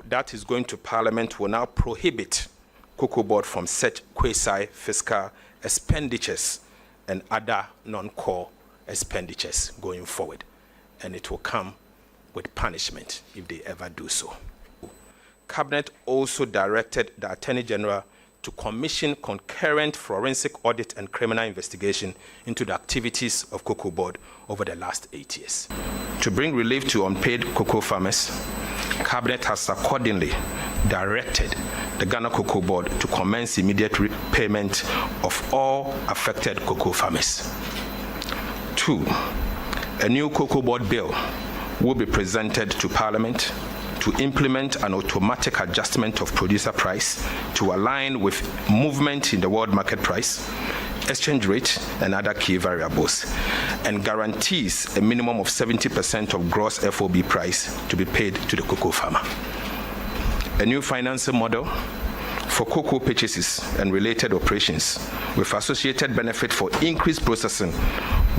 that is going to Parliament will now prohibit Cocoa Board from such quasi-fiscal expenditures and other non-core expenditures going forward. And it will come with punishment if they ever do so. Cabinet also directed the Attorney General to commission concurrent forensic audit and criminal investigation into the activities of Cocoa Board over the last 8 years. To bring relief to unpaid cocoa farmers, Cabinet has accordingly directed the Ghana Cocoa Board to commence immediate payment of all affected cocoa farmers. 2, a new Cocoa Board bill will be presented to Parliament to implement an automatic adjustment of producer price to align with movement in the world market price, exchange rate, and other key variables, and guarantees a minimum of 70% of gross FOB price to be paid to the cocoa farmer. A new financing model for cocoa purchases and related operations with associated benefit for increased processing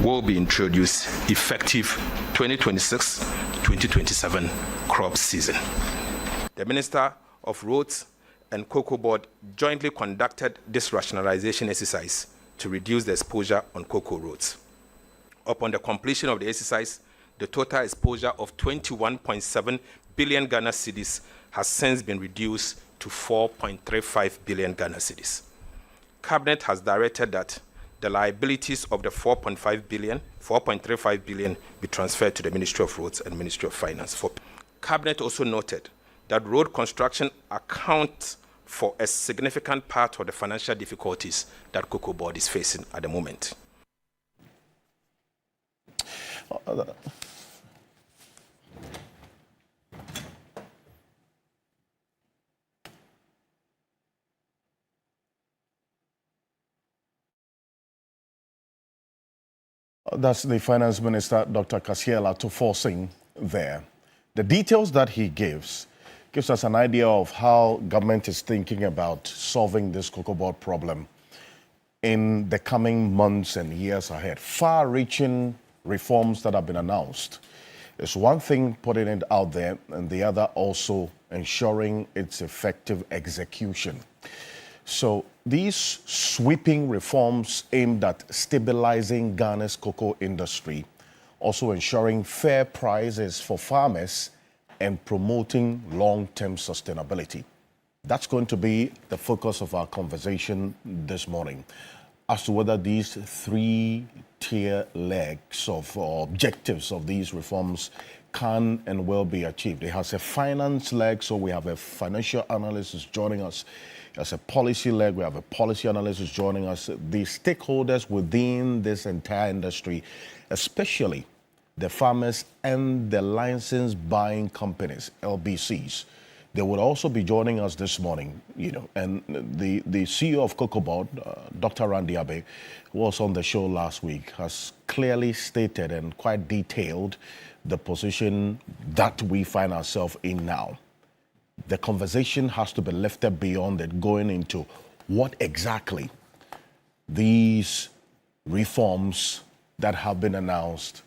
will be introduced effective 2026-2027 crop season. The Minister of Roads and Cocoa Board jointly conducted this rationalization exercise to reduce the exposure on cocoa roads. Upon the completion of the exercise, the total exposure of 21.7 billion Ghana cedis has since been reduced to 4.35 billion Ghana cedis. Cabinet has directed that the liabilities of the 4.35 billion be transferred to the Ministry of Roads and Ministry of Finance. Cabinet also noted that road construction accounts for a significant part of the financial difficulties that Cocoa Board is facing at the moment. That's the Finance Minister, Dr. Kasiel Ato-Forsyth there. The details that he gives us an idea of how government is thinking about solving this Cocoa Board problem in the coming months and years ahead. Far-reaching reforms that have been announced. It's one thing putting it out there, and the other also ensuring its effective execution. So these sweeping reforms aimed at stabilizing Ghana's cocoa industry, also ensuring fair prices for farmers and promoting long-term sustainability. That's going to be the focus of our conversation this morning, as to whether these three-tier legs of objectives of these reforms can and will be achieved. It has a finance leg, so we have a financial analyst who's joining us. As a policy leg, we have a policy analyst who's joining us. The stakeholders within this entire industry, especially the farmers and the license buying companies, LBCs, they would also be joining us this morning. And the CEO of Cocoa Board, Dr. Randy Abe, who was on the show last week, has clearly stated and quite detailed the position that we find ourselves in now. The conversation has to be lifted beyond it, going into what exactly these reforms that have been announced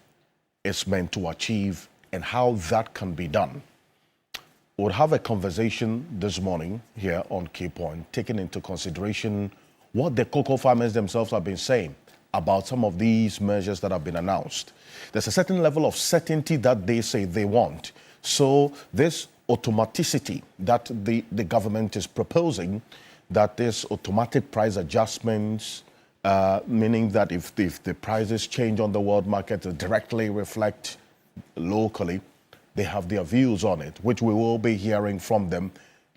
is meant to achieve and how that can be done. We'll have a conversation this morning here on Key Point, taking into consideration what the cocoa farmers themselves have been saying about some of these measures that have been announced. There's a certain level of certainty that they say they want. So this automaticity that the government is proposing, that this automatic price adjustments, meaning that if the prices change on the world market, it directly reflect locally, they have their views on it, which we will be hearing from them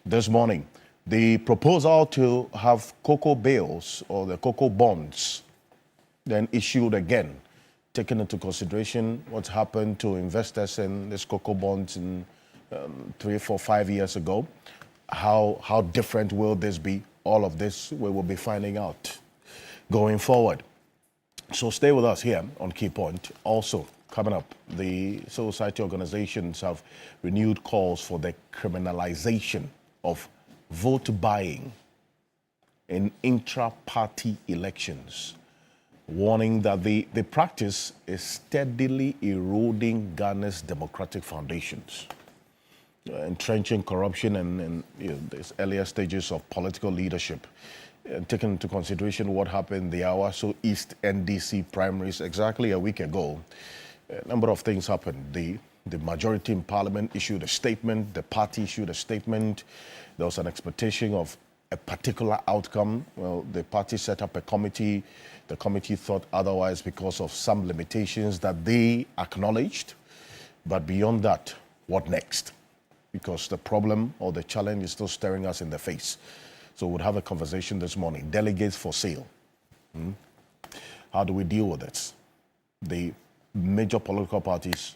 this morning. The proposal to have cocoa bills or the cocoa bonds then issued again, taking into consideration what's happened to investors in this cocoa bonds in 3, 4, 5 years ago. How different will this be? All of this we will be finding out going forward. So stay with us here on Key Point. Also, coming up, the civil society organizations have renewed calls for the criminalization of vote buying in intra-party elections, warning that the practice is steadily eroding Ghana's democratic foundations. entrenching corruption and these earlier stages of political leadership, and taking into consideration what happened in the Awaso East NDC primaries exactly a week ago, a number of things happened. The majority in parliament issued a statement, the party issued a statement. There was an expectation of a particular outcome. Well, the party set up a committee. The committee thought otherwise because of some limitations that they acknowledged. But beyond that, what next? Because the problem or the challenge is still staring us in the face. So we'll have a conversation this morning. Delegates for sale. How do we deal with it? The major political parties,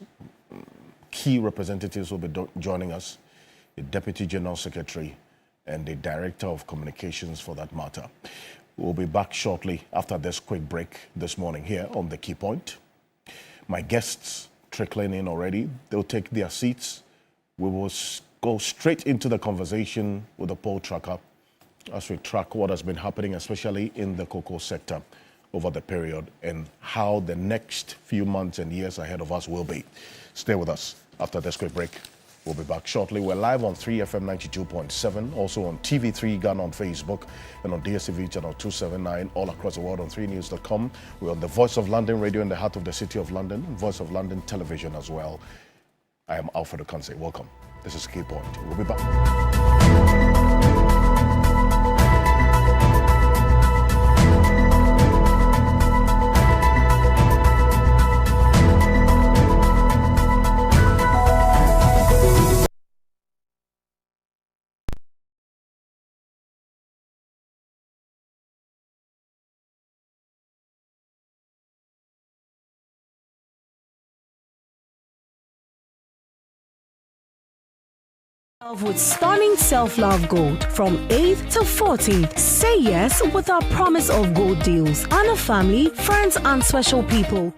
key representatives will be joining us, the Deputy General Secretary and the Director of Communications for that matter. We'll be back shortly after this quick break this morning here on The Key Point. My guests trickling in already. They'll take their seats. We will go straight into the conversation with the poll tracker as we track what has been happening, especially in the cocoa sector over the period and how the next few months and years ahead of us will be. Stay with us after this quick break. We'll be back shortly. We're live on 3FM 92.7, also on TV3 Ghana on Facebook and on DSTV channel 279 all across the world on 3news.com. We're on the Voice of London radio in the heart of the city of London, Voice of London television as well. I am Alfred Okanse. Welcome. This is Key Point. We'll be back. With stunning self-love gold from 8th to 14th. Say yes with our promise of gold deals. Honor family, friends and special people.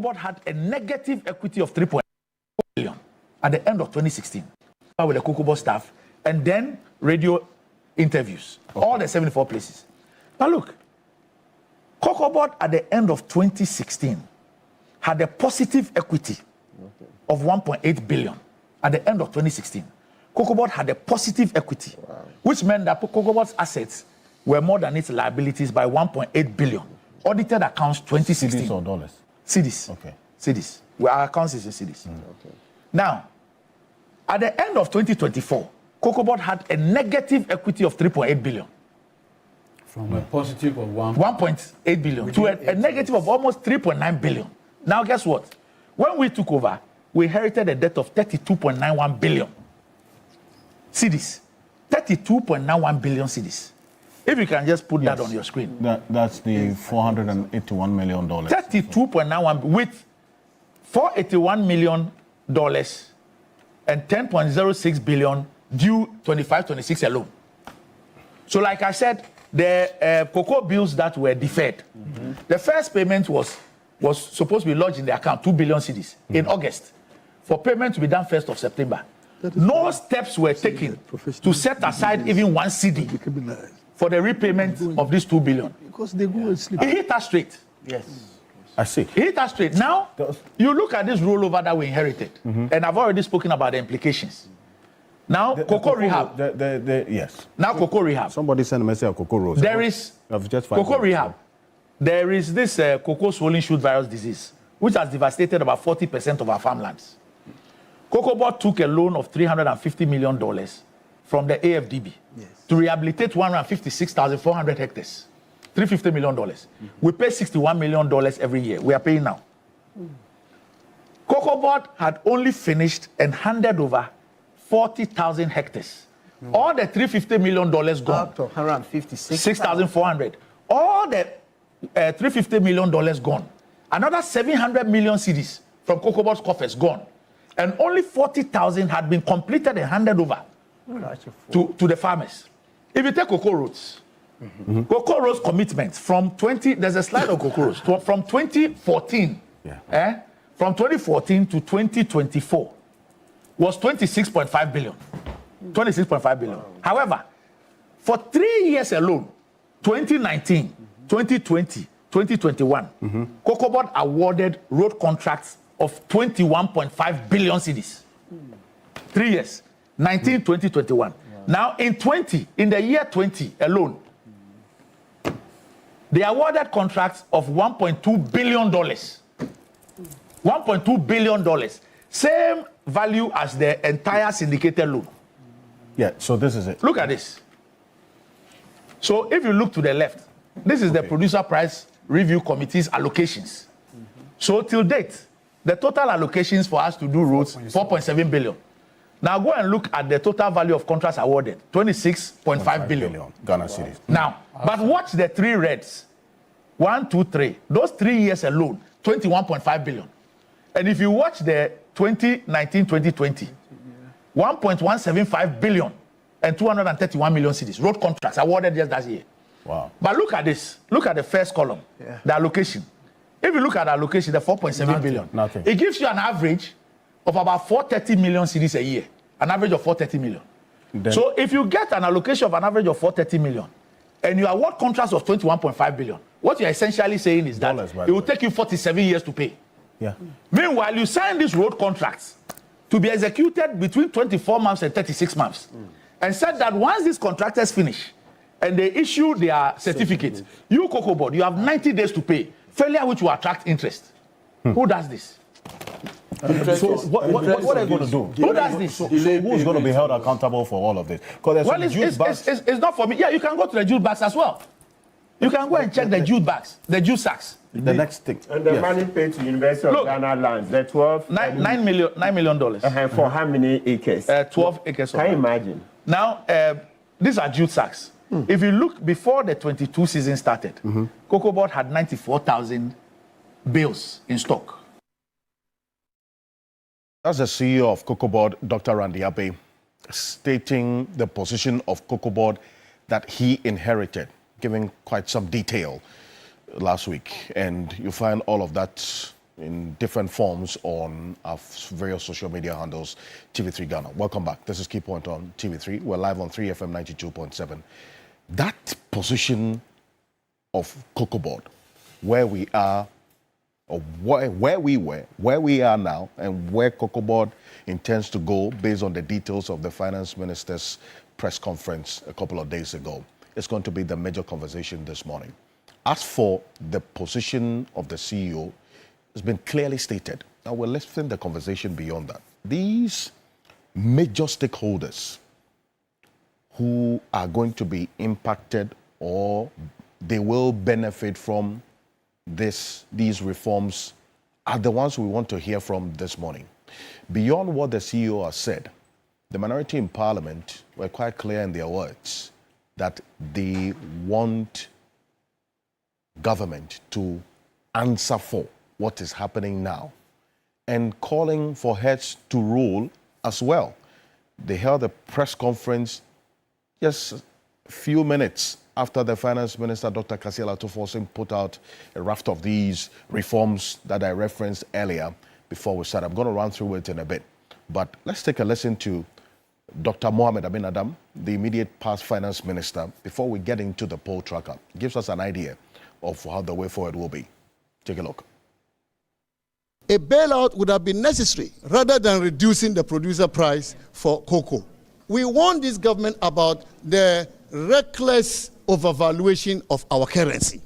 Board had a negative equity of 3.1 billion at the end of 2016 with the Cocoa Board staff, and then radio interviews, all the 74 places. But look, Cocoa Board at the end of 2016 had a positive equity of 1.8 billion at the end of 2016. Cocoa Board had a positive equity, which meant that Cocoa Board's assets were more than its liabilities by 1.8 billion. Audited accounts 2016. Cedis or dollars? Cedis. Okay. Cedis. Well, our accounts is in cedis. Okay. Now, at the end of 2024, Cocoa Board had a negative equity of 3.8 billion. From a positive of 1.8 billion to a negative of almost 3.9 billion. Now, guess what? When we took over, we inherited a debt of 32.91 billion cedis. 32.91 billion cedis. If you can just put that on your screen. That's the $481 million. 32.91 with $481 million and 10.06 billion due 25-26 alone. So, like I said, the cocoa bills that were deferred, the first payment was supposed to be lodged in the account, 2 billion cedis in August, for payment to be done 1st of September. No steps were taken to set aside even 1 CD for the repayment of this 2 billion. Because they go and sleep. It hit us straight. Yes. I see. It hit us straight. Now, you look at this rollover that we inherited, and I've already spoken about the implications. Now, cocoa rehab. Yes. Now, cocoa rehab. Somebody sent a message of cocoa rose. There is cocoa rehab. There is this cocoa swollen shoot virus disease, which has devastated about 40% of our farmlands. Cocoa Board took a loan of $350 million from the AFDB to rehabilitate 156,400 hectares. $350 million. We pay $61 million every year. We are paying now. Cocoa Board had only finished and handed over 40,000 hectares. All the $350 million gone. Out of 156. 6,400. All the $350 million gone. Another 700 million cedis from Cocoa Board's coffers gone. And only 40,000 had been completed and handed over to the farmers. If you take cocoa roads, cocoa roads commitments from there's a slide on cocoa roads, from 2014, from 2014 to 2024 was 26.5 billion. 26.5 billion. However, for 3 years alone, 2019, 2020, 2021, Cocoa Board awarded road contracts of 21.5 billion cedis. 3 years, 19, 20, 21. Now, in the year 20 alone, they awarded contracts of $1.2 billion. $1.2 billion. Same value as the entire syndicated loan. Yeah, so this is it. Look at this. So if you look to the left, this is the Producer Price Review Committee's allocations. So till date, the total allocations for us to do roads, 4.7 billion. Now go and look at the total value of contracts awarded, 26.5 billion. Ghana cedis. Now, but watch the 3 reds. 1, 2, 3. Those 3 years alone, 21.5 billion. And if you watch the 2019, 2020, 1.175 billion and 231 million cedis, road contracts awarded just last year. Wow. But look at this. Look at the first column, the allocation. If you look at the allocation, the 4.7 billion, nothing. It gives you an average of about 430 million cedis a year, an average of 430 million. So if you get an allocation of an average of 430 million, and you award contracts of 21.5 billion, what you're essentially saying is that it will take you 47 years to pay. Yeah. Meanwhile, you sign these road contracts to be executed between 24 months and 36 months, and said that once these contractors finish and they issue their certificates, you, Cocoa Board, you have 90 days to pay, failure which will attract interest. Who does this? So what are you going to do? Who does this? So who's going to be held accountable for all of this? Well, it's not for me. Yeah, you can go to the jute bags as well. You can go and check the jute bags, the jute sacks. The next thing. And the money paid to University of Ghana lands, the 12... $9 million. For how many acres? 12 acres. Can you imagine? Now, these are jute sacks. If you look before the 22 season started, Cocoa Board had 94,000 bales in stock. That's the CEO of Cocoa Board, Dr. Randy Abbey, stating the position of Cocoa Board that he inherited, giving quite some detail last week. And you find all of that in different forms on our various social media handles, TV3 Ghana. Welcome back. This is Key Point on TV3. We're live on 3FM 92.7. That position of Cocoa Board, where we are, or where we were, where we are now, and where Cocoa Board intends to go based on the details of the finance minister's press conference a couple of days ago, is going to be the major conversation this morning. As for the position of the CEO, it's been clearly stated. Now we're lifting the conversation beyond that. These major stakeholders who are going to be impacted or they will benefit from these reforms are the ones we want to hear from this morning. Beyond what the CEO has said, the minority in Parliament were quite clear in their words that they want government to answer for what is happening now and calling for heads to roll as well. They held a press conference just a few minutes after the finance minister, Dr. Kasiel Atoforsen, put out a raft of these reforms that I referenced earlier before we start. I'm going to run through it in a bit. But let's take a listen to Dr. Mohamed Amin Adam, the immediate past finance minister, before we get into the poll tracker. It gives us an idea of how the way forward will be. Take a look. A bailout would have been necessary rather than reducing the producer price for cocoa. We warned this government about the reckless overvaluation of our currency.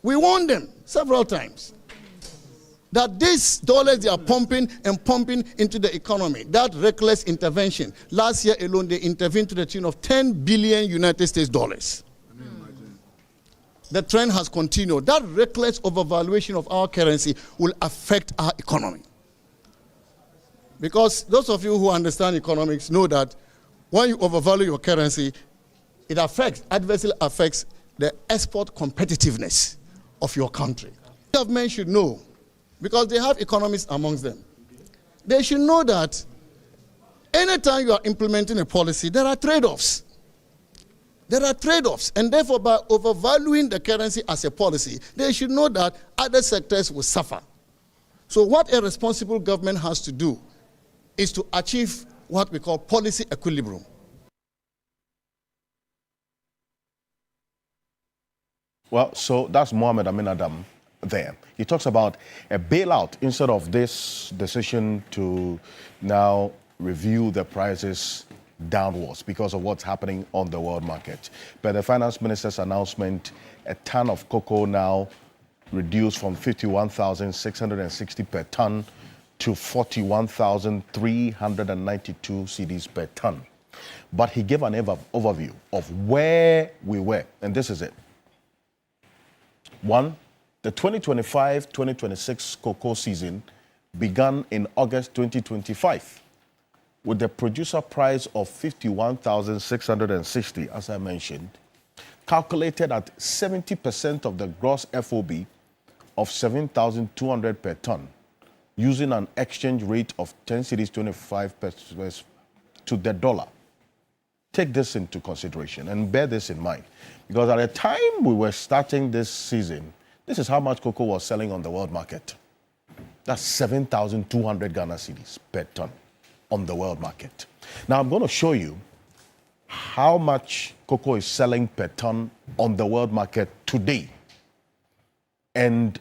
We warned them several times that these dollars they are pumping and pumping into the economy, that reckless intervention. Last year alone, they intervened to the tune of 10 billion United States dollars. The trend has continued. That reckless overvaluation of our currency will affect our economy. Because those of you who understand economics know that when you overvalue your currency, it adversely affects the export competitiveness of your country. Government should know, because they have economists amongst them. They should know that anytime you are implementing a policy, there are trade-offs. There are trade-offs, and therefore by overvaluing the currency as a policy, they should know that other sectors will suffer. So what a responsible government has to do is to achieve what we call policy equilibrium. Well, so that's Mohamed Amin Adam there. He talks about a bailout instead of this decision to now review the prices downwards because of what's happening on the world market. But the finance minister's announcement, a ton of cocoa now reduced from 51,660 per ton to 41,392 cedis per ton. But he gave an overview of where we were, and this is it. One, the 2025-2026 cocoa season began in August 2025 with the producer price of 51,660, as I mentioned, calculated at 70% of the gross FOB of 7,200 per ton, using an exchange rate of 10 cedis 25 pesos to the dollar. Take this into consideration and bear this in mind, because at the time we were starting this season, this is how much cocoa was selling on the world market. That's 7,200 Ghana cedis per ton on the world market. Now I'm going to show you how much cocoa is selling per ton on the world market today. And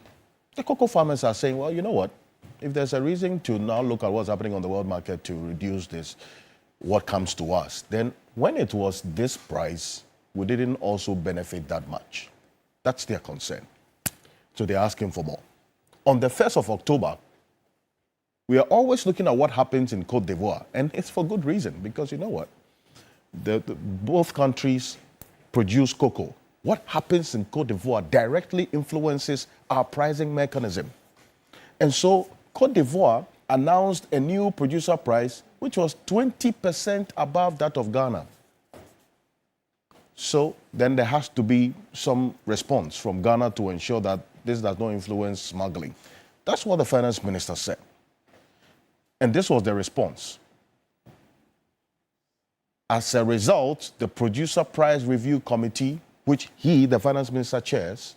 the cocoa farmers are saying, well, you know what? If there's a reason to now look at what's happening on the world market to reduce this, what comes to us, then when it was this price, we didn't also benefit that much. That's their concern. So they're asking for more. On the 1st of October, we are always looking at what happens in Côte d'Ivoire, and it's for good reason, because you know what? Both countries produce cocoa. What happens in Côte d'Ivoire directly influences our pricing mechanism. And so Côte d'Ivoire announced a new producer price which was 20% above that of Ghana. So then there has to be some response from Ghana to ensure that this does not influence smuggling. That's what the finance minister said. And this was the response. As a result, the Producer Price Review Committee, which he, the finance minister, chairs,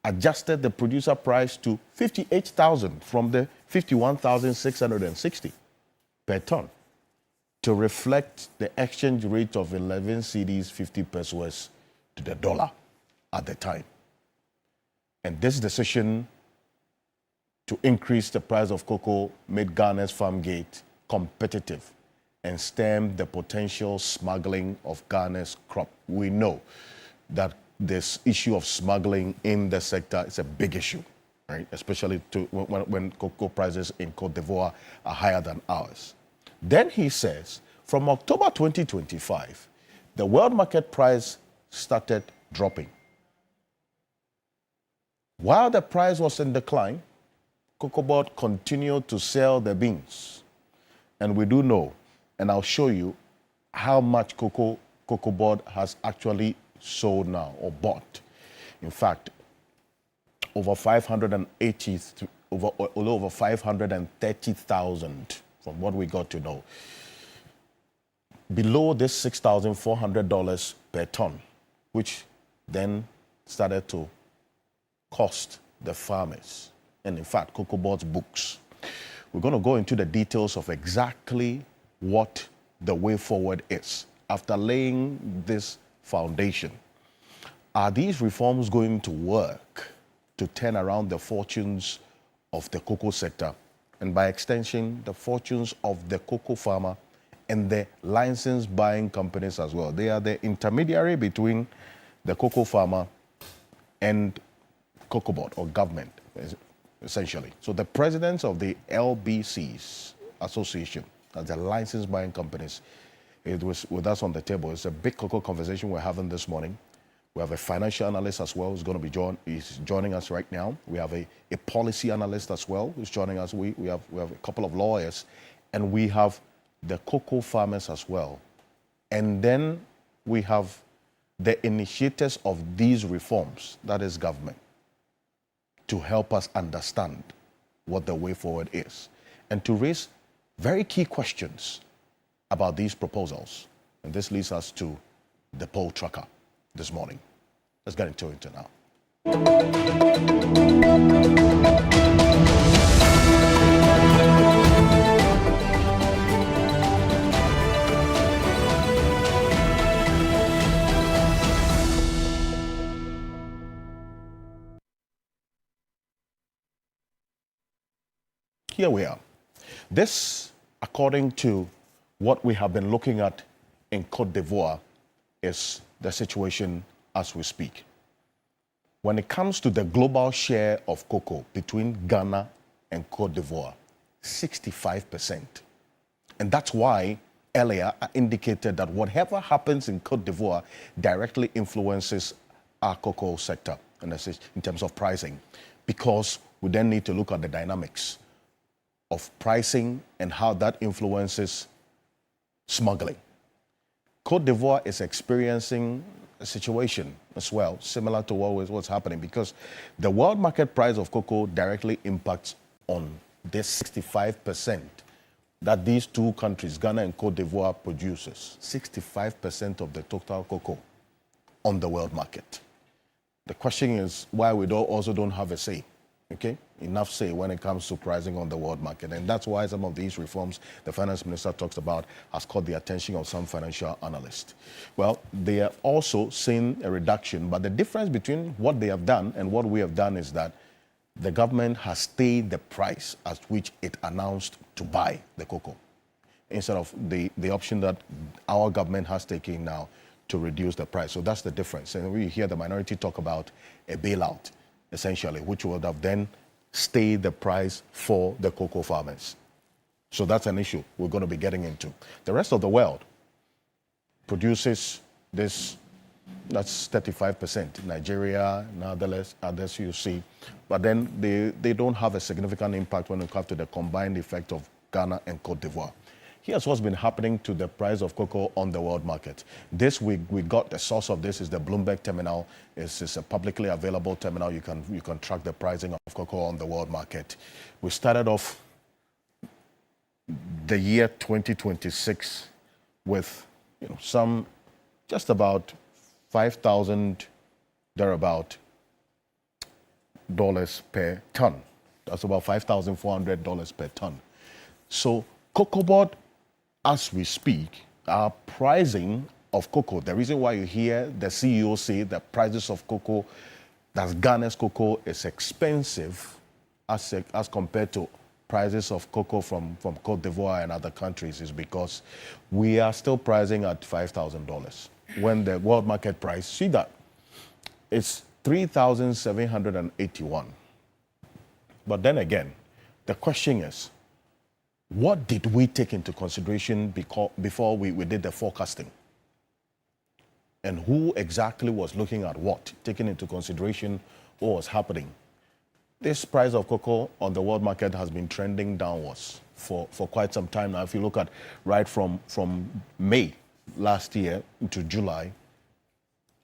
adjusted the producer price to 58,000 from the 51,660 per ton to reflect the exchange rate of 11 cedis 50 pesos to the dollar at the time. And this decision to increase the price of cocoa made Ghana's farm gate competitive and stemmed the potential smuggling of Ghana's crop. We know that this issue of smuggling in the sector is a big issue, right? Especially when cocoa prices in Cote d'Ivoire are higher than ours. Then he says, from October 2025, the world market price started dropping. While the price was in decline, Cocoa Board continued to sell the beans. And we do know, and I'll show you how much Cocoa Board has actually sold now or bought. In fact, over 530,000 from what we got to know. Below this $6,400 per ton, which then started to cost the farmers. And in fact, Cocoa Board's books. We're going to go into the details of exactly what the way forward is. After laying this foundation, are these reforms going to work to turn around the fortunes of the cocoa sector and by extension, the fortunes of the cocoa farmer and the license buying companies as well? They are the intermediary between the cocoa farmer and Cocoa Board or government, essentially. So the presidents of the LBCs Association, that's the license buying companies, it was with us on the table. It's a big cocoa conversation we're having this morning. We have a financial analyst as well who's going to be joining us right now. We have a policy analyst as well who's joining us. We have a couple of lawyers, and we have the cocoa farmers as well. And then we have the initiators of these reforms, that is government, to help us understand what the way forward is and to raise very key questions about these proposals. And this leads us to the poll tracker this morning. Let's get into it now. Here we are. This, according to what we have been looking at in Cote d'Ivoire, is the situation as we speak. When it comes to the global share of cocoa between Ghana and Cote d'Ivoire, 65%. And that's why earlier I indicated that whatever happens in Cote d'Ivoire directly influences our cocoa sector in terms of pricing, because we then need to look at the dynamics of pricing and how that influences smuggling. Cote d'Ivoire is experiencing a situation as well, similar to what's happening, because the world market price of cocoa directly impacts on this 65% that these two countries, Ghana and Cote d'Ivoire, produces. 65% of the total cocoa on the world market. The question is why we also don't have a say. Okay, enough say when it comes to pricing on the world market. And that's why some of these reforms the finance minister talks about has caught the attention of some financial analysts. Well, they are also seeing a reduction, but the difference between what they have done and what we have done is that the government has stayed the price at which it announced to buy the cocoa, instead of the option that our government has taken now to reduce the price. So that's the difference. And we hear the minority talk about a bailout, essentially, which would have then stayed the price for the cocoa farmers. So that's an issue we're going to be getting into. The rest of the world produces this, that's 35%. Nigeria and others you see. But then they don't have a significant impact when it comes to the combined effect of Ghana and Cote d'Ivoire. Here's what's been happening to the price of cocoa on the world market. This week, we got the source of this is the Bloomberg terminal. It's a publicly available terminal. You can track the pricing of cocoa on the world market. We started off the year 2026 with some just about 5,000 thereabout per ton. That's about $5,400 per ton. So cocoa board, as we speak, our pricing of cocoa, the reason why you hear the CEO say that prices of cocoa, that's Ghana's cocoa, is expensive as compared to prices of cocoa from Cote d'Ivoire and other countries, is because we are still pricing at $5,000. When the world market price, see that, it's 3,781. But then again, the question is, what did we take into consideration before we did the forecasting? And who exactly was looking at what, taking into consideration what was happening? This price of cocoa on the world market has been trending downwards for quite some time now. If you look at right from May last year to July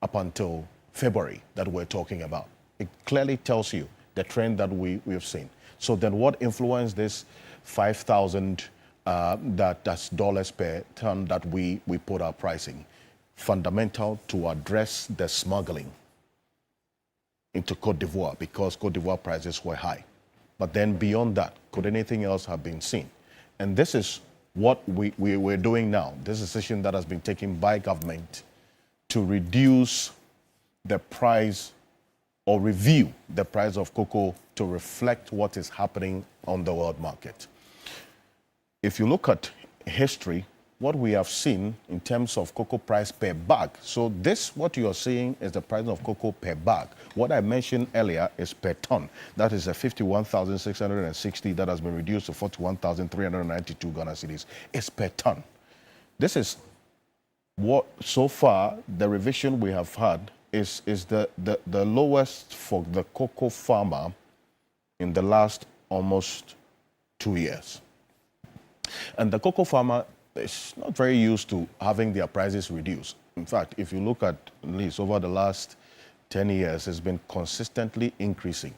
up until February that we're talking about, it clearly tells you the trend that we've seen. So then what influenced this 5,000 that's dollars per ton that we put our pricing? Fundamental to address the smuggling into Cote d'Ivoire, because Cote d'Ivoire prices were high. But then beyond that, could anything else have been seen? And this is what we're doing now. This decision that has been taken by government to reduce the price or review the price of cocoa to reflect what is happening on the world market. If you look at history, what we have seen in terms of cocoa price per bag. So this, what you are seeing, is the price of cocoa per bag. What I mentioned earlier is per ton. That is a 51,660 that has been reduced to 41,392 Ghana cedis. It's per ton. This is what, so far, the revision we have had is the lowest for the cocoa farmer in the last almost 2 years. And the cocoa farmer is not very used to having their prices reduced. In fact, if you look at least over the last 10 years, it's been consistently increasing.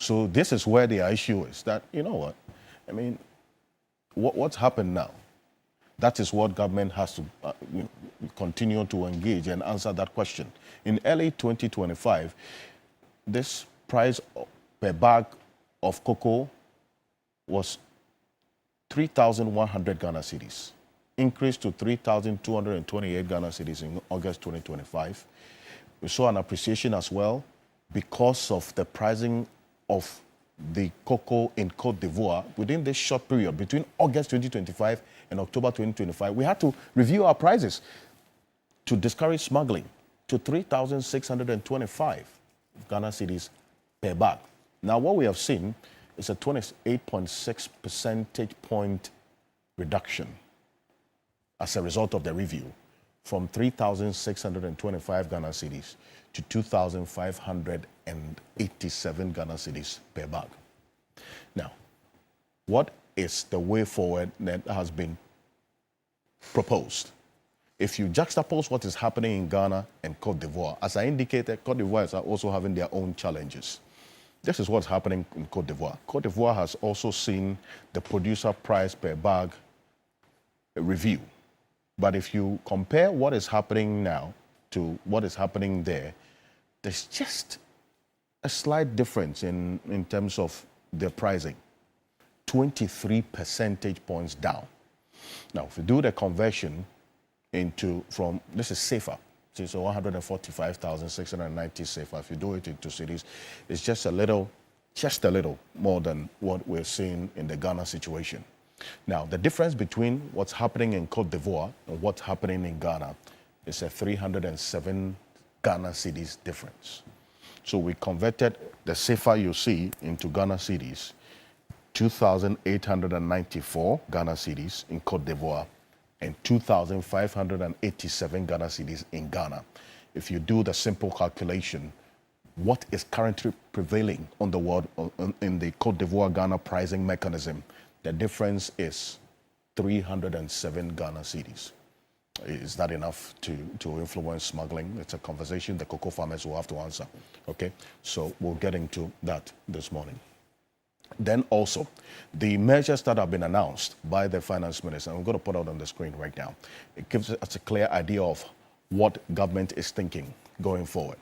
So this is where the issue is, that, you know what, I mean, what's happened now? That is what government has to continue to engage and answer that question. In early 2025, this price per bag of cocoa was 3,100 Ghana cedis, increased to 3,228 Ghana cedis in August 2025. We saw an appreciation as well because of the pricing of the cocoa in Cote d'Ivoire within this short period between August 2025 and October 2025. We had to review our prices to discourage smuggling to 3,625 Ghana cedis per bag. Now, what we have seen is a 28.6 percentage point reduction as a result of the review, from 3,625 Ghana cedis to 2,587 Ghana cedis per bag. Now, what is the way forward that has been proposed? If you juxtapose what is happening in Ghana and Cote d'Ivoire, as I indicated, Cote d'Ivoire is also having their own challenges. This is what's happening in Cote d'Ivoire. Cote d'Ivoire has also seen the producer price per bag review. But if you compare what is happening now to what is happening there, there's just a slight difference in terms of the pricing. 23 percentage points down. Now, if you do the conversion this is safer. So 145,690 safer. If you do it into cities, it's just a little more than what we're seeing in the Ghana situation. Now, the difference between what's happening in Cote d'Ivoire and what's happening in Ghana is a 307 Ghana cedis difference. So we converted the safer you see into Ghana cedis, 2,894 Ghana cedis in Cote d'Ivoire, and 2,587 Ghana cedis in Ghana. If you do the simple calculation, what is currently prevailing on the world in the Cote d'Ivoire Ghana pricing mechanism, the difference is 307 Ghana cedis. Is that enough to influence smuggling? It's a conversation the cocoa farmers will have to answer. Okay, so we'll get into that this morning. Then also, the measures that have been announced by the finance minister, and I'm going to put it on the screen right now. It gives us a clear idea of what government is thinking going forward.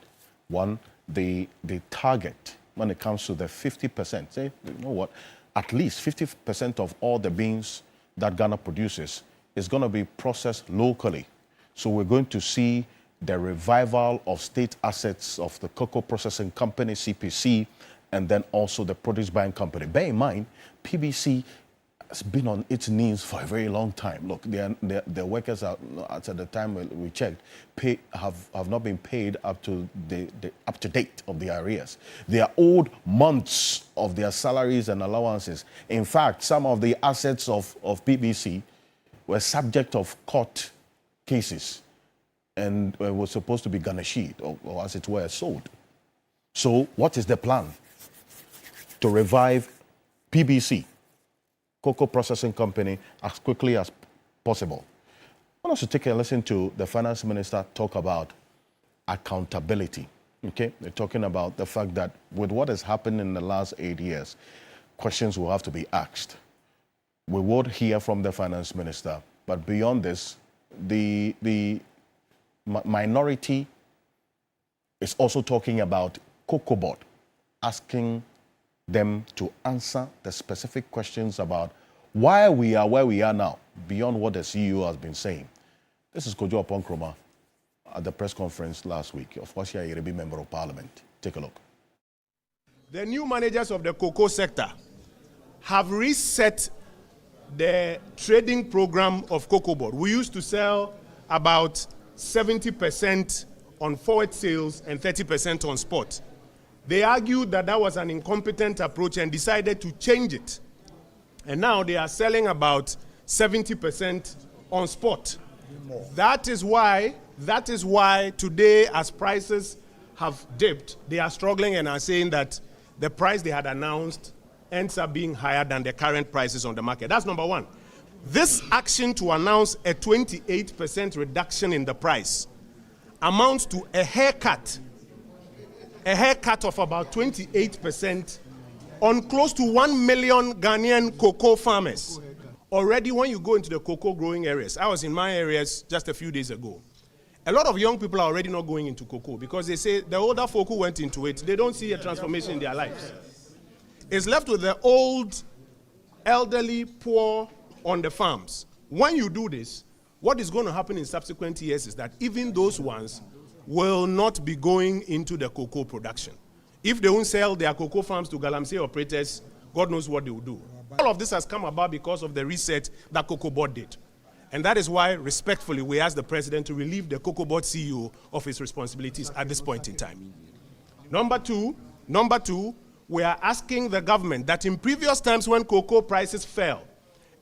One, the target when it comes to the 50%. Say, you know what? At least 50% of all the beans that Ghana produces is going to be processed locally. So we're going to see the revival of state assets of the cocoa processing company, CPC, and then also the produce buying company. Bear in mind, PBC has been on its knees for a very long time. Look, the workers are, at the time we checked, have not been paid up to up to date of the arrears. They are owed months of their salaries and allowances. In fact, some of the assets of PBC were subject of court cases and were supposed to be garnished or as it were, sold. So what is the plan to revive PBC, Cocoa Processing Company, as quickly as possible? I want us to take a listen to the finance minister talk about accountability. Okay, they're talking about the fact that with what has happened in the last 8 years, questions will have to be asked. We would hear from the finance minister, but beyond this, the minority is also talking about Cocoa Board, asking them to answer the specific questions about why we are where we are now, beyond what the CEO has been saying. This is Kojo Oponkroma at the press conference last week. Of course, you're a member of parliament. Take a look. The new managers of the cocoa sector have reset the trading program of Cocoa Board. We used to sell about 70% on forward sales and 30% on spot. They argued that that was an incompetent approach and decided to change it. And now they are selling about 70% on spot. That is why today, as prices have dipped, they are struggling and are saying that the price they had announced ends up being higher than the current prices on the market. That's number one. This action to announce a 28% reduction in the price amounts to a haircut of about 28% on close to 1 million Ghanaian cocoa farmers. Already, when you go into the cocoa growing areas, I was in my areas just a few days ago. A lot of young people are already not going into cocoa because they say the older folk who went into it, they don't see a transformation in their lives. It's left with the old, elderly, poor on the farms. When you do this, what is going to happen in subsequent years is that even those ones will not be going into the cocoa production. If they won't sell their cocoa farms to Galamsey operators, God knows what they will do. All of this has come about because of the reset that Cocoa Board did. And that is why, respectfully, we ask the president to relieve the Cocoa Board CEO of his responsibilities at this point in time. Number two, we are asking the government that in previous times when cocoa prices fell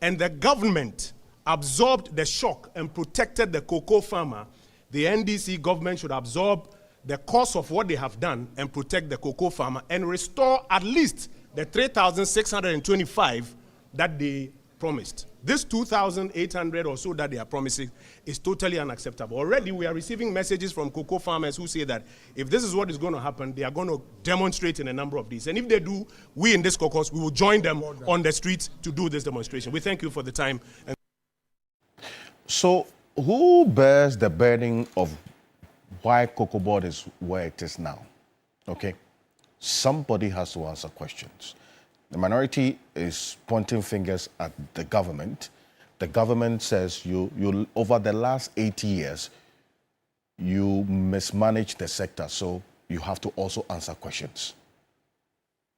and the government absorbed the shock and protected the cocoa farmer, the NDC government should absorb the cost of what they have done and protect the cocoa farmer and restore at least the 3,625 that they promised. This 2,800 or so that they are promising is totally unacceptable. Already we are receiving messages from cocoa farmers who say that if this is what is going to happen, they are going to demonstrate in a number of these. And if they do, we in this caucus, we will join them on the streets to do this demonstration. We thank you for the time. So who bears the burden of why Cocoa Board is where it is now? Okay, somebody has to answer questions. The minority is pointing fingers at the government. The government says you over the last 80 years, you mismanaged the sector, so you have to also answer questions.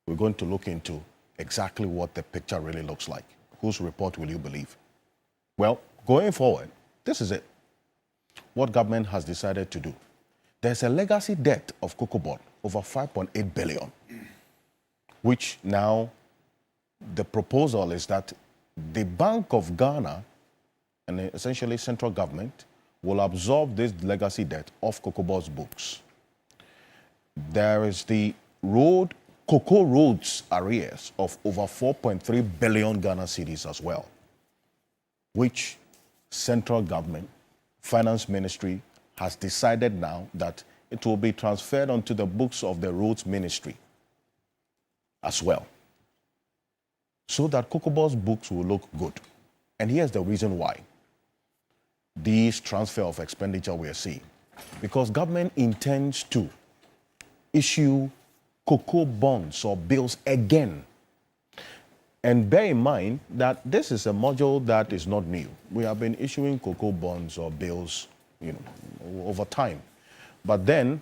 We're going to look into exactly what the picture really looks like. Whose report will you believe? Well, going forward, this is it. What government has decided to do. There's a legacy debt of Cocoa Board, over 5.8 billion, which now the proposal is that the Bank of Ghana and essentially central government will absorb this legacy debt off Cocoa Board's books. There is the cocoa roads arrears of over 4.3 billion Ghana cedis as well, which central government, finance ministry has decided now that it will be transferred onto the books of the roads ministry as well, so that Cocoa Board's books will look good. And here's the reason why. These transfer of expenditure we are seeing. Because government intends to issue cocoa bonds or bills again. And bear in mind that this is a module that is not new. We have been issuing cocoa bonds or bills, over time. But then,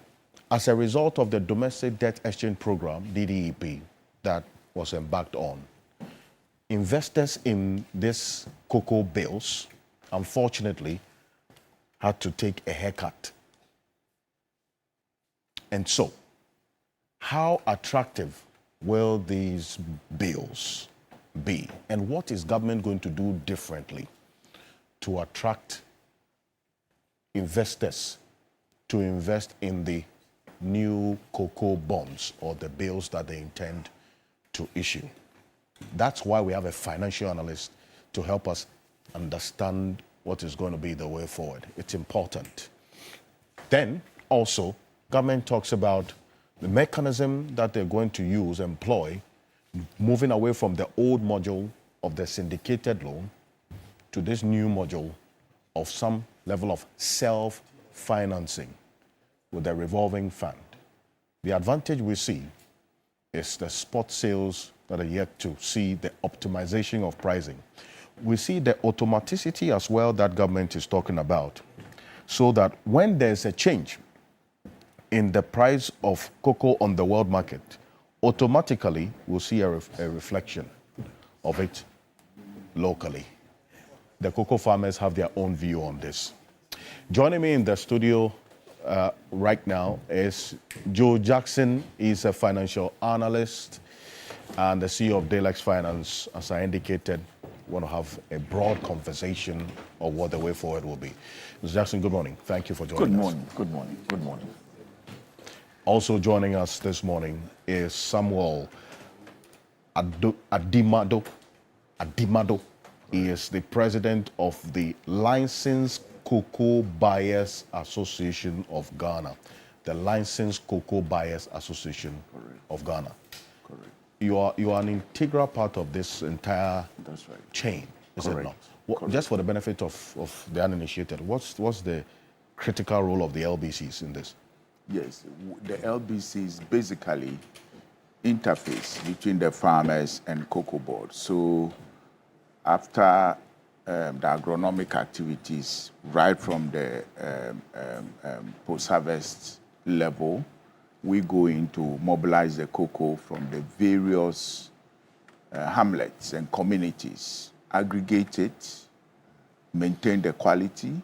as a result of the Domestic Debt Exchange Program, DDEP, that was embarked on, investors in these cocoa bills, unfortunately, had to take a haircut. And so, how attractive will these bills be? And what is government going to do differently to attract investors to invest in the new cocoa bonds or the bills that they intend to issue? That's why we have a financial analyst to help us understand what is going to be the way forward. It's important. Then also, government talks about the mechanism that they're going to employ, moving away from the old module of the syndicated loan to this new module of some level of self-financing with the revolving fund. The advantage we see is the spot sales that are yet to see the optimization of pricing. We see the automaticity as well that government is talking about, so that when there's a change in the price of cocoa on the world market, automatically we'll see a reflection of it locally. The cocoa farmers have their own view on this. Joining me in the studio right now is Joe Jackson. He's a financial analyst and the CEO of Daylex Finance. As I indicated, we want to have a broad conversation of what the way forward will be. Mr. Jackson, good morning. Thank you for joining us. Good morning. Good morning. Also joining us this morning is Samuel Adimado. He is the president of the Licensed Cocoa Buyers Association of Ghana. The Licensed Cocoa Buyers Association of Ghana. Correct. You are an integral part of this entire chain, is it not? Just for the benefit of the uninitiated, what's the critical role of the LBCs in this? Yes, the LBCs basically interface between the farmers and cocoa board. So after the agronomic activities, right from the post-harvest level, we go in to mobilize the cocoa from the various hamlets and communities, aggregate it, maintain the quality,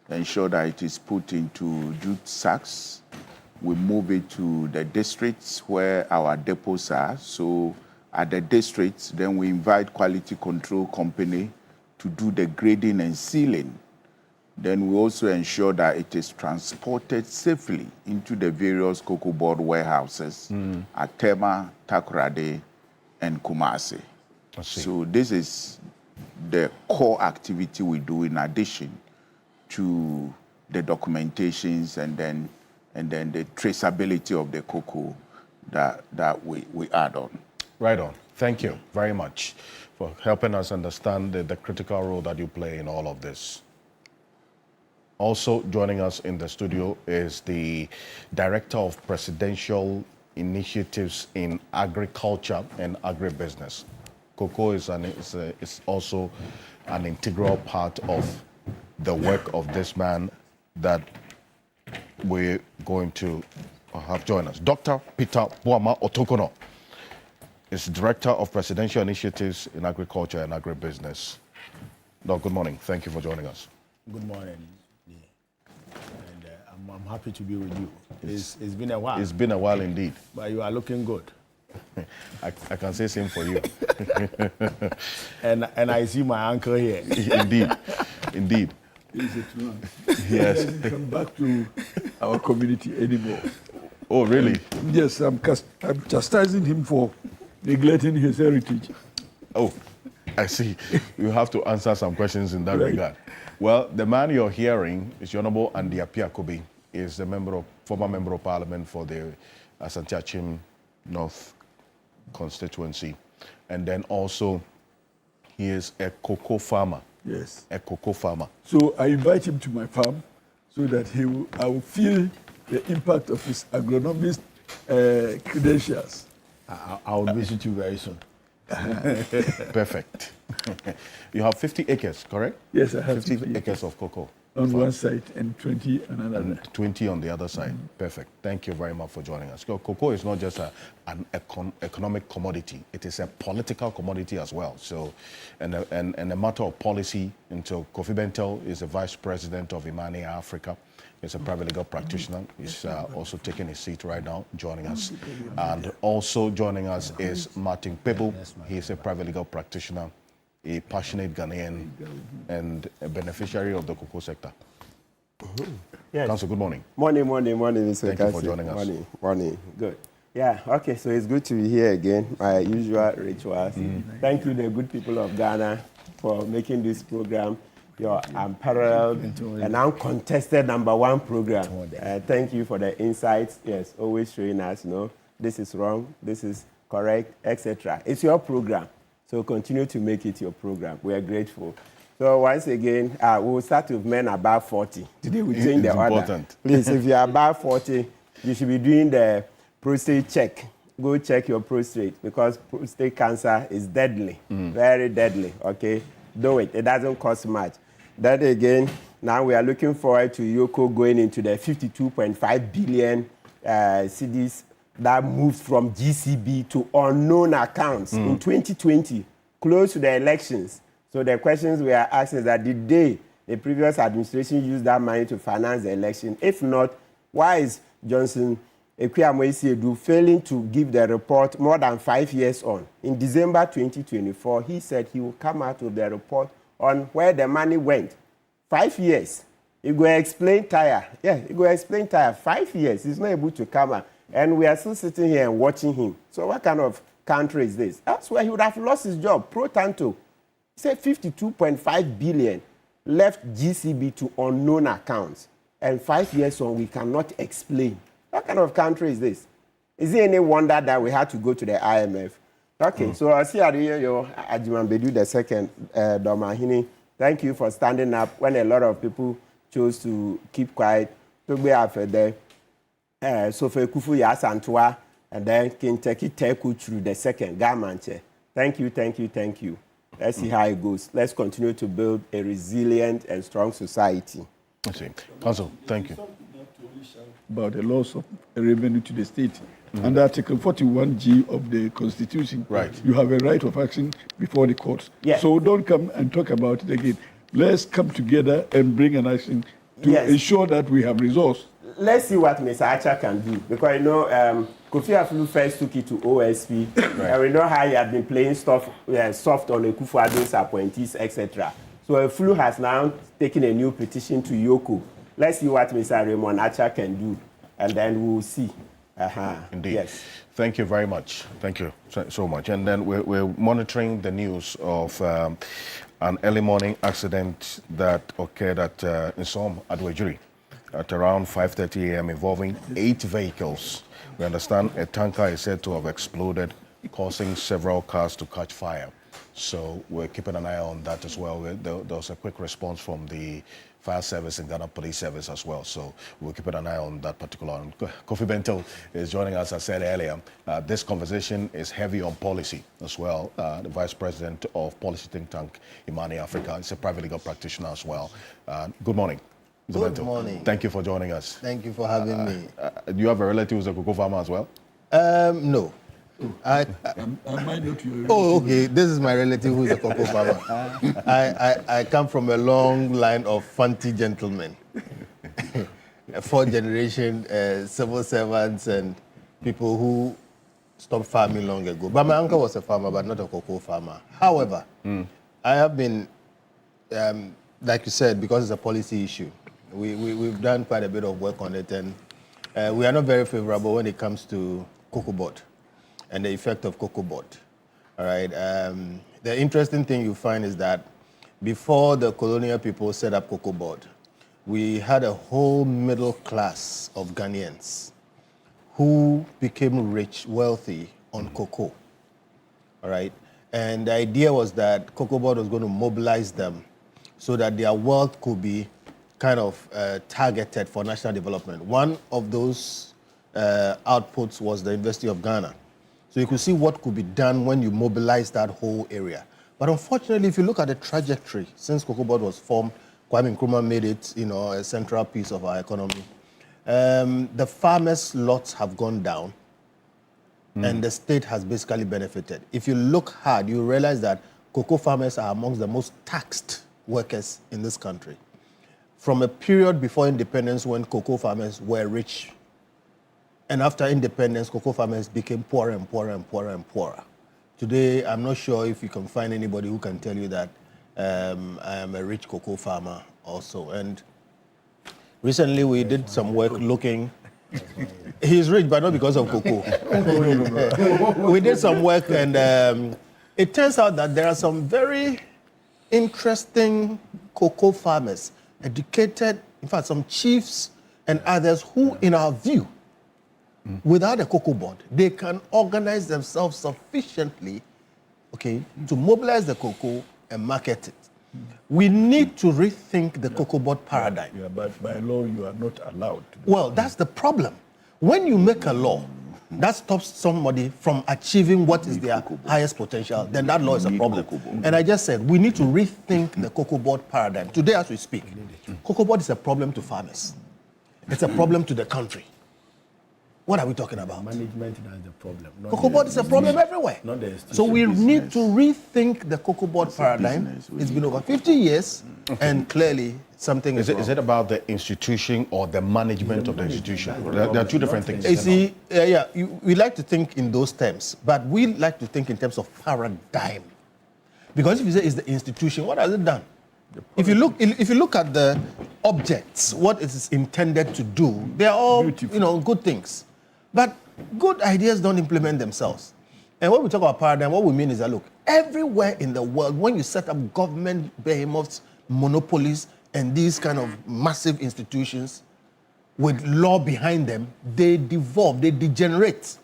ensure that it is put into jute sacks. We move it to the districts where our depots are. So at the districts, then we invite quality control company to do the grading and sealing. Then we also ensure that it is transported safely into the various cocoa board warehouses at Tema, Takoradi, and Kumasi. So this is the core activity we do in addition to the documentations and then the traceability of the cocoa that we add on. Right on. Thank you very much for helping us understand the critical role that you play in all of this. Also joining us in the studio is the Director of Presidential Initiatives in Agriculture and Agribusiness. Cocoa is also an integral part of the work of this man that we're going to have join us. Dr. Peter Boama Otokono is Director of Presidential Initiatives in Agriculture and Agribusiness. Doc, good morning. Thank you for joining us. Good morning. And I'm happy to be with you. It's been a while. It's been a while indeed. But you are looking good. I can say same for you. and I see my uncle here. Indeed. He's a truant. Yes. He doesn't come back to our community anymore. Oh, really? Yes, I'm chastising him for neglecting his heritage. Oh, I see. You have to answer some questions in that regard. Well, the man you're hearing is Honorable Andy Apiakobi. He is the former member of parliament for the Asante Achim North constituency. And then also, he is a cocoa farmer. Yes. A cocoa farmer. So I invite him to my farm so that I will feel the impact of his agronomist credentials. I will visit you very soon. Perfect. You have 50 acres, correct? Yes, I have 50 acres of cocoa. on farm. one side and 20 on another. And 20 on the other side. Perfect. Thank you very much for joining us. Cocoa is not just an economic commodity; it is a political commodity as well. So, and a matter of policy. Until Kofi Bentel is the vice president of Imani Africa. He's a private legal practitioner. He's also taking his seat right now, joining us. And also joining us is Martin Pebu. He's a private legal practitioner, a passionate Ghanaian, and a beneficiary of the cocoa sector. Yes. Council, good morning. Morning, Mr. Thank you for joining us. Morning. Good. Yeah, okay, so it's good to be here again, my usual rituals. Thank you, the good people of Ghana, for making this program your unparalleled and uncontested #1 program. Thank you for the insights. Yes, always showing us, this is wrong, this is correct, etc. It's your program, so continue to make it your program. We are grateful. So once again, we will start with men above 40. Today we change the order. Important. Please, if you are above 40, you should be doing the prostate check. Go check your prostate because prostate cancer is deadly, very deadly, okay? Do it. It doesn't cost much. Then again, now we are looking forward to Yoko going into the 52.5 billion cedis that moved from GCB to unknown accounts in 2020, close to the elections. So the questions we are asking is that did the previous administration use that money to finance the election? If not, why is Johnson Ekwuamoesiedu failing to give the report more than 5 years on? In December 2024, he said he will come out with the report on where the money went. 5 years. He go explain tire. Yeah, he go explain tire. 5 years. He's not able to come out. And we are still sitting here and watching him. So what kind of country is this? That's where he would have lost his job. Pro tanto. He said 52.5 billion left GCB to unknown accounts. And 5 years on, we cannot explain. What kind of country is this? Is it any wonder that we had to go to the IMF? Okay, so I see your Ajimambedu II, Domahini. Thank you for standing up when a lot of people chose to keep quiet. To be after there, Sofe Kufu Yasantua, and then Kinteki Teku through the second Gamanche. Thank you. Let's see how it goes. Let's continue to build a resilient and strong society. I see. Council, thank you. About the loss of revenue to the state. Under Article 41G of the Constitution, you have a right of action before the courts. Yes. So don't come and talk about it again. Let's come together and bring an action to ensure that we have resource. Let's see what Mr. Archer can do. Because, Kofi Afulu first took it to OSP, and we know how he had been playing soft on the Kufuor's appointees, etc. So Afulu has now taken a new petition to Yoko. Let's see what Mr. Raymond Archer can do, and then we will see. Indeed. Yes. Thank you very much. Thank you so much. And then we're monitoring the news of an early morning accident that occurred at Nsom Adwejuri at around 5:30 a.m. involving 8 vehicles. We understand a tanker is said to have exploded, causing several cars to catch fire. So we're keeping an eye on that as well. There was a quick response from the Fire Service and Ghana Police Service as well. So we're keeping an eye on that particular one. Kofi Bentel is joining us, as I said earlier. This conversation is heavy on policy as well. The Vice President of Policy Think Tank, Imani Africa, is a private legal practitioner as well. Good morning. Mr. Good Bentel. morning. Thank you for joining us. Thank you for having me. Do you have a relative who's a cocoa farmer as well? No. I might not your Oh, okay. This is my relative who is a cocoa farmer. I come from a long line of Fanti gentlemen. 4th generation civil servants and people who stopped farming long ago. But my uncle was a farmer, but not a cocoa farmer. However, I have been, like you said, because it's a policy issue, we've done quite a bit of work on it, and we are not very favorable when it comes to cocoa board and the effect of cocoa board. All right. The interesting thing you find is that before the colonial people set up cocoa board, we had a whole middle class of Ghanaians who became rich, wealthy on cocoa. All right. And the idea was that cocoa board was going to mobilize them so that their wealth could be kind of targeted for national development. One of those outputs was the University of Ghana. So you could see what could be done when you mobilize that whole area. But unfortunately, if you look at the trajectory, since Cocoa Board was formed, Kwame Nkrumah made it, a central piece of our economy. The farmers' lots have gone down, and the state has basically benefited. If you look hard, you realize that cocoa farmers are amongst the most taxed workers in this country. From a period before independence when cocoa farmers were rich, and after independence, cocoa farmers became poorer and poorer and poorer and poorer. Today, I'm not sure if you can find anybody who can tell you that I am a rich cocoa farmer also. And recently, we did some work looking. He's rich, but not because of cocoa. We did some work, and it turns out that there are some very interesting cocoa farmers, educated, in fact, some chiefs and others who, in our view, without a cocoa board, they can organize themselves sufficiently, to mobilize the cocoa and market it. We need to rethink the cocoa board paradigm. Yeah, but by law, you are not allowed to. Well, that's the problem. When you make a law that stops somebody from achieving what is their highest potential, then that law is a problem. And I just said, we need to rethink the cocoa board paradigm. Today, as we speak, cocoa board is a problem to farmers. It's a problem to the country. What are we talking about? Management is the problem. Cocoa board is a problem everywhere. Not the So we need to rethink the cocoa board paradigm. It's been over 50 years, and clearly something is wrong. Is it about the institution or the management of the institution? There are two different things. You see, we like to think in those terms, but we like to think in terms of paradigm. Because if you say it's the institution, what has it done? If you look at the objects, what it is intended to do, they are all good things. But good ideas don't implement themselves. And when we talk about paradigm, what we mean is that, look, everywhere in the world, when you set up government behemoths, monopolies, and these kind of massive institutions with law behind them, they devolve, they degenerate.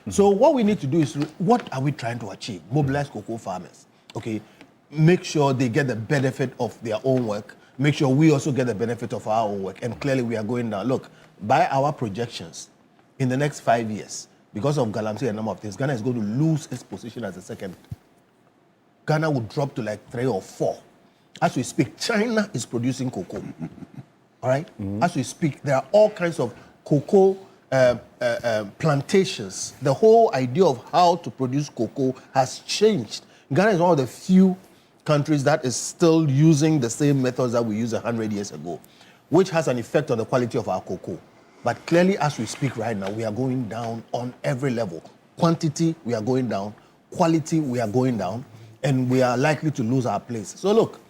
So what we need to do is, what are we trying to achieve? Mobilize cocoa farmers. Make sure they get the benefit of their own work. Make sure we also get the benefit of our own work. And clearly we are going down. Look, by our projections, in the next 5 years, because of galamsey and a number of things, Ghana is going to lose its position as a second. Ghana will drop to like 3 or 4. As we speak, China is producing cocoa. All right? As we speak, there are all kinds of cocoa plantations. The whole idea of how to produce cocoa has changed. Ghana is one of the few countries that is still using the same methods that we used 100 years ago, which has an effect on the quality of our cocoa. But clearly, as we speak right now, we are going down on every level. Quantity, we are going down. Quality, we are going down. And we are likely to lose our place. So look,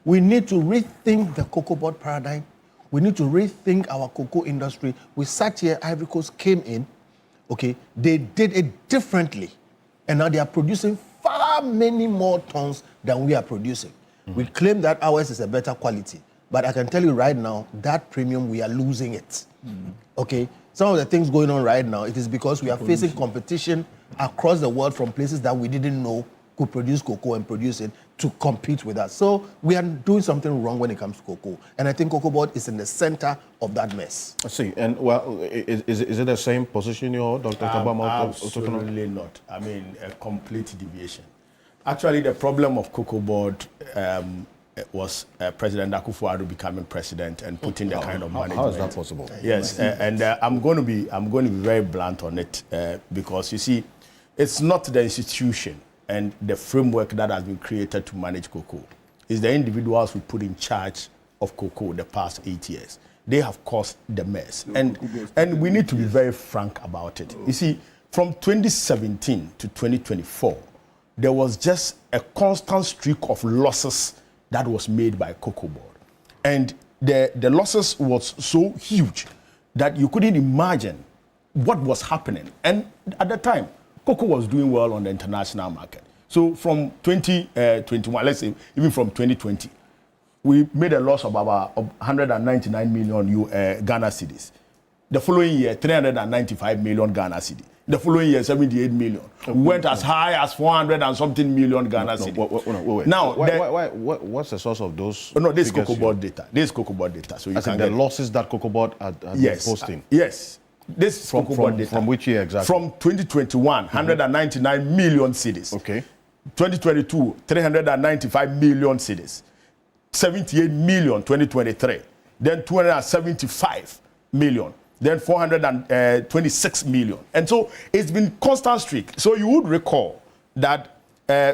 we need to rethink the cocoa board paradigm. We need to rethink our cocoa industry. We sat here, Ivory Coast came in, they did it differently. And now they are producing far many more tons than we are producing. We claim that ours is a better quality. But I can tell you right now, that premium, we are losing it. Some of the things going on right now, it is because we are facing competition across the world from places that we didn't know could produce cocoa and produce it to compete with us. So we are doing something wrong when it comes to cocoa. And I think Cocoa Board is in the center of that mess. I see. And well, is it the same position you're, Dr. Kabama? Absolutely not. I mean, a complete deviation. Actually, the problem of Cocoa Board was President Akufo-Addo becoming president and putting the kind of management. How is that possible? Yes, and I'm going to be very blunt on it because you see, it's not the institution and the framework that has been created to manage cocoa. It's the individuals we put in charge of cocoa the past 8 years. They have caused the mess, and we need to be very frank about it. You see, from 2017 to 2024, there was just a constant streak of losses that was made by Cocoa Board. And the losses was so huge that you couldn't imagine what was happening. And at the time, cocoa was doing well on the international market. So from 2021, let's say even from 2020, we made a loss of about 199 million Ghana cedis. The following year, 395 million Ghana cedis. The following year, 78 million. We went as high as 400 and something million Ghana cedis. Wait. Now, what's the source of those? No, this is Cocoa Board data. This is Cocoa Board data. So you can the losses that Cocoa Board are posting. Yes. This From, cocoa board data. from which year exactly? From 2021, 199 million cedis. Okay. 2022, 395 million cedis. 78 million 2023. Then 275 million. Then 426 million. And so it's been constant streak. So you would recall that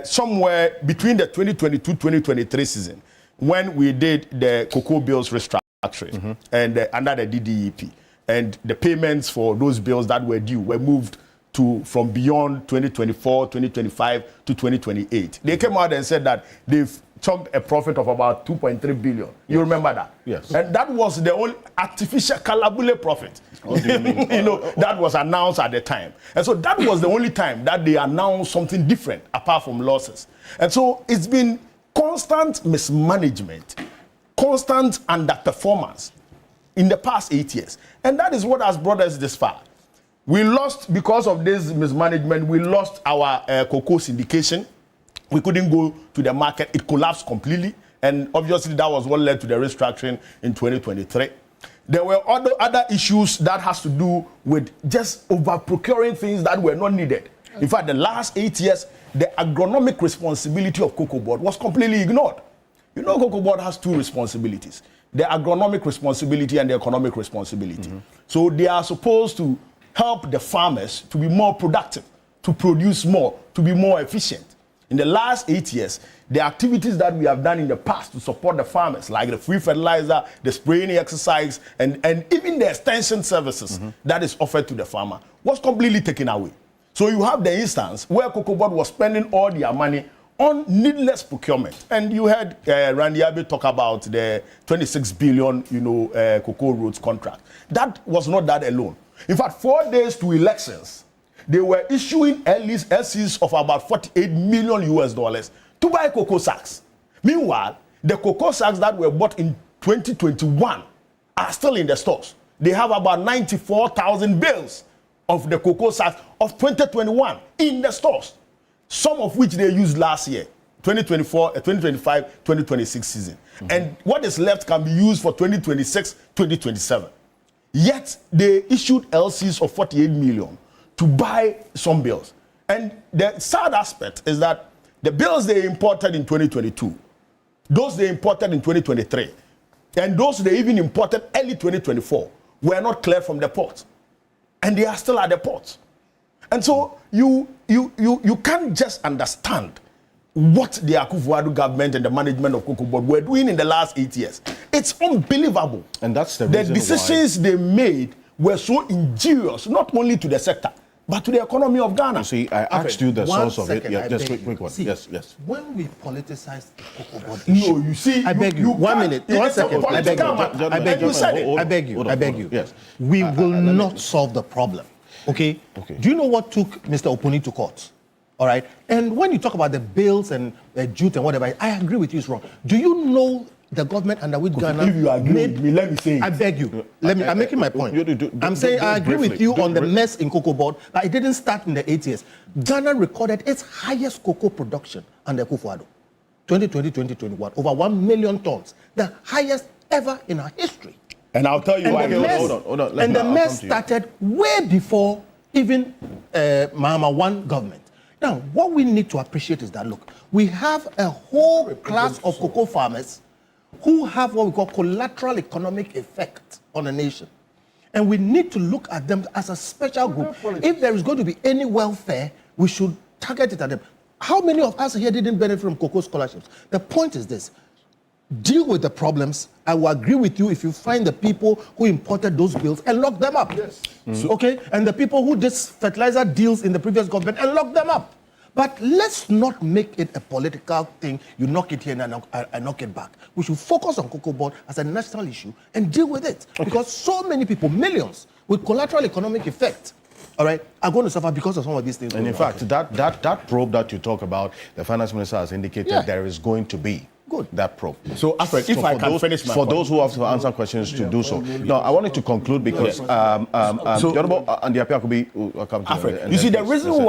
somewhere between the 2022-2023 season, when we did the cocoa bills restructuring and under the DDEP, and the payments for those bills that were due were moved to from beyond 2024, 2025 to 2028. They came out and said that they've chalked a profit of about 2.3 billion. You remember that? Yes. And that was the only artificial calabule profit. What do you mean? That was announced at the time. And so that was the only time that they announced something different apart from losses. And so it's been constant mismanagement, constant underperformance in the past 8 years. And that is what has brought us this far. We lost, because of this mismanagement, we lost our cocoa syndication. We couldn't go to the market. It collapsed completely. And obviously that was what led to the restructuring in 2023. There were other issues that has to do with just over procuring things that were not needed. In fact, the last 8 years, the agronomic responsibility of Cocoa Board was completely ignored. You know, Cocoa Board has two responsibilities: the agronomic responsibility and the economic responsibility. So they are supposed to help the farmers to be more productive, to produce more, to be more efficient. In the last 8 years, the activities that we have done in the past to support the farmers, like the free fertilizer, the spraying exercise, and even the extension services that is offered to the farmer, was completely taken away. So you have the instance where Cocoa Board was spending all their money on needless procurement. And you heard Randy Abbey talk about the 26 billion, cocoa roads contract. That was not that alone. In fact, 4 days to elections, they were issuing LCs of about $48 million US to buy cocoa sacks. Meanwhile, the cocoa sacks that were bought in 2021 are still in the stores. They have about 94,000 bales of the cocoa sacks of 2021 in the stores, some of which they used last year, 2024, 2025, 2026 season. And what is left can be used for 2026, 2027. Yet they issued LCs of 48 million to buy some bills. And the sad aspect is that the bills they imported in 2022, those they imported in 2023, and those they even imported early 2024 were not cleared from the port. And they are still at the port. And so you can't just understand what the Akufo-Addo government and the management of Cocoa Board were doing in the last 8 years. It's unbelievable. And that's the reason decisions they made were so injurious, not only to the sector, but to the economy of Ghana. You see, I asked you the source of it. Yeah, just quick one. See, yes. When we politicize the Cocoa Board issue, no, you see, I beg you. 1 minute, 1 second. I beg you. I beg you. Yes. We will not solve the problem. Okay? Do you know what took Mr. Oponi to court? All right? And when you talk about the bills and jute and whatever, I agree with you, it's wrong. Do you know the government under which Ghana if you agree with me, let me say it. I beg you. I'm making my point. I'm saying I agree with you on the mess in Cocoa Board, but it didn't start in the 80s. Ghana recorded its highest cocoa production under Akufo-Addo. 2020-2021, over 1 million tons. The highest ever in our history. And I'll tell you why. Hold on. And the mess started way before even Mahama 1 government. Now, what we need to appreciate is that, look, we have a whole class of cocoa farmers who have what we call collateral economic effect on a nation. And we need to look at them as a special group. If there is going to be any welfare, we should target it at them. How many of us here didn't benefit from cocoa scholarships? The point is this: deal with the problems. I will agree with you if you find the people who imported those bills and lock them up. Yes. Okay? And the people who did fertilizer deals in the previous government and lock them up. But let's not make it a political thing. You knock it here and I knock it back. We should focus on Cocoa Board as a national issue and deal with it. Because so many people, millions, with collateral economic effect, all right, are going to suffer because of some of these things. And in fact, that probe that you talk about, the finance minister has indicated there is going to be that probe. So, Alfred, if I can finish my point. For those who have to answer questions to do so. No, I wanted to conclude because so, Alfred, you see, the reason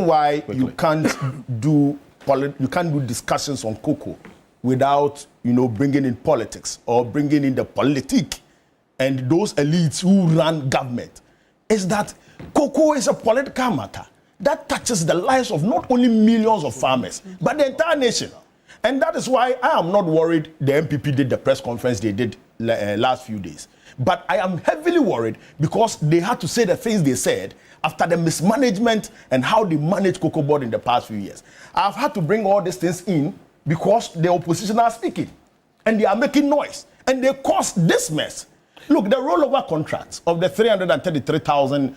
why you can't do discussions on cocoa without bringing in politics or bringing in the politique and those elites who run government is that cocoa is a political matter that touches the lives of not only millions of farmers, but the entire nation. And that is why I am not worried the MPP did the press conference they did last few days. But I am heavily worried because they had to say the things they said after the mismanagement and how they managed Cocoa Board in the past few years. I've had to bring all these things in because the opposition are speaking and they are making noise and they caused this mess. Look, the rollover contracts of the 333,000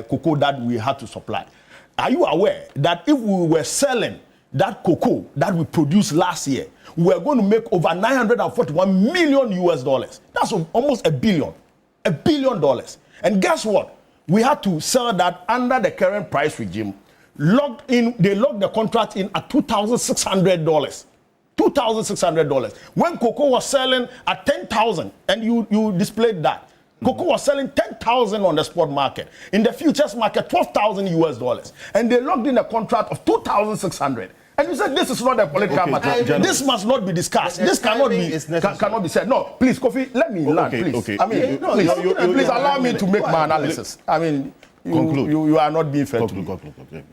cocoa that we had to supply. Are you aware that if we were selling that cocoa that we produced last year, we were going to make over $941 million US dollars. That's almost $1 billion. $1 billion. And guess what? We had to sell that under the current price regime. They locked the contract in at $2,600. $2,600. When cocoa was selling at 10,000, and you displayed that. Cocoa was selling 10,000 on the spot market. In the futures market, 12,000 US dollars. And they locked in a contract of 2,600. And you said this is not a political matter. This must not be discussed. This cannot be said. No, please, Kofi, let me learn, please. Okay. I mean, please allow me to make my analysis. I mean, you are not being fair to me.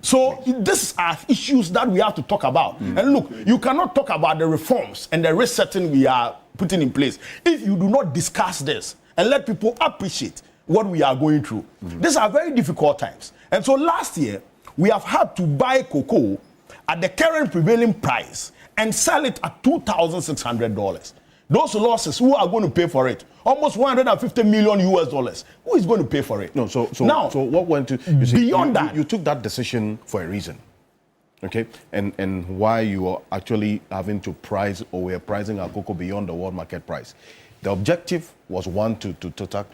So these are issues that we have to talk about. And look, you cannot talk about the reforms and the resetting we are putting in place if you do not discuss this and let people appreciate what we are going through. These are very difficult times. And so last year, we have had to buy cocoa at the current prevailing price and sell it at $2,600. Those losses, who are going to pay for it? Almost $150 million US dollars. Who is going to pay for it? No, so what went to beyond that? You took that decision for a reason, okay? And why you are actually having to price, or we are pricing our cocoa beyond the world market price. The objective was one to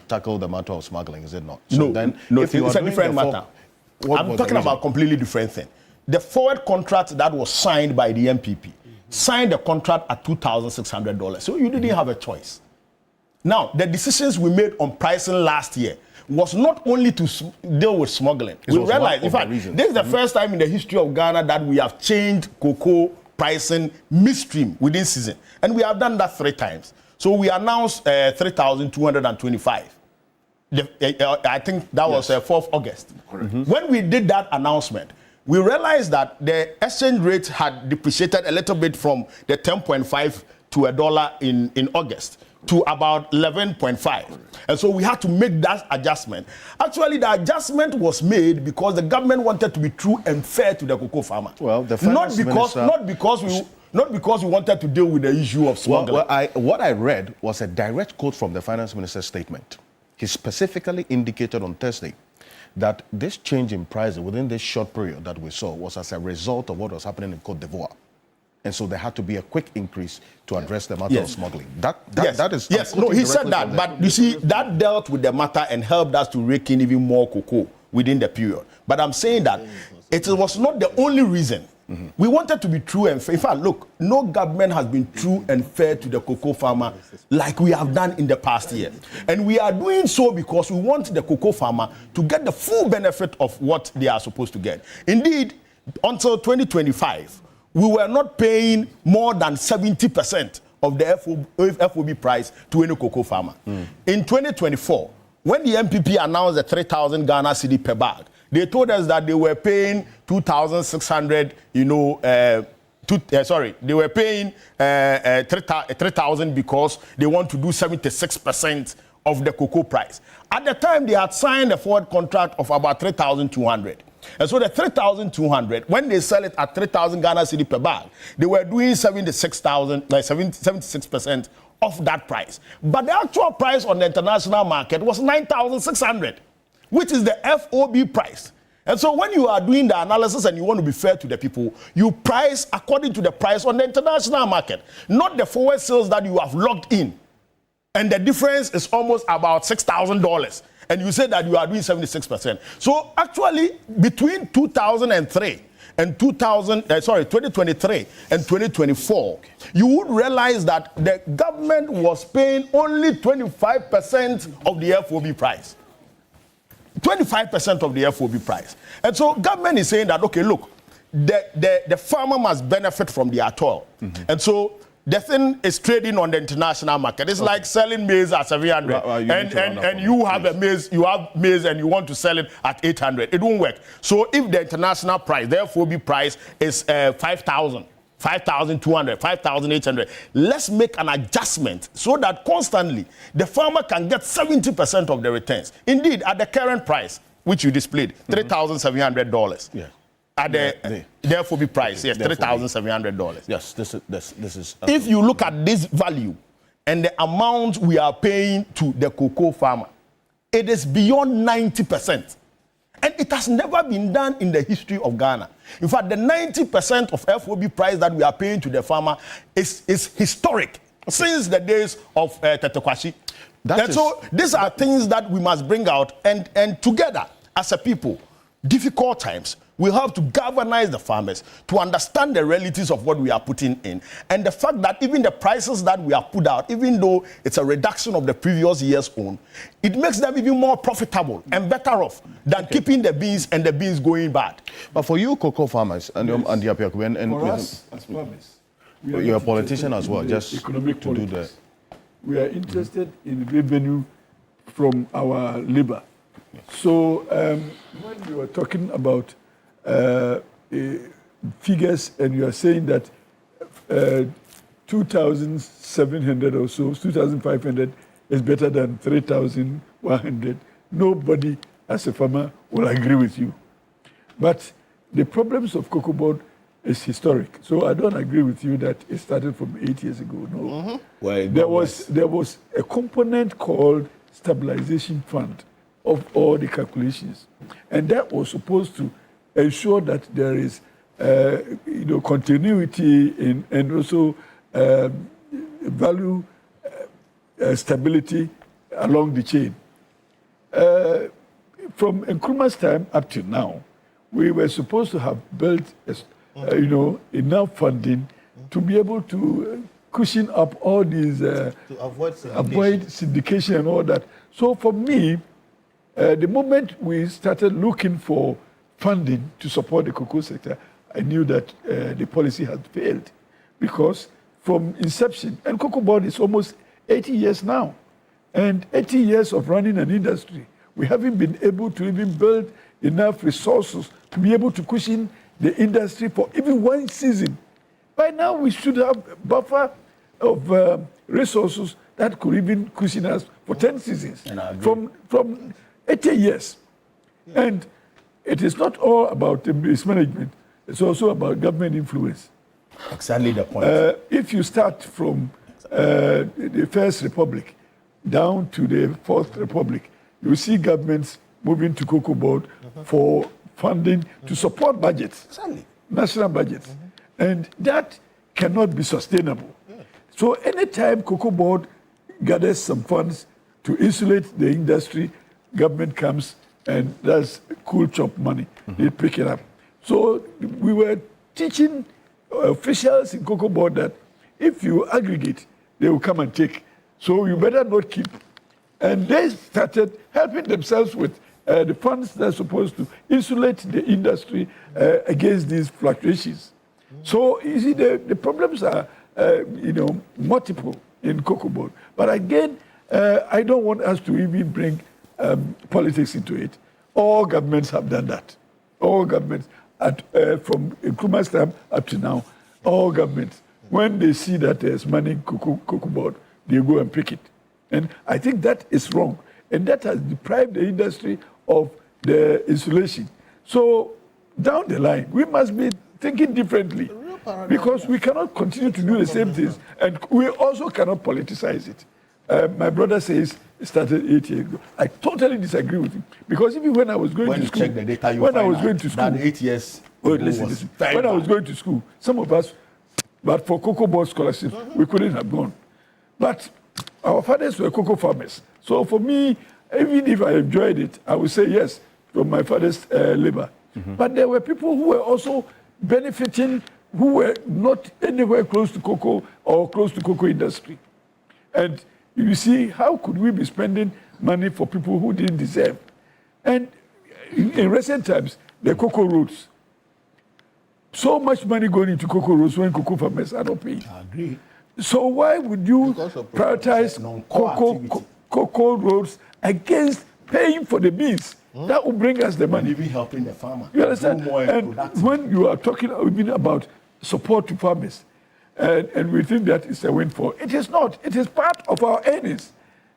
tackle the matter of smuggling, is it not? So no, it's a different matter. I'm talking about a completely different thing. The forward contract that was signed by the MPP signed the contract at $2,600. So you didn't have a choice. Now, the decisions we made on pricing last year was not only to deal with smuggling. We realized, in fact, this is the first time in the history of Ghana that we have changed cocoa pricing midstream within season. And we have done that 3 times. So we announced 3,225. I think that was 4th August. When we did that announcement, we realized that the exchange rate had depreciated a little bit from the 10.5 to $1 in August to about 11.5. And so we had to make that adjustment. Actually, the adjustment was made because the government wanted to be true and fair to the cocoa farmer. Well, the not because we wanted to deal with the issue of smuggling. What I read was a direct quote from the finance minister's statement. He specifically indicated on Thursday that this change in pricing within this short period that we saw was as a result of what was happening in Côte d'Ivoire. And so there had to be a quick increase to address the matter of smuggling. That is... Yes, no, he said that. But you see, that dealt with the matter and helped us to rake in even more cocoa within the period. But I'm saying that it was not the only reason. We wanted to be true and fair. In fact, look, no government has been true and fair to the cocoa farmer like we have done in the past year. And we are doing so because we want the cocoa farmer to get the full benefit of what they are supposed to get. Indeed, until 2025, we were not paying more than 70% of the FOB price to any cocoa farmer. In 2024, when the MPP announced the 3,000 Ghana cedi per bag, they told us that they were paying 2,600, they were paying 3,000 because they want to do 76% of the cocoa price. At the time, they had signed a forward contract of about 3,200. And so the 3,200, when they sell it at 3,000 Ghana cedi per bag, they were doing 76% of that price. But the actual price on the international market was 9,600, which is the FOB price. And so when you are doing the analysis and you want to be fair to the people, you price according to the price on the international market, not the forward sales that you have locked in. And the difference is almost about $6,000. And you say that you are doing 76%. So actually, between 2003 and 2023 and 2024, you would realize that the government was paying only 25% of the FOB price. 25% of the FOB price. And so government is saying that, okay, look, the farmer must benefit from the toil. And so the thing is trading on the international market. It's like selling maize at 700, and you have a maize, and you want to sell it at 800. It won't work. So if the international price, the FOB price is 5,000, 5,200, 5,800, let's make an adjustment so that constantly the farmer can get 70% of the returns. Indeed, at the current price, which you displayed, $3,700. Yeah. At the FOB price, yes, $3,700. Yes, this is. If you look at this value and the amount we are paying to the cocoa farmer, it is beyond 90%. And it has never been done in the history of Ghana. In fact, the 90% of FOB price that we are paying to the farmer is historic since the days of Tetekwashi. So these are things that we must bring out, and together as a people, difficult times, we have to galvanize the farmers to understand the realities of what we are putting in. And the fact that even the prices that we have put out, even though it's a reduction of the previous year's own, it makes them even more profitable and better off than keeping the beans and the beans going bad. But for you, cocoa farmers, and the Apiaku, and for us as farmers, you're a politician as well, just economic to do the... We are interested in revenue from our labor. So when you are talking about figures, and you are saying that 2,700 or so, 2,500 is better than 3,100, nobody as a farmer will agree with you. But the problems of cocoa board is historic. So I don't agree with you that it started from 8 years ago. No. Well, there was a component called Stabilization Fund of all the calculations. And that was supposed to ensure that there is continuity and also value stability along the chain. From Nkrumah's time up to now, we were supposed to have built enough funding to be able to cushion up all these, to avoid syndication and all that. So for me, the moment we started looking for funding to support the cocoa sector, I knew that the policy had failed, because from inception, and cocoa board is almost 80 years now, and 80 years of running an industry, we haven't been able to even build enough resources to be able to cushion the industry for even one season. By now, we should have a buffer of resources that could even cushion us for 10 seasons from 80 years. Yeah. And it is not all about the mismanagement. It's also about government influence. Exactly the point. If you start from the First Republic down to the Fourth Republic, you see governments moving to cocoa board for funding to support budgets, national budgets. And that cannot be sustainable. So anytime cocoa board gathers some funds to insulate the industry, government comes and does cool chop money. They pick it up. So we were teaching officials in cocoa board that if you aggregate, they will come and take. So you better not keep. And they started helping themselves with the funds that are supposed to insulate the industry against these fluctuations. So you see, the problems are multiple in cocoa board. But again, I don't want us to even bring politics into it. All governments have done that. All governments, from Nkrumah's time up to now, all governments, when they see that there's money in cocoa board, they go and pick it. And I think that is wrong. And that has deprived the industry of the insulation. So down the line, we must be thinking differently, because we cannot continue to do the same things, and we also cannot politicize it. My brother says it started 8 years ago. I totally disagree with him, because even when I was going to school, when I was going to school, 8 years. Listen. When I was going to school, some of us, but for cocoa board scholarships, we couldn't have gone. But our fathers were cocoa farmers. So for me, even if I enjoyed it, I would say yes, from my father's labor. But there were people who were also benefiting, who were not anywhere close to cocoa or close to cocoa industry. And you see, how could we be spending money for people who didn't deserve? And in recent times, the cocoa roads, so much money going into cocoa roads when cocoa farmers are not paying. I agree. So why would you prioritize cocoa roads against paying for the beans? That will bring us the money. Even helping the farmer. You understand? And when you are talking even about support to farmers, and we think that it's a windfall, it is not. It is part of our earnings.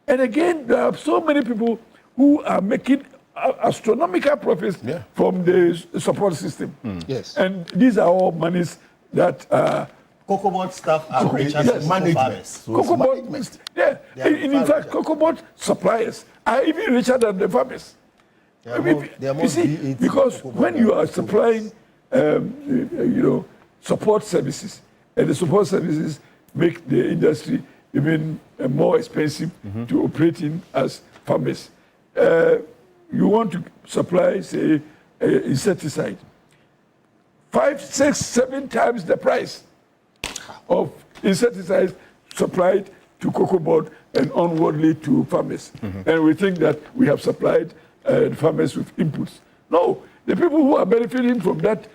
And again, there are so many people who are making astronomical profits from the support system. Yes. And these are all monies that Cocoa board staff are richer than farmers. Cocoa board, in fact, cocoa board suppliers are even richer than the farmers. You see, because when you are supplying, support services, and the support services make the industry even more expensive to operate in as farmers. You want to supply, say, insecticide, 5, 6, 7 times the price of insecticides supplied to cocoa board and onwardly to farmers. And we think that we have supplied farmers with inputs. No, the people who are benefiting from that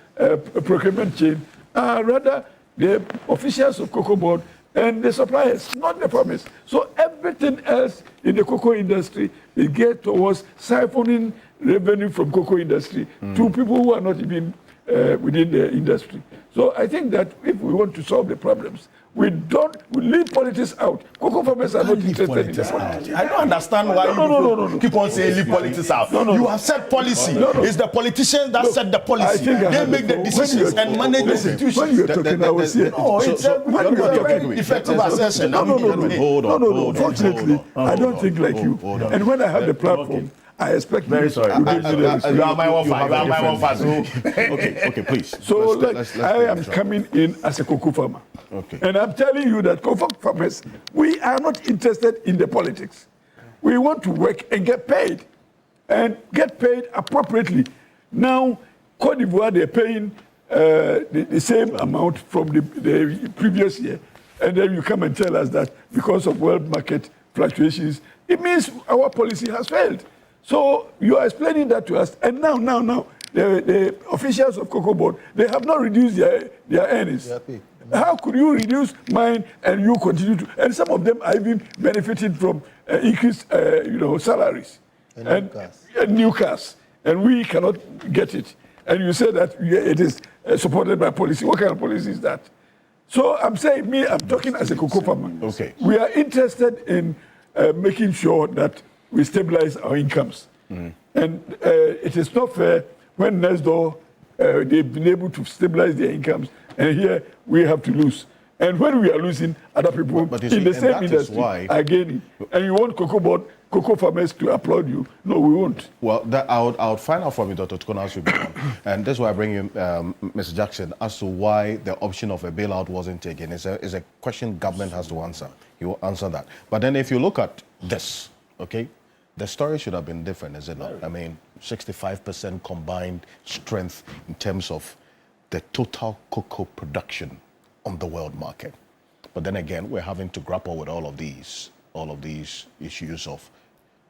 procurement chain are rather the officials of cocoa board and the suppliers, not the farmers. So everything else in the cocoa industry is geared towards siphoning revenue from cocoa industry to people who are not even within the industry. So I think that if we want to solve the problems, we leave politics out. Cocoa farmers are not interested in politics. I don't understand why you keep on saying leave politics out. You have set policy. It's the politicians that set the policy. They make the decisions and manage the institutions. When you're talking, I was here. It's a very effective assessment. Hold on. Fortunately, I don't think like you. And when I have the platform, I expect very sorry. You are my one. Okay, please. So I am coming in as a cocoa farmer. Okay. And I'm telling you that cocoa farmers, we are not interested in the politics. We want to work and get paid appropriately. Now, Cote d'Ivoire, they're paying the same amount from the previous year. And then you come and tell us that because of world market fluctuations, it means our policy has failed. So you are explaining that to us. And now, the officials of Cocoa Board, they have not reduced their earnings. How could you reduce mine and you continue to? And some of them are even benefiting from increased, salaries and new cars. And we cannot get it. And you say that it is supported by policy. What kind of policy is that? So I'm saying, I'm talking as a cocoa farmer. Okay. We are interested in making sure that we stabilize our incomes. And it is not fair when next door they've been able to stabilize their incomes, and here we have to lose. And when we are losing, other people in the same industry are gaining. And you want cocoa farmers to applaud you? No, we won't. Well, I would find out from you, Dr. Tukonas, and that's why I bring you, Mr. Jackson, as to why the option of a bailout wasn't taken. It's a question government has to answer. He will answer that. But then if you look at this, okay, the story should have been different, is it not? I mean, 65% combined strength in terms of the total cocoa production on the world market. But then again, we're having to grapple with all of these issues of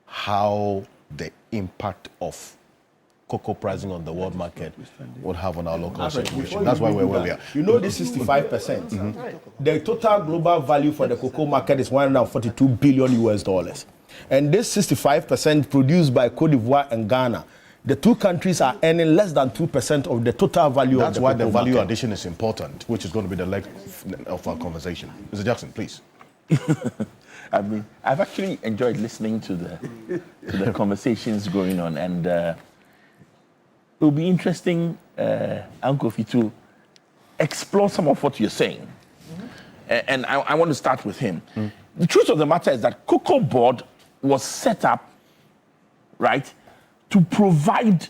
how the impact of cocoa pricing on the world market would have on our local situation. That's why we're where we are. You know, this 65%. The total global value for the cocoa market is $142 billion. And this 65% produced by Cote d'Ivoire and Ghana, the two countries are earning less than 2% of the total value of the cocoa market. That's why the value addition is important, which is going to be the leg of our conversation. Mr. Jackson, please. I mean, I've actually enjoyed listening to the conversations going on, and it will be interesting, Uncle Kofi, to explore some of what you're saying. And I want to start with him. The truth of the matter is that Cocoa Board was set up, right, to provide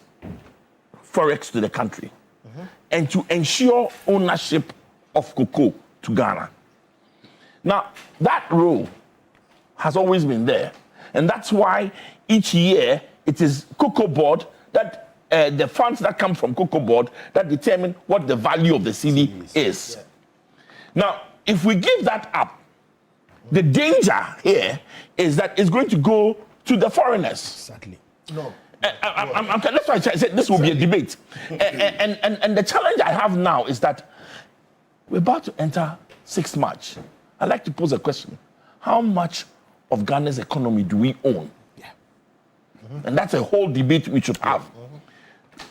forex to the country and to ensure ownership of cocoa to Ghana. Now, that role has always been there. And that's why each year it is Cocoa Board that the funds that come from Cocoa Board that determine what the value of the CD is. Now, if we give that up, the danger here is that it's going to go to the foreigners. Exactly. No. That's why I said this will be a debate. And the challenge I have now is that we're about to enter 6th March. I'd like to pose a question. How much of Ghana's economy do we own? And that's a whole debate we should have.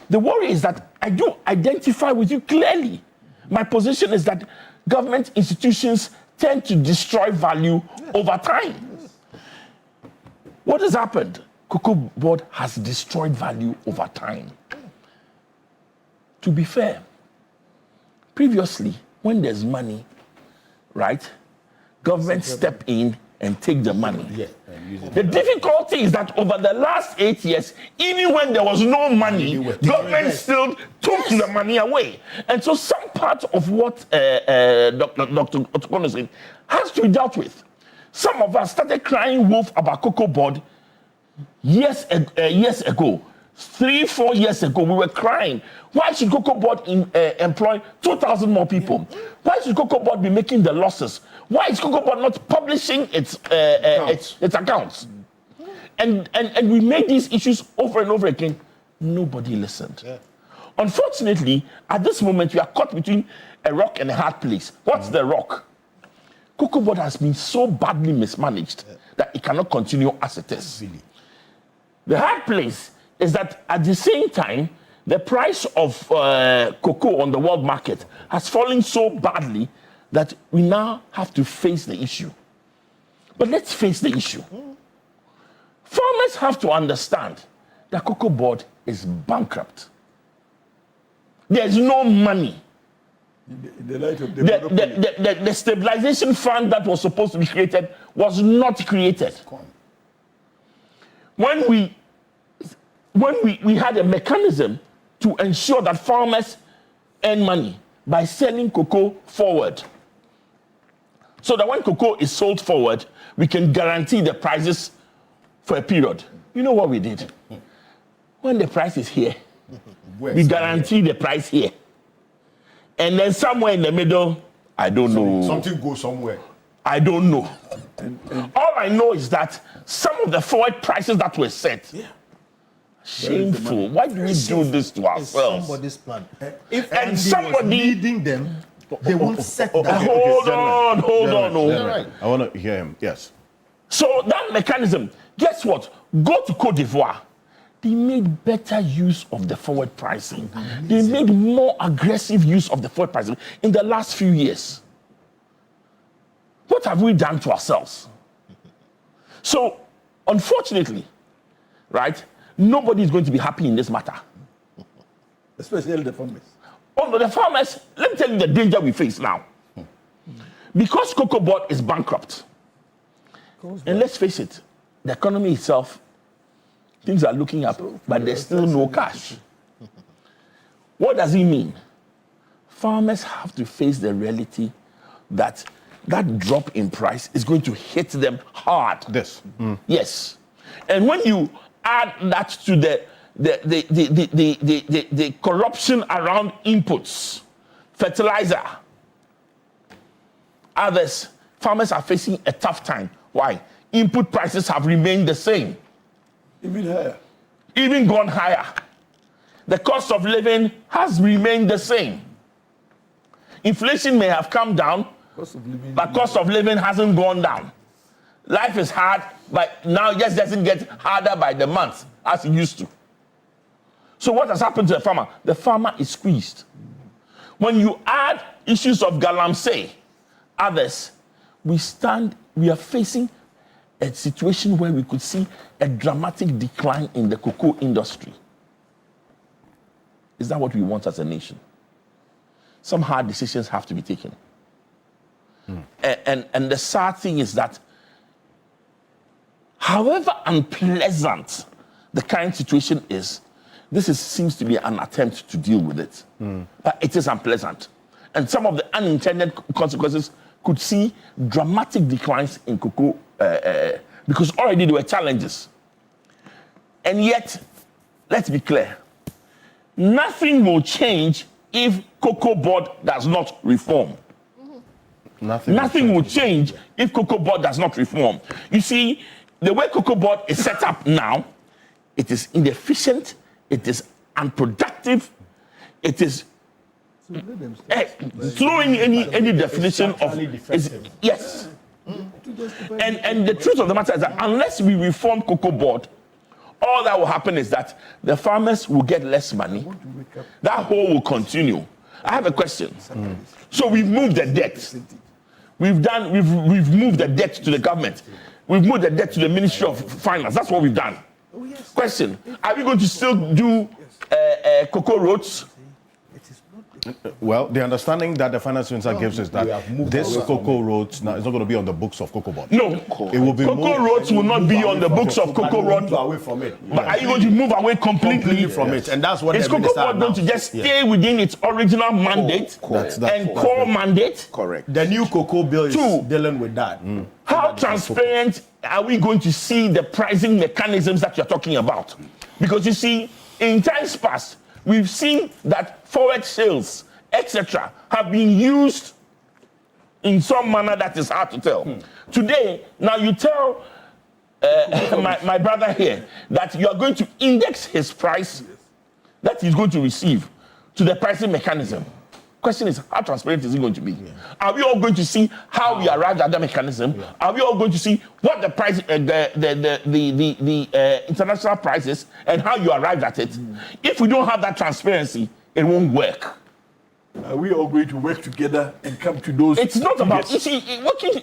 The worry is that I do identify with you clearly. My position is that government institutions tend to destroy value over time. What has happened? Cocoa Board has destroyed value over time. To be fair, previously, when there's money, right, government step in and take the money. The difficulty is that over the last 8 years, even when there was no money, government still took the money away. And so some part of what Dr. Otukon is saying has to be dealt with. Some of us started crying wolf about Cocoa Board years ago. 3-4 years ago, we were crying. Why should Cocoa Board employ 2,000 more people? Why should Cocoa Board be making the losses? Why is Cocoa Board not publishing its accounts? And we made these issues over and over again. Nobody listened. Unfortunately, at this moment, we are caught between a rock and a hard place. What's the rock? Cocoa Board has been so badly mismanaged that it cannot continue as it is. Really. The hard place is that at the same time, the price of cocoa on the world market has fallen so badly that we now have to face the issue. But let's face the issue. Farmers have to understand that Cocoa Board is bankrupt. There's no money. In the light of the stabilization fund that was supposed to be created was not created. When we had a mechanism to ensure that farmers earn money by selling cocoa forward, so that when cocoa is sold forward, we can guarantee the prices for a period. You know what we did? When the price is here, we guarantee the price here. And then somewhere in the middle, I don't know. Something goes somewhere. I don't know. All I know is that some of the forward prices that were set, shameful. Why do we do this to ourselves? Somebody's plan. If and somebody leading them, they won't set that. Hold on. Right. I want to hear him. Yes. So that mechanism, guess what? Go to Cote d'Ivoire. They made better use of the forward pricing. They made more aggressive use of the forward pricing in the last few years. What have we done to ourselves? So, unfortunately, right, nobody is going to be happy in this matter. Especially the farmers. Oh, the farmers, let me tell you the danger we face now. Because Cocoa Board is bankrupt, and let's face it, the economy itself, things are looking up, but there's still no cash. What does it mean? Farmers have to face the reality that that drop in price is going to hit them hard. Yes. And when you add that to the corruption around inputs, fertilizer, others, farmers are facing a tough time. Why? Input prices have remained the same. Even higher. Even gone higher. The cost of living has remained the same. Inflation may have come down, but cost of living hasn't gone down. Life is hard, but now it just doesn't get harder by the month as it used to. So what has happened to the farmer? The farmer is squeezed. When you add issues of galamsey, others, we are facing a situation where we could see a dramatic decline in the cocoa industry. Is that what we want as a nation? Some hard decisions have to be taken. And the sad thing is that however unpleasant the current situation is, seems to be an attempt to deal with it. But it is unpleasant. And some of the unintended consequences could see dramatic declines in cocoa because already there were challenges. And yet, let's be clear, nothing will change if Cocoa Board does not reform. Nothing will change if Cocoa Board does not reform. You see, the way Cocoa Board is set up now, it is inefficient, it is unproductive, it is Throwing any definition of yes. And the truth of the matter is that unless we reform Cocoa Board, all that will happen is that the farmers will get less money. That hole will continue. I have a question. So we've moved the debt. We've moved the debt to the government. We've moved the debt to the Ministry of Finance. That's what we've done. Question: are we going to still do cocoa roads? Well, the understanding that the finance minister gives is that this cocoa roads now is not going to be on the books of Cocoa Board. No, it will be cocoa roads will not be on the books of Cocoa Board. Away from it. But are you going to move away completely from it? And that's what is Cocoa Board going to just stay within its original mandate and core mandate? Correct. The new cocoa bill is dealing with that. How transparent are we going to see the pricing mechanisms that you're talking about? Because you see, in times past, we've seen that forward sales, etc., have been used in some manner that is hard to tell. Today, now you tell my brother here that you are going to index his price that he's going to receive to the pricing mechanism. Question is, how transparent is it going to be? Are we all going to see how we arrived at that mechanism? Are we all going to see what the price, the international price is, and how you arrived at it? If we don't have that transparency, it won't work. Are we all going to work together and come to those? It's not about, you see,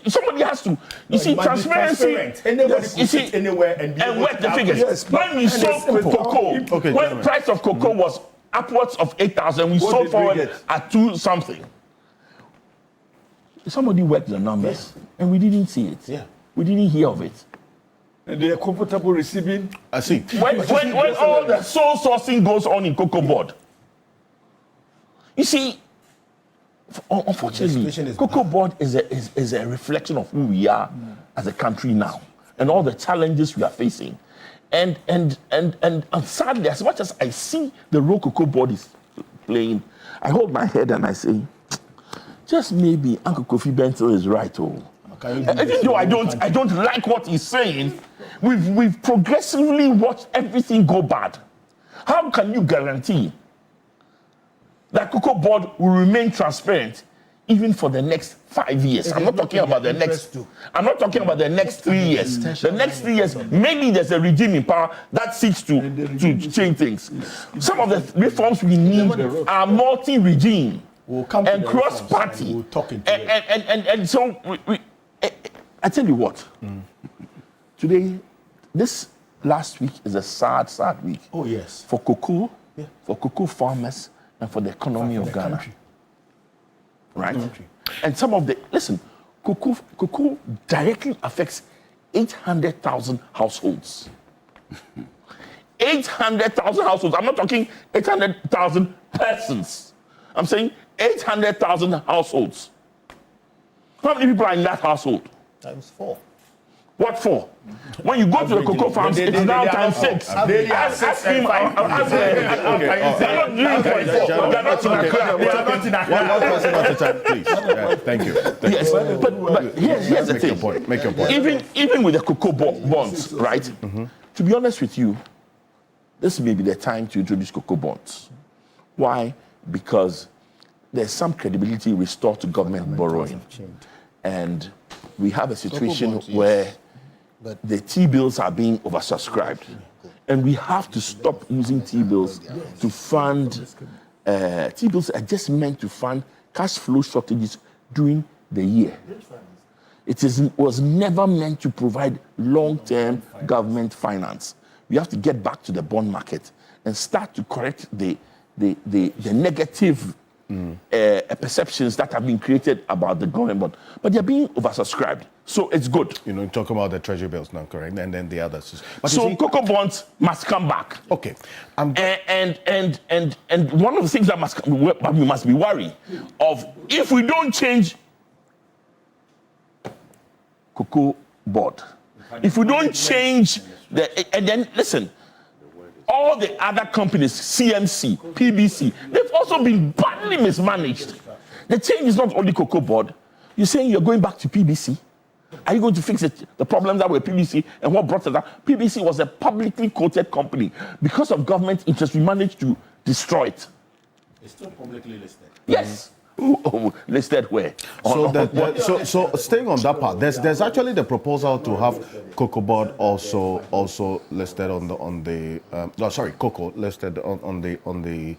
somebody has to, you see, transparency. Anybody can sit anywhere and work the figures. Yes, when we sold cocoa, when the price of cocoa was upwards of 8,000, we sold forward at 2 something. Somebody worked the numbers and we didn't see it. We didn't hear of it. And they are comfortable receiving. I see. When all the sole sourcing goes on in Cocoa Board, you see, unfortunately, Cocoa Board is a reflection of who we are as a country now and all the challenges we are facing. And sadly, as much as I see the role Cocoa Board is playing, I hold my head and I say, just maybe Uncle Kofi Bentil is right. Even though I don't like what he's saying, we've progressively watched everything go bad. How can you guarantee that Cocoa Board will remain transparent even for the next 5 years? I'm not talking about the next. I'm not talking about the next 3 years. The next 3 years, maybe there's a regime in power that seeks to change things. Some of the reforms we need are multi-regime and cross-party. And so I tell you what. Today, this last week is a sad week. Oh yes. For cocoa farmers and for the economy of Ghana. Right? And some of the, listen, cocoa directly affects 800,000 households. 800,000 households. I'm not talking 800,000 persons. I'm saying 800,000 households. How many people are in that household? Times 4. What for? When you go to the cocoa farms, it's now times 6. Ask him. They're not doing 0.4. They're not in Accra. Please. Thank you. Yes, but here's the thing. Make your point. Even with the cocoa bonds, right? To be honest with you, this may be the time to introduce cocoa bonds. Why? Because there's some credibility restored to government borrowing. And we have a situation where the T-bills are being oversubscribed. And we have to stop using T-bills to fund, T-bills are just meant to fund cash flow shortages during the year. It was never meant to provide long-term government finance. We have to get back to the bond market and start to correct the negative perceptions that have been created about the government bond. But they're being oversubscribed. So it's good. You know, talk about the treasury bills now, correct? And then the others. But so cocoa bonds must come back. Okay. And one of the things that we must be worried of, if we don't change cocoa board, if we don't change and then listen, all the other companies, CMC, PBC, they've also been badly mismanaged. The change is not only cocoa board. You're saying you're going back to PBC? Are you going to fix the problems that were PBC and what brought it up? PBC was a publicly quoted company. Because of government interest, we managed to destroy it. It's still publicly listed. Yes. Listed where? So staying on that part, there's actually the proposal to have Cocoa Board also listed cocoa listed on the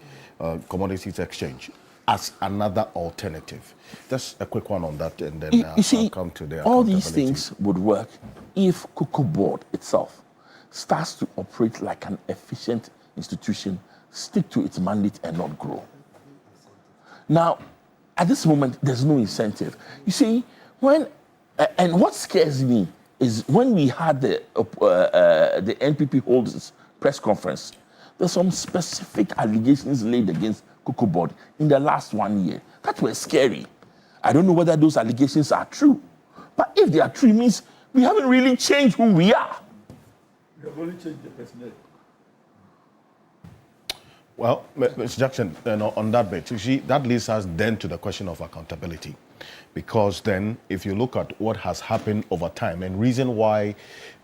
commodities exchange as another alternative. Just a quick one on that, and then I'll come to the all these things would work if Cocoa Board itself starts to operate like an efficient institution, stick to its mandate and not grow. Now, at this moment, there's no incentive. You see, and what scares me is when we had the NPP holders press conference, there's some specific allegations laid against Cocoa Board in the last 1 year that were scary. I don't know whether those allegations are true, but if they are true, it means we haven't really changed who we are. We have only changed the personnel. Well, Mr. Jackson, on that bit, you see, that leads us then to the question of accountability. Because then, if you look at what has happened over time, and reason why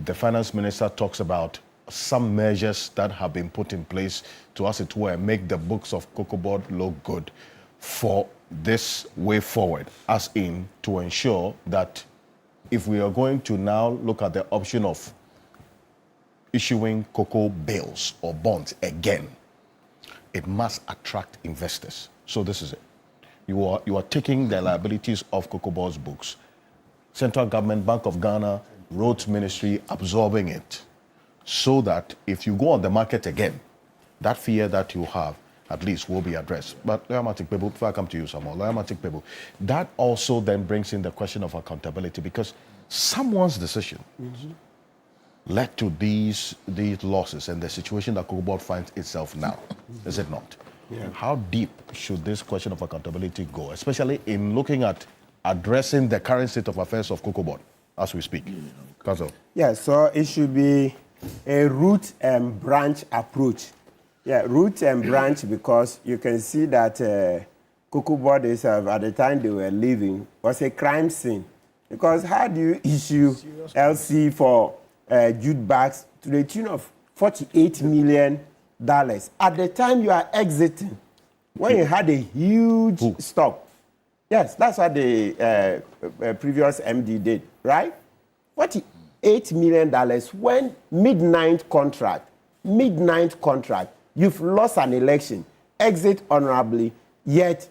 the finance minister talks about some measures that have been put in place to, as it were, make the books of Cocoa Board look good for this way forward, as in to ensure that if we are going to now look at the option of issuing cocoa bills or bonds again, it must attract investors. So this is it. You are taking the liabilities of Cocoa Board's books. Central government, Bank of Ghana, Roads Ministry absorbing it, so that if you go on the market again, that fear that you have at least will be addressed. But before I come to you, Samuel, that also then brings in the question of accountability, because someone's decision led to these losses and the situation that Cocoa Board finds itself now, is it not? Yeah. How deep should this question of accountability go, especially in looking at addressing the current state of affairs of Cocoa Board as we speak? Council. Yeah, so it should be a root and branch approach. Yeah, root and branch, because you can see that Cocoa Board is, at the time they were leaving, was a crime scene. Because how do you issue LC for jute bags to the tune of $48 million at the time you are exiting, when you had a huge stock? Yes, that's what the previous MD did, right? $48 million when midnight contract, you've lost an election, exit honorably, yet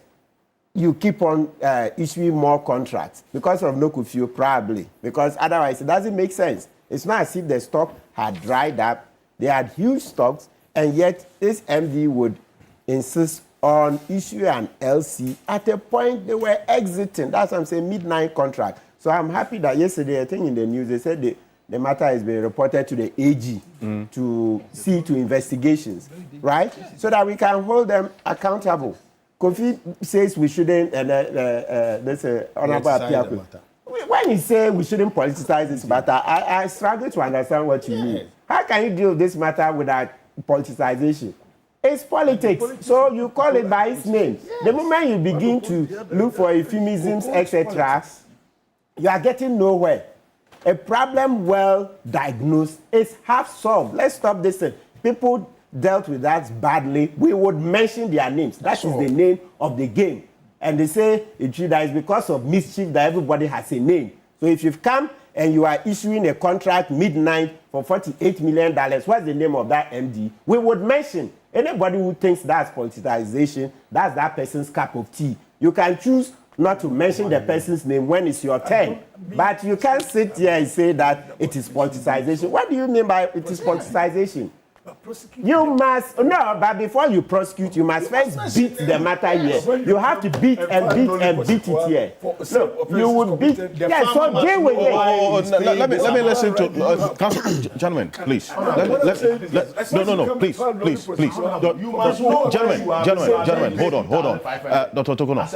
you keep on issuing more contracts because of no curfew, probably, because otherwise it doesn't make sense. It's not as if the stock had dried up. They had huge stocks, and yet this MD would insist on issuing an LC at a point they were exiting. That's what I'm saying, midnight contract. So I'm happy that yesterday, I think in the news, they said the matter has been reported to the AG to see to investigations, right? So that we can hold them accountable. Kofi says we shouldn't, and there's an honorable appeal. When you say we shouldn't politicize this matter, I struggle to understand what you mean. How can you deal with this matter without politicization? It's politics, so you call it by its name. The moment you begin to look for euphemisms, etc., you are getting nowhere. A problem well diagnosed is half solved. Let's stop this thing. People dealt with that badly. We would mention their names. That is the name of the game. And they say that it's because of mischief that everybody has a name. So if you've come and you are issuing a contract midnight for $48 million, what's the name of that MD? We would mention. Anybody who thinks that's politicization, that's that person's cup of tea. You can choose not to mention the person's name when it's your turn. But you can't sit here and say that it is politicization. What do you mean by it is politicization? You must, no, but before you prosecute, you must first beat the matter here. You have to beat it here. No, you would beat, yeah, so deal with it. Let me listen to, Council, gentlemen, please. No, please. Gentlemen, hold on. Dr. Tokuno,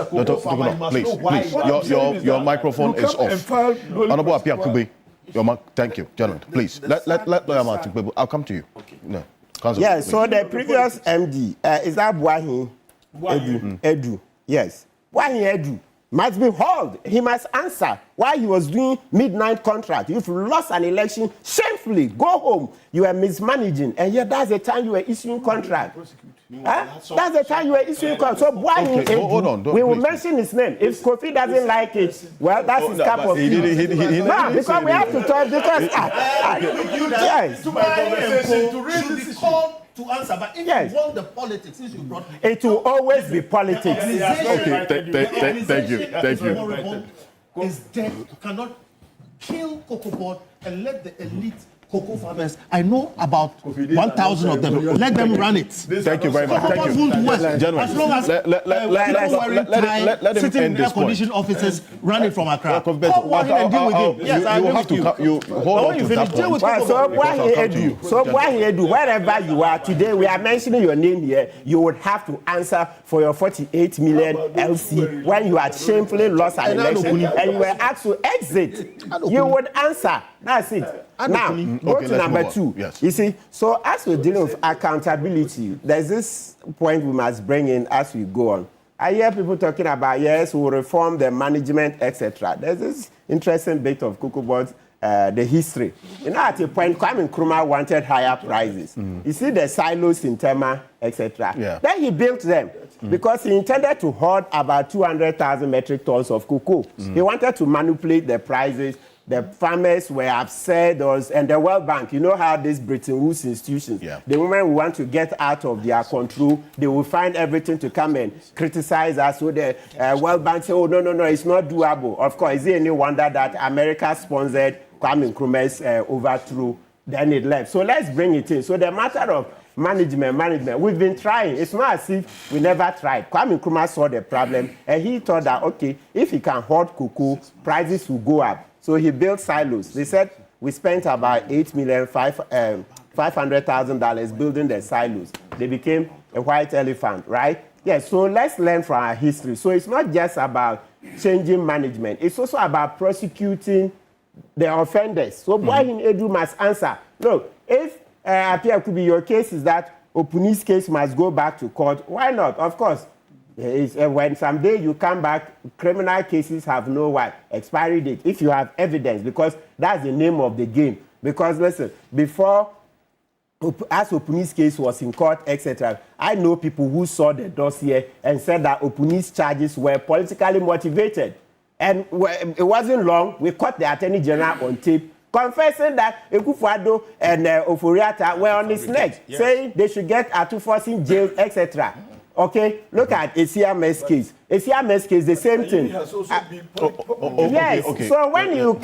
please. Your microphone is off. Honorable Apia Kube. Thank you, gentlemen. Please, let Lawyer Martin Kpebu. I'll come to you. No. Council, yeah, so the previous MD, is that Buahi Edu? Yes. Buahi Edu must be hauled. He must answer why he was doing midnight contract. If you lost an election, shamefully, go home. You are mismanaging, and yet that's the time you were issuing contract. That's the time you were issuing calls. So why hold on. We will Please. mention his name. If Kofi doesn't like it, well, that's his cup of tea. No, because we have to talk. Because yes. To raise this issue. To answer, but if you want the politics, since you brought it will always be politics. Okay, thank you. Is dead. You cannot kill cocoa board and let the elite cocoa farmers. I know about 1,000 of them. Let them run it. Thank you very much. Cocoa Thank board you. won't work as long as sitting in air conditioned offices running from Accra. Come and deal with him. Yes, I agree with you. Hold on to that point. So why he do wherever you are today, we are mentioning your name here. You would have to answer for your 48 million LC when you had shamefully lost an election and you were asked to exit. You would answer. That's it. Now, go to number 2. Yes. You see, so as we're dealing with accountability, there's this point we must bring in as we go on. I hear people talking about, yes, we'll reform the management, etc. There's this interesting bit of Cocoa Board's the history. You know, at a point, Kwame Nkrumah wanted higher prices. You see the silos in Tema, etc. Yeah. Then he built them because he intended to hoard about 200,000 metric tons of cocoa. He wanted to manipulate the prices. The farmers were upset, and the World Bank, you know how these Bretton Woods institutions, the moment we want to get out of their control, they will find everything to come and criticize us. So the World Bank say, oh, no, it's not doable. Of course, is it any wonder that America sponsored Kwame Nkrumah's overthrow, then it left. So let's bring it in. So the matter of management, we've been trying. It's not as if we never tried. Kwame Nkrumah saw the problem, and he thought that, okay, if he can hoard cocoa, prices will go up. So he built silos. They said we spent about $8,500,000 building the silos. They became a white elephant, right? Yes, so let's learn from our history. So it's not just about changing management. It's also about prosecuting the offenders. So Boahin Edu must answer. Look, if Apia could be your case is that Opuni's case must go back to court, why not? Of course. When someday you come back, criminal cases have no expiry date. If you have evidence, because that's the name of the game. Because listen, before, as Opuni's case was in court, etc., I know people who saw the dossier and said that Opuni's charges were politically motivated. And it wasn't long, we caught the Attorney General on tape confessing that Ekufuado and Oforiata were on his neck, saying they should get Atufosin jailed, etc. Okay, look at ACMS case. ACMS case, the same thing. Yes. Okay. So when you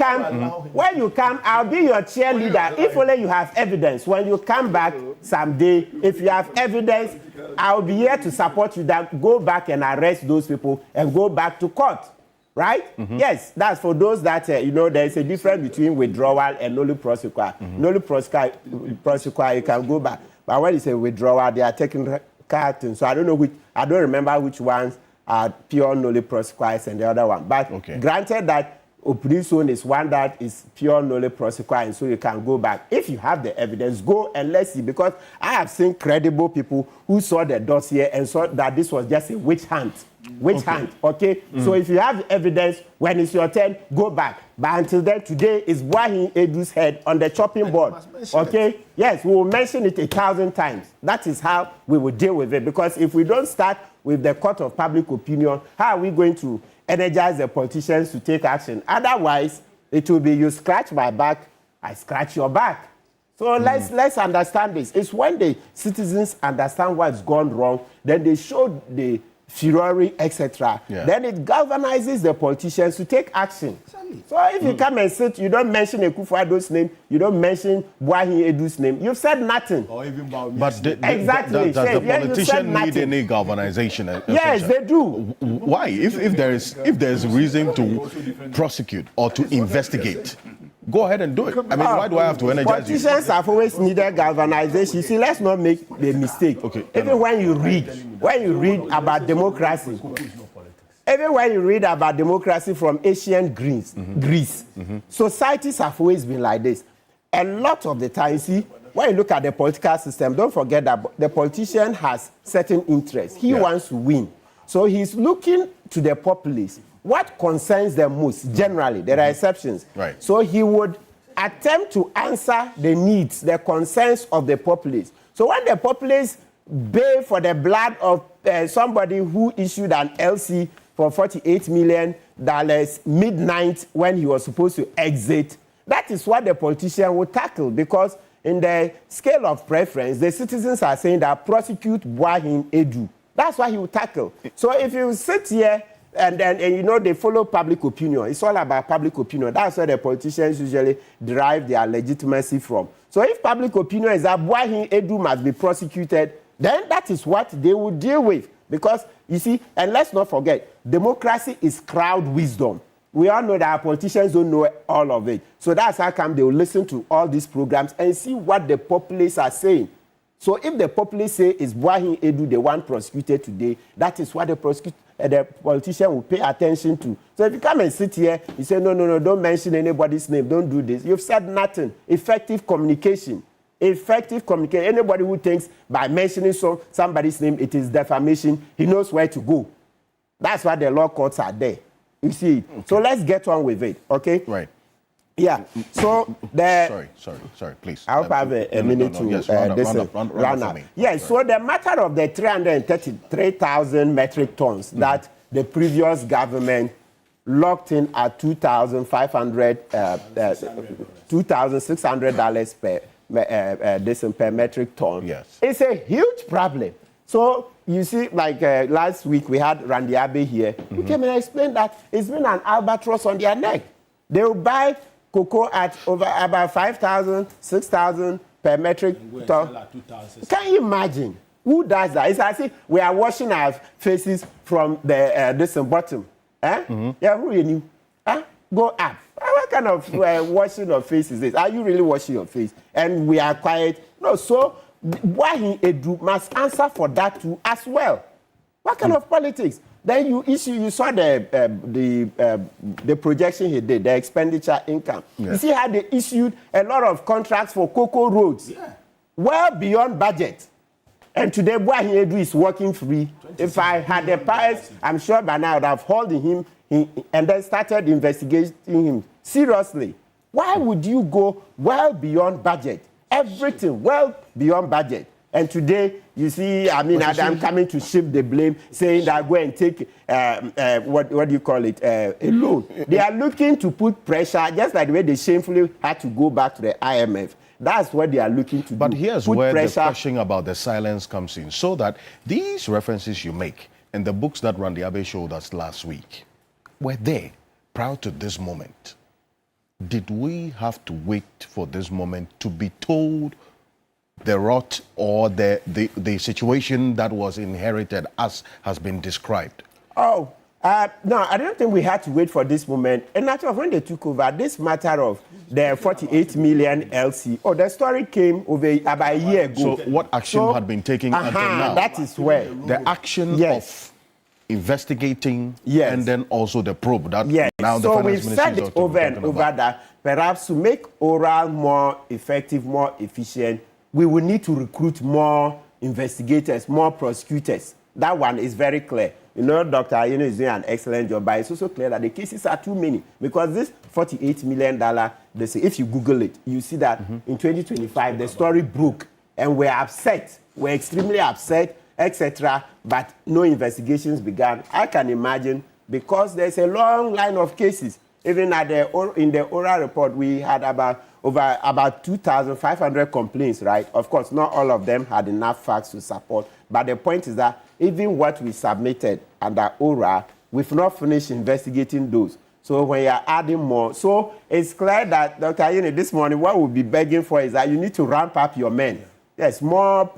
come, I'll be your cheerleader if only you have evidence. When you come back someday, if you have evidence, I'll be here to support you. That go back and arrest those people and go back to court. Right? Yes, that's for those that, there is a difference between withdrawal and nulli prosequi. Nulli prosequi, you can go back. But when you say withdrawal, they are taking carton. So I don't remember which ones are pure nulli prosequi and the other one. But granted that Opuni's own is one that is pure nulli prosequi, and so you can go back. If you have the evidence, go and let's see. Because I have seen credible people who saw the dossier and saw that this was just a witch hunt. Okay? So if you have evidence, when it's your turn, go back. But until then, today is Boahin Edu's head on the chopping board. Okay? Yes, we will mention it 1,000 times. That is how we will deal with it. Because if we don't start with the court of public opinion, how are we going to energize the politicians to take action? Otherwise, it will be you scratch my back, I scratch your back. So let's understand this. It's when the citizens understand what's gone wrong, then they show the furore, etc. Then it galvanizes the politicians to take action. So if you come and sit, you don't mention Ekufuado's name, you don't mention Boahin Edu's name, you've said nothing. Or even exactly. Does the politician need any galvanization? Yes, they do. Why? If there is reason to prosecute or to investigate, go ahead and do it. I mean, why do I have to energize you? Politicians have always needed galvanization. See, let's not make the mistake. Even when you read about democracy, from ancient Greece, societies have always been like this. A lot of the time, see, when you look at the political system, don't forget that the politician has certain interests. He wants to win. So he's looking to the populace. What concerns them most, generally, there are exceptions. Right. So he would attempt to answer the needs, the concerns of the populace. So when the populace pay for the blood of somebody who issued an LC for $48 million midnight when he was supposed to exit. That is what the politician will tackle, because in the scale of preference, the citizens are saying that prosecute Boahin Edu. That's what he will tackle. So if you sit here and you know they follow public opinion, it's all about public opinion. That's where the politicians usually derive their legitimacy from. So if public opinion is that Boahin Edu must be prosecuted, then that is what they will deal with. Because, you see, and let's not forget, democracy is crowd wisdom. We all know that our politicians don't know all of it. So that's how come they will listen to all these programs and see what the populace are saying. So if the populace say is Boahin Edu the one prosecuted today, that is what the politician will pay attention to. So if you come and sit here, you say, no, don't mention anybody's name, don't do this. You've said nothing. Effective communication. Effective communication. Anybody who thinks by mentioning somebody's name, it is defamation, he knows where to go. That's why the law courts are there. You see. Okay. So let's get on with it, okay? Right. Yeah. So the sorry, please. I hope I have a minute to run up. Yes. So the matter of the 333,000 metric tons that the previous government locked in at $2,600 per metric ton. Yes. It's a huge problem. So you see, like last week we had Randy Abe here. He came and explained that it's been an albatross on their neck. They will buy cocoa at over about 5,000, 6,000 per metric ton. Can you imagine? Who does that? It's as if we are washing our faces from the bottom. Yeah, who you knew? Go up. What kind of washing of face is this? Are you really washing your face? And we are quiet. No, so Boahin Edu must answer for that too as well. What kind of politics? Then you saw the projection he did, the expenditure income. Yeah. You see how they issued a lot of contracts for cocoa roads, well beyond budget. And today Boahin Edu is working free. If I had the powers, I'm sure by now I would have hauled him and then started investigating him seriously. Why would you go well beyond budget? Everything well beyond budget. And today, you see, I'm coming to shift the blame, saying that go and take, what do you call it, a loan. They are looking to put pressure, just like the way they shamefully had to go back to the IMF. That's what they are looking to do. But here's where the question about the silence comes in. So that these references you make in the books that Randy Abe showed us last week were there prior to this moment. Did we have to wait for this moment to be told the rot or the situation that was inherited as has been described? No, I don't think we had to wait for this moment. And actually, when they took over, this matter of the 48 million LC, the story came over about a year ago. So what action had been taken until now? That is where. The action of investigating and then also the probe. That now the so finance we've said it over and over that perhaps to make oral more effective, more efficient, we will need to recruit more investigators, more prosecutors. That one is very clear. You know, Dr. Ayino is doing an excellent job, but it's also clear that the cases are too many. Because this $48 million, they say, if you Google it, you see that in 2025, the story broke. And we're upset. We're extremely upset, etc. But no investigations began. I can imagine, because there's a long line of cases. Even in the oral report, we had about 2,500 complaints, right? Of course, not all of them had enough facts to support. But the point is that even what we submitted under oral, we've not finished investigating those. So when you're adding more, so it's clear that, Dr. Ayine, this morning, what we'll be begging for is that you need to ramp up your men. Yes, more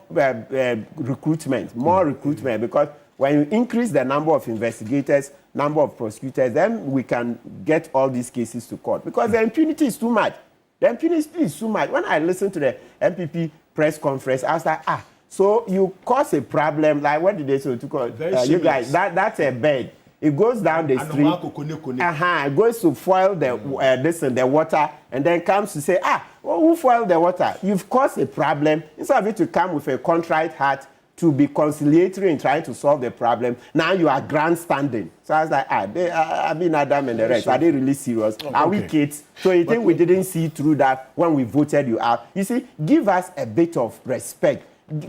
recruitment, because when you increase the number of investigators, number of prosecutors, then we can get all these cases to court. Because the impunity is too much. The impunity is too much. When I listened to the MPP press conference, I was like, so you cause a problem, like what did they say to call you guys? That's a bed. It goes down the street. It goes to foil the water, and then comes to say, who foiled the water? You've caused a problem. Instead of it to come with a contrite heart to be conciliatory in trying to solve the problem, now you are grandstanding. So I was like, Adam and the rest, are they really serious? Are we kids? So you think we didn't see through that when we voted you out? You see, give us a bit of respect.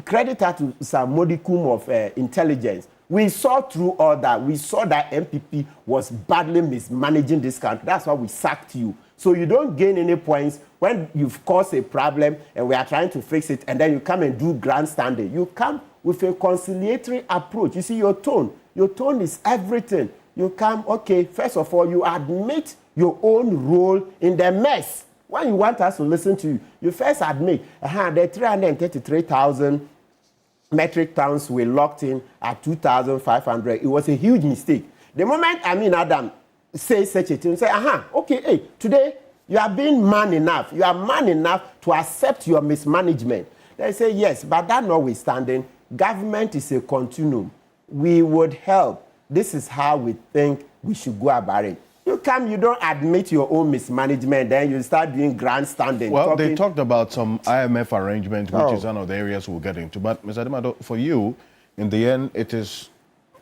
credit her to some modicum of intelligence. We saw through all that. We saw that MPP was badly mismanaging this country. That's why we sacked you. So you don't gain any points when you've caused a problem and we are trying to fix it, and then you come and do grandstanding. You come with a conciliatory approach. You see, your tone is everything. You come, okay, first of all, you admit your own role in the mess. When you want us to listen to you, you first admit, the 333,000 metric tons were locked in at 2,500. It was a huge mistake. The moment Adam says such a thing, say, okay, hey, today you are being man enough. You are man enough to accept your mismanagement. They say, yes, but that notwithstanding, government is a continuum. We would help. This is how we think we should go about it. You come, you don't admit your own mismanagement, then you start doing grandstanding. Well, they talked about some IMF arrangement, which is one of the areas we'll get into. But, Mr. Ademado, for you, in the end, it is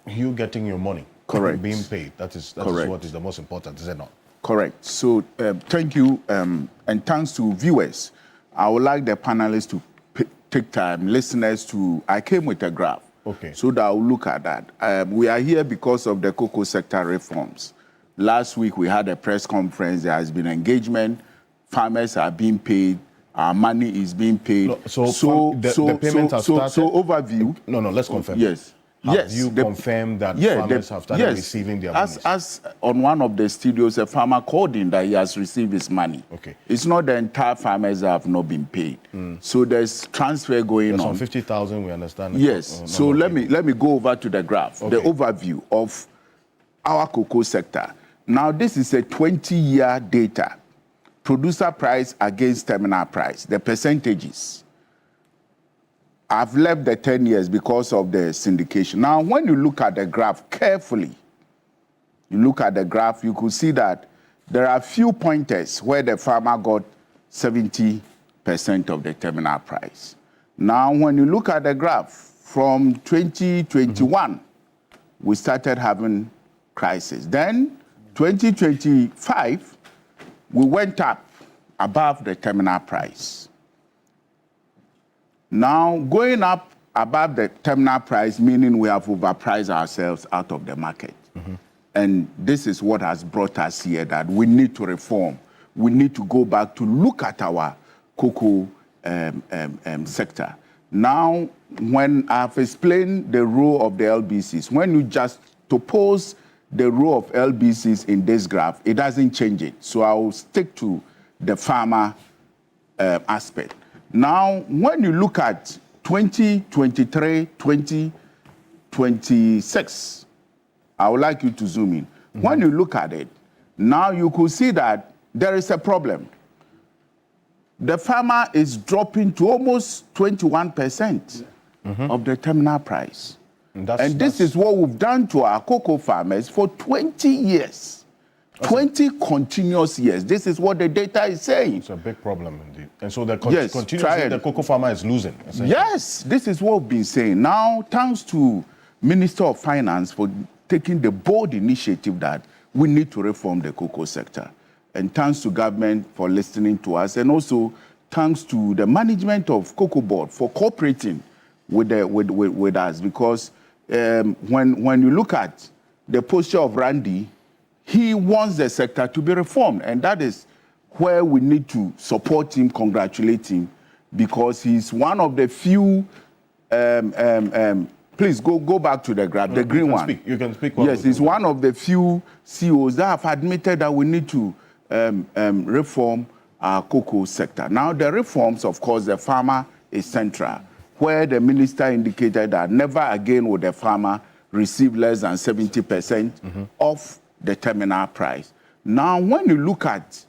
you getting your money. Correct. Being paid. That is what is the most important, is it not? Correct. So, thank you, and thanks to viewers. I would like the panelists to take time, listeners to, I came with a graph. Okay. So that I'll look at that. We are here because of the cocoa sector reforms. Last week, we had a press conference. There has been engagement. Farmers are being paid. Our money is being paid. No, the payments have started? So overview. No, let's confirm. Yes. Have you confirmed that farmers have started receiving their money? As on one of the studios, a farmer called in that he has received his money. Okay. It's not the entire farmers that have not been paid. So there's transfer going on. Some 50,000, we understand. Yes. So let me go over to the graph, the overview of our cocoa sector. Now, this is a 20-year data. Producer price against terminal price, the percentages. I've left the 10 years because of the syndication. Now, when you look at the graph carefully, you could see that there are few pointers where the farmer got 70% of the terminal price. Now, when you look at the graph, from 2021, we started having crisis. Then, 2025, we went up above the terminal price. Now, going up above the terminal price, meaning we have overpriced ourselves out of the market. And this is what has brought us here, that we need to reform. We need to go back to look at our cocoa sector. Now, when I've explained the role of the LBCs, when you just oppose the role of LBCs in this graph, it doesn't change it. So I will stick to the farmer aspect. Now, when you look at 2023, 2026, I would like you to zoom in. When you look at it, now you could see that there is a problem. The farmer is dropping to almost 21% of the terminal price. And this is what we've done to our cocoa farmers for 20 years. 20 continuous years. This is what the data is saying. It's a big problem indeed. And so continuously the cocoa farmer is losing. Yes, this is what we've been saying. Now, thanks to Minister of Finance for taking the bold initiative that we need to reform the cocoa sector. And thanks to government for listening to us. And also thanks to the management of Cocoa Board for cooperating with us. Because when you look at the posture of Randy, he wants the sector to be reformed. And that is where we need to support him, congratulate him, because he's one of the few, please go back to the graph, the green one. You can speak. Yes, he's one of the few CEOs that have admitted that we need to reform our cocoa sector. Now, the reforms, of course, the farmer is central, where the minister indicated that never again would the farmer receive less than 70% of the terminal price. Now, when you look at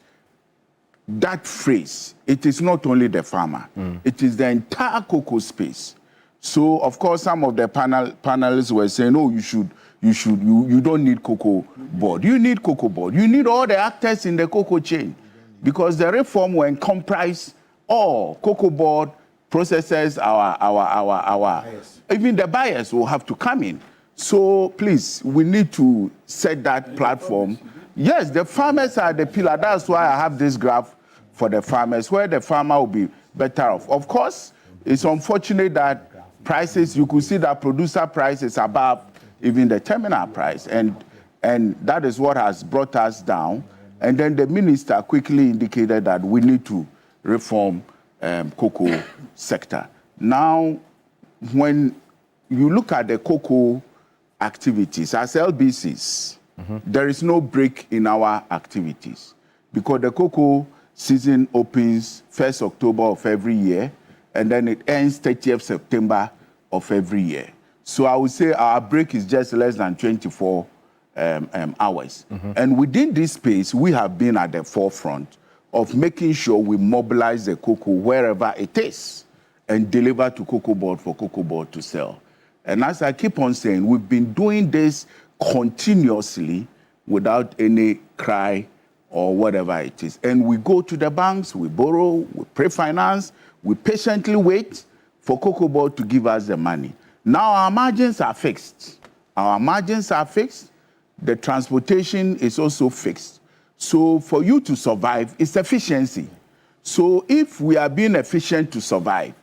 that phrase, it is not only the farmer, it is the entire cocoa space. So, of course, some of the panelists were saying, oh, you don't need cocoa board. You need cocoa board. You need all the actors in the cocoa chain, because the reform will encompass all cocoa board processors, even the buyers will have to come in. So please, we need to set that platform. Yes, the farmers are the pillar. That's why I have this graph for the farmers, where the farmer will be better off. Of course, It's unfortunate that prices, you could see that producer price is above even the terminal price. And that is what has brought us down. And then the minister quickly indicated that we need to reform cocoa sector. Now, when you look at the cocoa activities, as LBCs, there is no break in our activities because the cocoa season opens 1st October of every year, and then it ends 30th September of every year. So I would say our break is just less than 24 hours. And within this space, we have been at the forefront of making sure we mobilize the cocoa wherever it is and deliver to Cocoa Board for Cocoa Board to sell. And as I keep on saying, we've been doing this continuously without any cry or whatever it is. And we go to the banks, we borrow, we pre-finance, we patiently wait for Cocoa Board to give us the money. Now our margins are fixed. Our margins are fixed. The transportation is also fixed. So for you to survive, it's efficiency. So if we are being efficient to survive,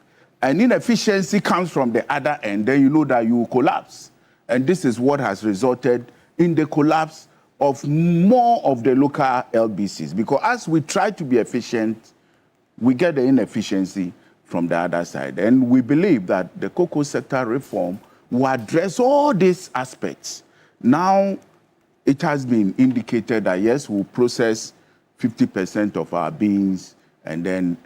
and inefficiency comes from the other end, then you know that you will collapse. And this is what has resulted in the collapse of more of the local LBCs. Because as we try to be efficient, we get the inefficiency from the other side. And we believe that the cocoa sector reform will address all these aspects. Now, it has been indicated that, yes, we'll process 50% of our beans, and then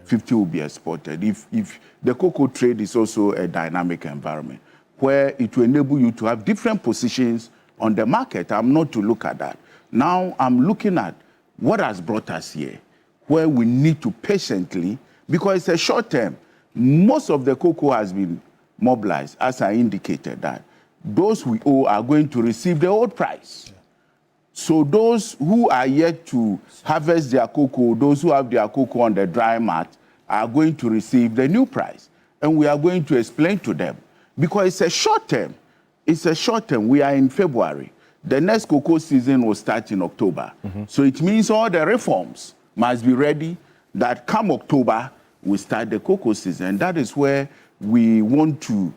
50 will be exported. If the cocoa trade is also a dynamic environment where it will enable you to have different positions on the market. I'm not to look at that. Now I'm looking at what has brought us here, where we need to patiently, because it's a short term. Most of the cocoa has been mobilized, as I indicated, that those we owe are going to receive the old price. So those who are yet to harvest their cocoa, those who have their cocoa on the dry mat, are going to receive the new price. And we are going to explain to them. Because it's a short term. It's a short term. We are in February. The next cocoa season will start in October. So it means all the reforms must be ready that come October, we start the cocoa season. And that is where we want to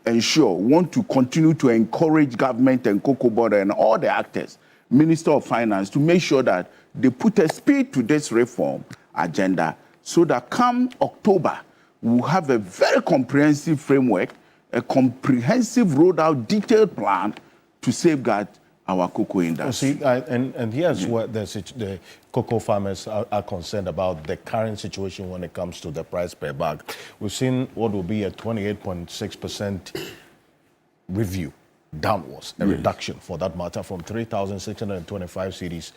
ensure, want to continue to encourage government and Cocoa Board and all the actors, Minister of Finance, to make sure that they put a speed to this reform agenda so that come October, we'll have a very comprehensive framework, a comprehensive rolled out detailed plan to safeguard our cocoa industry. See, and here's what the cocoa farmers are concerned about the current situation when it comes to the price per bag. We've seen what will be a 28.6% review downwards, a reduction for that matter, from 3,625 cedis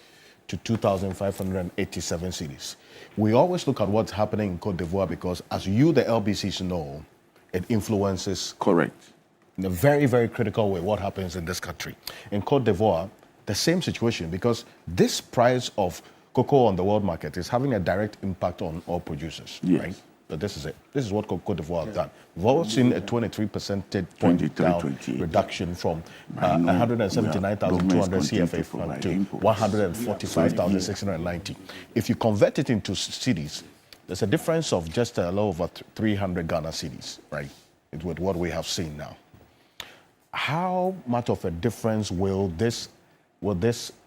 to 2,587 cedis. We always look at what's happening in Cote d'Ivoire because, as you, the LBCs, know, it influences. Correct. In a very, very critical way, what happens in this country. In Cote d'Ivoire, the same situation, because this price of cocoa on the world market is having a direct impact on all producers, right? But this is it. This is what Cote d'Ivoire have done. We've all seen a 23 percentage point down reduction from 179,200 CFA to 145,690. If you convert it into cedis, there's a difference of just a little over 300 Ghana cedis, right? With what we have seen now. How much of a difference will this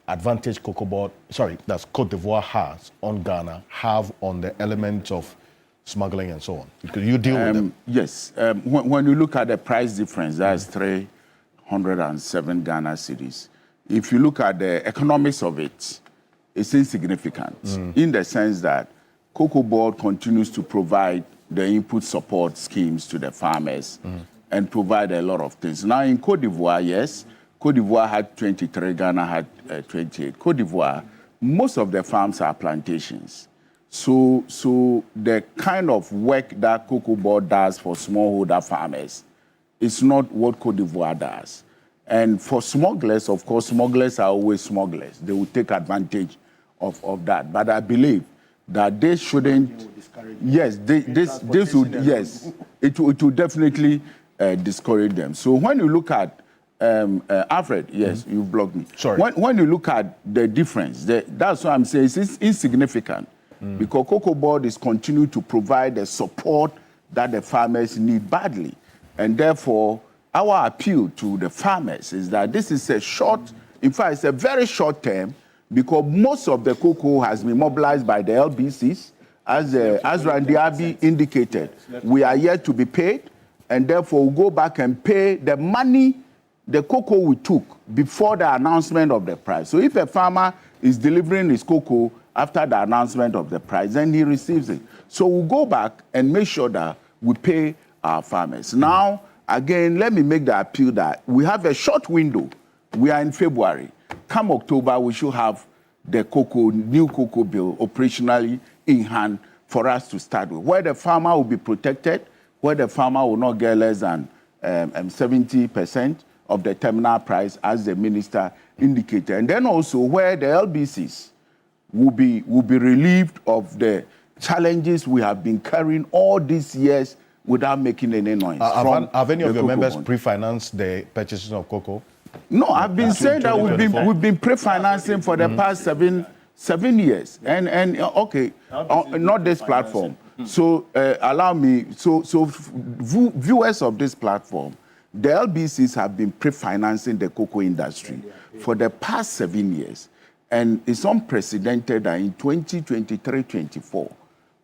advantage that's Cote d'Ivoire has on Ghana have on the element of smuggling and so on? Because you deal with them. Yes. When you look at the price difference, that's 307 Ghana cedis. If you look at the economics of it, it's insignificant in the sense that Cocoa Board continues to provide the input support schemes to the farmers and provide a lot of things. Now in Cote d'Ivoire, yes, Cote d'Ivoire had 23, Ghana had 28. Cote d'Ivoire, most of the farms are plantations. So the kind of work that Cocoa Board does for smallholder farmers is not what Cote d'Ivoire does. And for smugglers, of course, smugglers are always smugglers. They will take advantage of that. But I believe that they shouldn't. Yes, this would. Yes, it will definitely discourage them. So when you look at Alfred, yes, you've blocked me. Sorry. When you look at the difference, that's what I'm saying. It's insignificant. because Cocoa Board is continuing to provide the support that the farmers need badly. And therefore, our appeal to the farmers is that this is a short, in fact, it's a very short term, because most of the cocoa has been mobilized by the LBCs. As Randy Abbey indicated, we are yet to be paid, and therefore we'll go back and pay the money, the cocoa we took before the announcement of the price. So if a farmer is delivering his cocoa after the announcement of the price, then he receives it. So we'll go back and make sure that we pay our farmers. Now, again, let me make the appeal that we have a short window. We are in February. Come October, we should have the new cocoa bill operationally in hand for us to start with, where the farmer will be protected, where the farmer will not get less than 70% of the terminal price, as the minister indicated. And then also where the LBCs will be relieved of the challenges we have been carrying all these years without making any noise. Have any of your members pre-financed the purchases of cocoa? No, I've been saying that we've been pre-financing for the past seven years, and okay, not this platform. So allow me. So viewers of this platform, the LBCs have been pre-financing the cocoa industry for the past 7 years, and it's unprecedented that in 2023-24,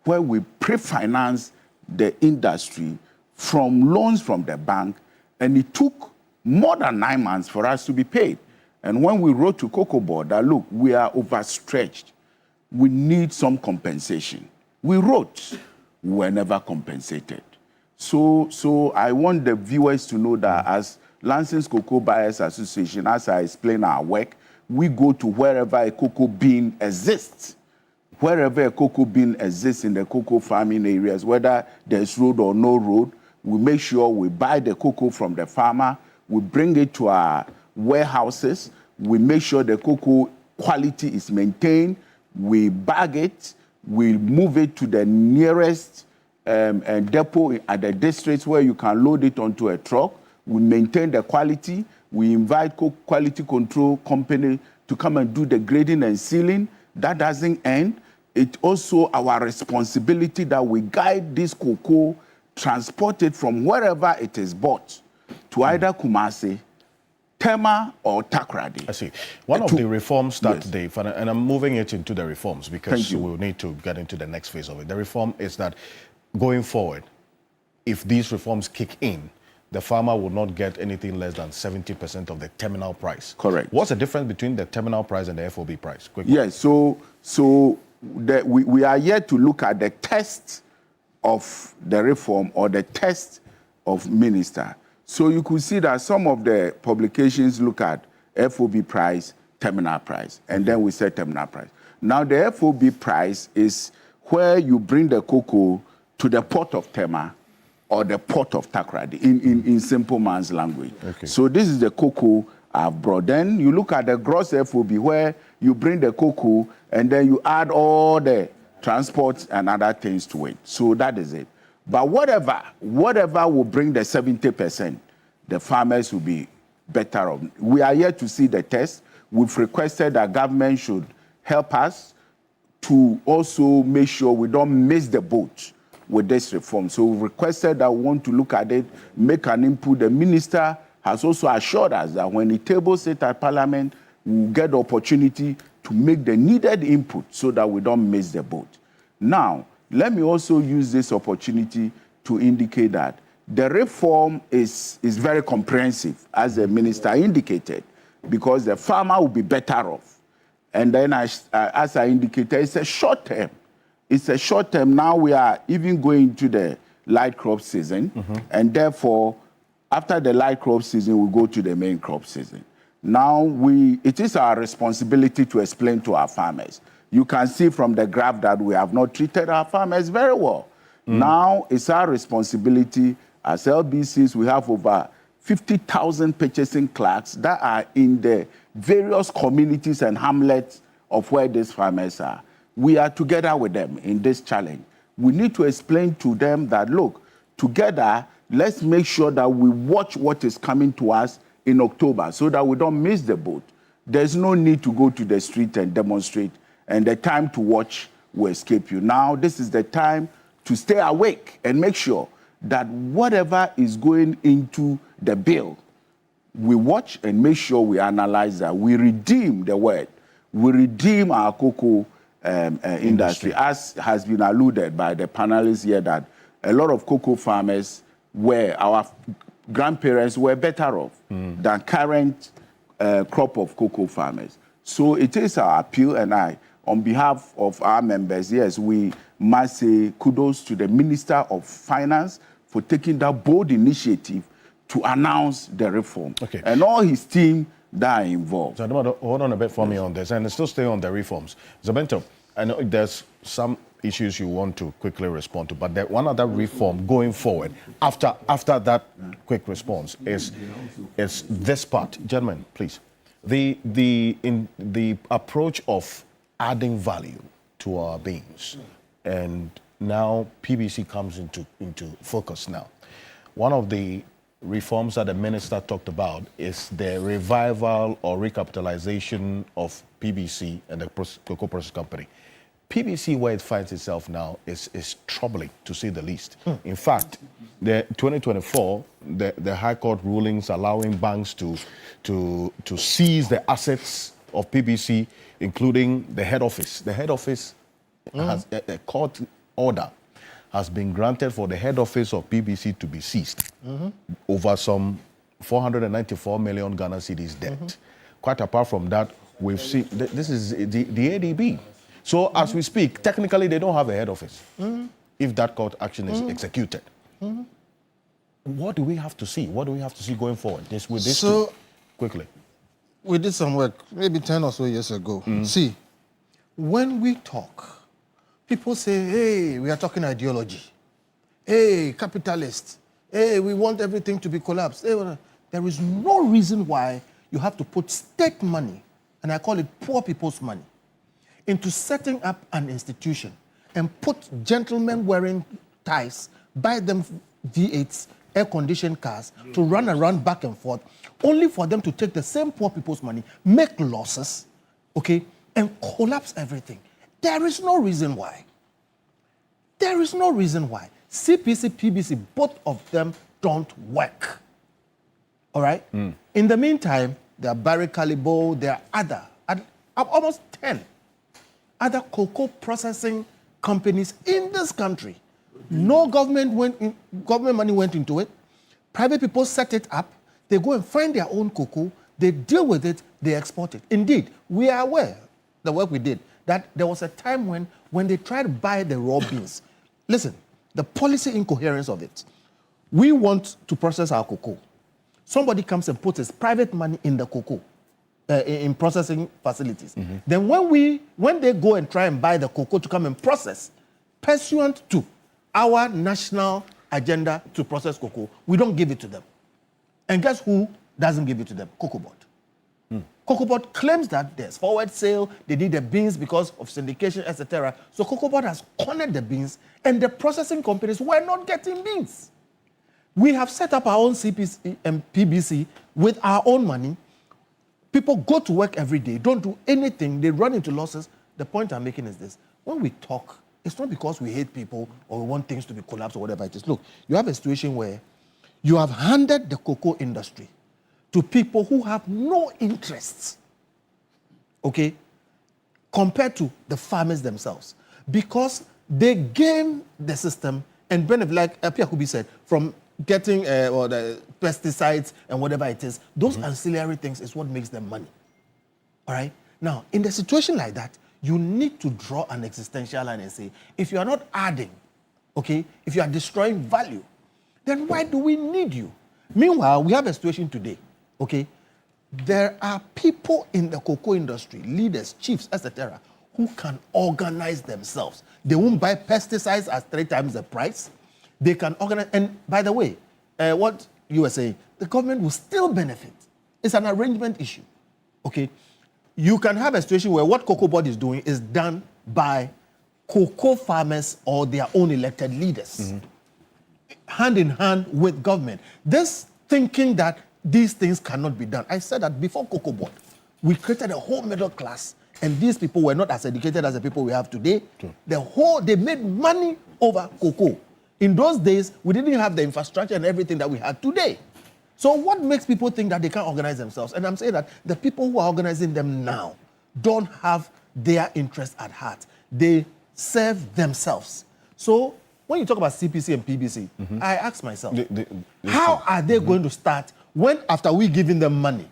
where we pre-financed the industry from loans from the bank, and it took more than 9 months for us to be paid. And when we wrote to Cocoa Board that, look, we are overstretched, we need some compensation, we wrote, we were never compensated. So I want the viewers to know that as Lansing's Cocoa Buyers Association, as I explain our work, we go to wherever a cocoa bean exists. Wherever a cocoa bean exists in the cocoa farming areas, whether there's road or no road, we make sure we buy the cocoa from the farmer, we bring it to our warehouses, we make sure the cocoa quality is maintained, we bag it, we move it to the nearest depot at the districts where you can load it onto a truck, we maintain the quality, we invite quality control company to come and do the grading and sealing. That doesn't end. It's also our responsibility that we guide this cocoa, transport it from wherever it is bought to either Kumasi, Tema, or Takrady. I see. One of the reforms that and I'm moving it into the reforms because we'll need to get into the next phase of it. The reform is that going forward, if these reforms kick in, the farmer will not get anything less than 70% of the terminal price. Correct. What's the difference between the terminal price and the FOB price? Yes, so we are yet to look at the test of the reform or the test of minister. So you could see that some of the publications look at FOB price, terminal price, and then we say terminal price. Now the FOB price is where you bring the cocoa to the port of Tema or the port of Takrady in simple man's language. Okay. So this is the cocoa I've brought. Then you look at the gross FOB where you bring the cocoa and then you add all the transport and other things to it. So that is it. But whatever will bring the 70%, the farmers will be better off. We are yet to see the test. We've requested that government should help us to also make sure we don't miss the boat with this reform. So we requested that we want to look at it, make an input. The minister has also assured us that when he tables it at Parliament, we'll get the opportunity to make the needed input so that we don't miss the boat. Now, let me also use this opportunity to indicate that the reform is very comprehensive, as the minister indicated, because the farmer will be better off. And then, as I indicated, it's a short term. It's a short term. Now we are even going to the light crop season, and therefore, after the light crop season, we go to the main crop season. Now, it is our responsibility to explain to our farmers. You can see from the graph that we have not treated our farmers very well. Now, it's our responsibility as LBCs. We have over 50,000 purchasing clerks that are in the various communities and hamlets of where these farmers are. We are together with them in this challenge. We need to explain to them that, look, together, let's make sure that we watch what is coming to us in October so that we don't miss the boat. There's no need to go to the street and demonstrate, and the time to watch will escape you. Now, this is the time to stay awake and make sure that whatever is going into the bill, we watch and make sure we analyze that. We redeem the word. We redeem our cocoa industry, as has been alluded by the panelists here, that a lot of cocoa farmers our grandparents were better off than current crop of cocoa farmers. So it is our appeal, and on behalf of our members, yes, we must say kudos to the Minister of Finance for taking that bold initiative to announce the reform. Okay. And all his team that are involved. So, hold on a bit for me on this, and still stay on the reforms. Zabento, I know there's some issues you want to quickly respond to, but one other reform going forward after that quick response is this part. Gentlemen, please. The approach of adding value to our beans, and now PBC comes into focus now. One of the reforms that the minister talked about is the revival or recapitalization of PBC and the Cocoa Process Company. PBC, where it finds itself now, is troubling, to say the least. In fact, the 2024, the High Court rulings allowing banks to seize the assets of PBC, including the head office. The head office has a court order has been granted for the head office of PBC to be seized over some 494 million Ghana cedis debt. Quite apart from that, we've seen this is the ADB. So as we speak, technically they don't have a head office if that court action is executed. What do we have to see? What do we have to see going forward? Quickly. We did some work maybe 10 or so years ago. See, when we talk, people say, hey, we are talking ideology. Hey, capitalists. Hey, we want everything to be collapsed. Hey, there is no reason why you have to put state money, and I call it poor people's money, into setting up an institution and put gentlemen wearing ties, buy them V8s, air-conditioned cars to run around back and forth, only for them to take the same poor people's money, make losses, okay, and collapse everything. There is no reason why. There is no reason why. CPC, PBC, both of them don't work. All right? In the meantime, there are Barry Calibo, there are almost 10 other cocoa processing companies in this country. No government money went into it. Private people set it up. They go and find their own cocoa. They deal with it. They export it. Indeed, we are aware, the work we did, that there was a time when they tried to buy the raw beans. Listen, the policy incoherence of it. We want to process our cocoa. Somebody comes and puts his private money in the cocoa, in processing facilities. Then when they go and try and buy the cocoa to come and process, pursuant to our national agenda to process cocoa, we don't give it to them. And guess who doesn't give it to them? Cocoa Board. Cocoa Board claims that there's forward sale, they need the beans because of syndication, etc. So Cocoa Board has cornered the beans, and the processing companies were not getting beans. We have set up our own CPC and PBC with our own money. People go to work every day, don't do anything, they run into losses. The point I'm making is this. When we talk, it's not because we hate people or we want things to be collapsed or whatever it is. Look, you have a situation where you have handed the cocoa industry to people who have no interests, okay, compared to the farmers themselves. Because they game the system and benefit, like Piakubi said, from getting the pesticides and whatever it is, those ancillary things is what makes them money. All right? Now, in a situation like that, you need to draw an existential line and say, if you are not adding, okay, if you are destroying value, then why do we need you? Meanwhile, we have a situation today, okay? There are people in the cocoa industry, leaders, chiefs, etc., who can organize themselves. They won't buy pesticides at 3 times the price. They can organize, and by the way, what you were saying, the government will still benefit. It's an arrangement issue, okay? You can have a situation where what Cocoa Board is doing is done by cocoa farmers or their own elected leaders, hand in hand with government. This thinking that these things cannot be done. I said that before Cocoa Board, we created a whole middle class And these people were not as educated as the people we have today. They made money over cocoa. In those days, we didn't have the infrastructure and everything that we have today. So what makes people think that they can't organize themselves? And I'm saying that the people who are organizing them now don't have their interests at heart. They serve themselves. So when you talk about CPC and PBC, I ask myself, how are they going to start when after we giving them money,